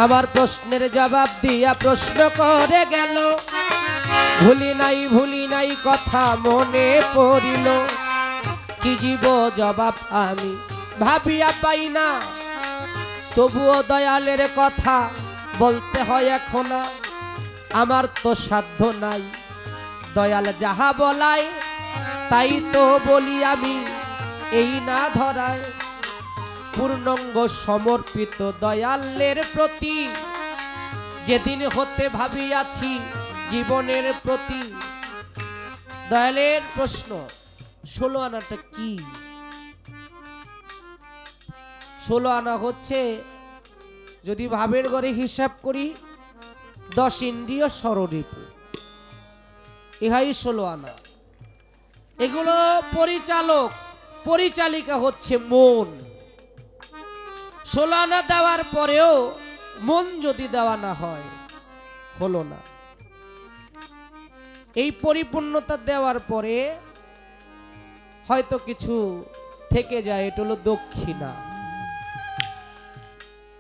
আমার প্রশ্নের জবাব দিয়া প্রশ্ন করে গেল, ভুলি নাই কথা মনে পড়িল, কি জীব জবাব আমি ভাবিয়া পাই না। তবুও দয়ালের কথা বলতে হয় এখন, আমার তো সাধ্য নাই, দয়াল যাহা বলায় তাই তো বলি আমি, এই না ধরায় পূর্ণাঙ্গ সমর্পিত দয়ালের প্রতি। যেদিন হতে ভাবিয়াছি জীবনের প্রতি। দয়ালের প্রশ্ন, 16 আনাটা কি? 16 আনা হচ্ছে, যদি ভাবের ঘরে হিসাব করি, 10 ইন্দ্রিয় ষড়রিপু, ইহাই 16 আনা। এগুলো পরিচালক পরিচালিকা হচ্ছে মন। 16 আনা দেওয়ার পরেও মন যদি দেওয়া না হয়, হলো না। এই পরিপূর্ণতা দেওয়ার পরে হয়তো কিছু থেকে যায়, এটা হলো দক্ষিণা।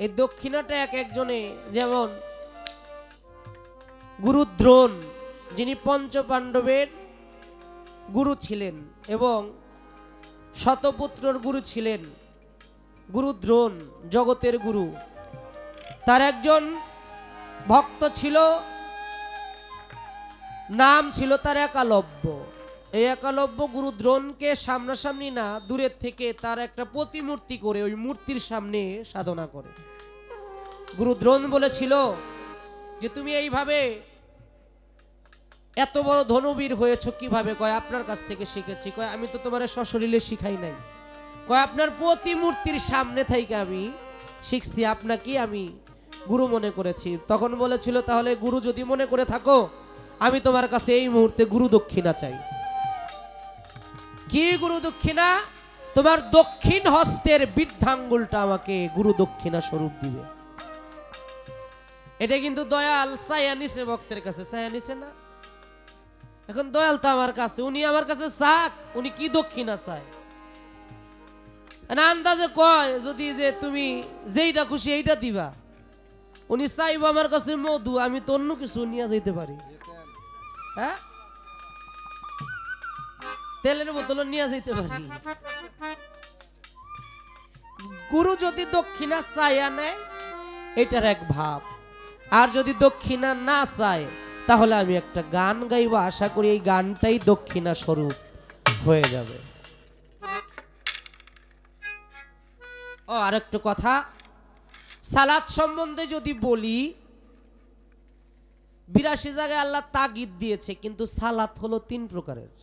এই দক্ষিণাটা এক একজনে, যেমন গুরু দ্রোণ, যিনি পঞ্চপাণ্ডবের গুরু ছিলেন এবং শতপুত্রর গুরু ছিলেন, গুরু দ্রোণ জগতের গুরু। তার একজন ভক্ত ছিল, নাম ছিল তার একালব্য। এই একালব্য গুরু দ্রোণকে সামনাসামনি না, দূরের থেকে তার একটা প্রতিমূর্তি করে ওই মূর্তির সামনে সাধনা করে। গুরু দ্রোণ বলেছিল যে তুমি এইভাবে এত বড় ধনুবীর হয়েছো কিভাবে? কয় আপনার কাছ থেকে শিখেছি। কয় আমি তো তোমার সশরীরে শিখাই নাই। কয় আপনার প্রতিমূর্তির সামনে থেকে আমি শিখছি, আপনাকে আমি গুরু মনে করেছি। তখন বলেছিল তাহলে গুরু যদি মনে করে থাকো, আমি তোমার কাছে এই মুহূর্তে গুরু দক্ষিণা চাই। কি গুরু দক্ষিণা? তোমার দক্ষিণ হস্তের বৃদ্ধাঙ্গুলটা আমাকে গুরু দক্ষিণা স্বরূপ দিবে। এটা কিন্তু দয়াল চাইয়া নিছে ভক্তের কাছে, চাইয়া নিছে না। এখন দয়াল তো আমার কাছে, উনি আমার কাছে চাক, উনি কি দক্ষিণা চায়? আন্দাজে কয় যদি যে তুমি যেইটা খুশি এইটা দিবা। উনি চাইব আমার কাছে মধু, আমি তো অন্য কিছু নিয়ে যেতে পারি। হ্যাঁ, তেলের বোতল নিয়ে যেতে পারি। গুরু যদি দক্ষিণা চাইয়া নেয়, এটার এক ভাব। আর যদি দক্ষিণা না চায়, তাহলে আমি একটা গান গাইব, আশা করি এই গানটাই দক্ষিণা স্বরূপ হয়ে যাবে। ও আরেকটা কথা, সালাত সম্বন্ধে যদি বলি, 82 জায়গায় আল্লাহ তাগিদ দিয়েছে, কিন্তু সালাত হলো 3 প্রকারের।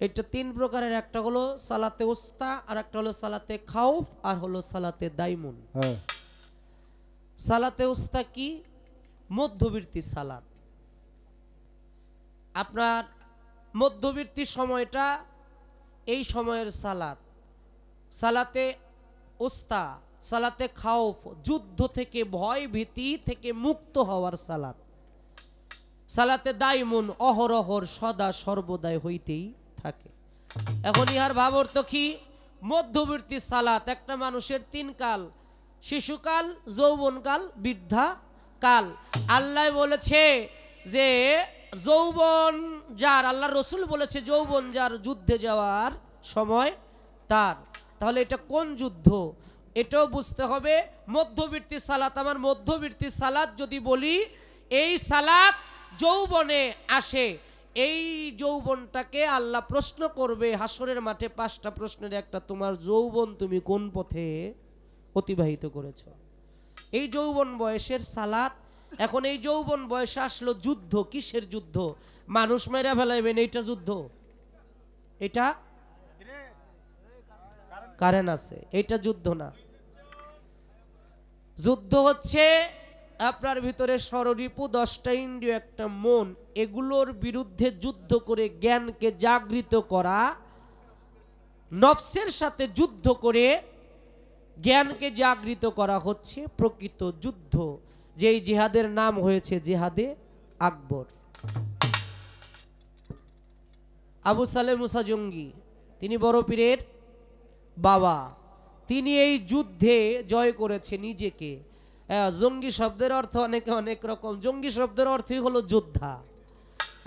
এটা 3 প্রকারের, একটা হলো সালাতে উস্তা, আর একটা হলো সালাতে খাউফ, আর হলো সালাতে দাইমুন। সালাতে উস্তা কি? মধ্যবর্তী সালাত। আপনার মধ্যবর্তী সময়টা, এই সময়ের সালাত। সালাতে উস্তা, সালাতে খাউফ, যুদ্ধ থেকে ভয় ভীতি থেকে মুক্ত হওয়ার সালাত। সালাতে দাইমুন, অহরহর সদা সর্বদাই হইতেই থাকে। এখন ইহার ভাব অর্থ কি? মধ্যবর্তী সালাত। একটা মানুষের 3 কাল, শিশুকাল, যৌবনকাল, বৃদ্ধা কাল। আল্লাহ বলেছে যে যৌবন যার, আল্লাহ রসুল বলেছে যৌবন যার, যুদ্ধে যাওয়ার সময় তার। তাহলে এটা কোন যুদ্ধ? এটাও বুঝতে হবে। মধ্যবর্তী সালাত, আমার মধ্যবর্তী সালাত যদি বলি, এই সালাত যৌবনে আসে। এই যৌবনটাকে আল্লাহ প্রশ্ন করবে হাসরের মাঠে। 5টা প্রশ্নের একটা, তোমার যৌবন তুমি কোন পথে অতিবাহিত করেছ? এই যৌবন বয়সের সালাত। এখন এই যৌবন বয়সে আসলো যুদ্ধ। কিসের যুদ্ধ? মানুষ মেরা ফেলাইবেন, এইটা যুদ্ধ? এটা কারেন্ট আছে, এইটা যুদ্ধ না। যুদ্ধ হচ্ছে আপনার ভিতরে ষড়রিপু, 10টা ইন্দ্রিয়, একটা মন, এগুলোর বিরুদ্ধে যুদ্ধ করে জ্ঞানকে জাগৃত করা, নফসের সাথে যুদ্ধ করে জ্ঞানকে জাগৃত করা হচ্ছে প্রকৃত যুদ্ধ। যেই জিহাদের নাম হয়েছে জিহাদে আকবর। আবু সালেহ মুসা জঙ্গি, তিনি বড় পীরের বাবা, তিনি এই যুদ্ধে জয় করেছে নিজেকে। জঙ্গি শব্দের অর্থ অনেকে অনেক রকম। জঙ্গি শব্দের অর্থই হলো যোদ্ধা।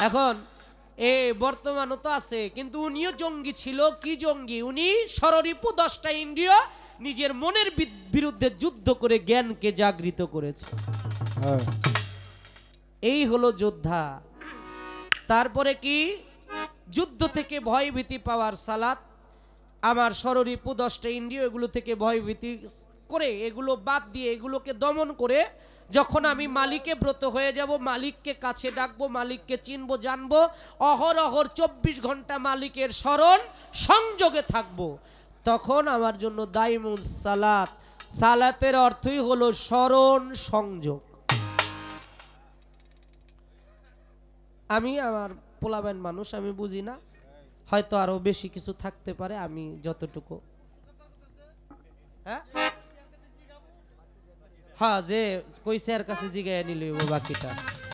এখন বর্তমানও তো আছে, কিন্তু উনিও জঙ্গি ছিল। কি জঙ্গি? উনি ষড়রিপু, 10টা ইন্দ্রিয়, নিজের মনের বিরুদ্ধে যুদ্ধ করে জ্ঞানকে জাগৃত করেছে। এই হলো যোদ্ধা। তারপরে কি? যুদ্ধ থেকে ভয় ভীতি পাওয়ার সালাত। আমার ষড়রিপু, 10টা ইন্দ্রিয়, এগুলো থেকে ভয় ভীতি করে এগুলো বাদ দিয়ে এগুলোকে দমন করে যখন আমি মালিকে ব্রত হয়ে যাব, মালিককে কাছে ডাকবো, মালিককে চিনবো জানবো, অহরহর 24 ঘন্টা মালিকের স্মরণ সংযোগে থাকবো, তখন আমার জন্য দাইমুস সালাত, সালাতের অর্থই হলো স্মরণ সংযোগ। আমি আমার পোলাবেন মানুষ, আমি বুঝি না, হয়তো আরো বেশি কিছু থাকতে পারে, আমি যতটুকু হ্যাঁ যে কইছে এর কাছে জিগায় নিলে বাকিটা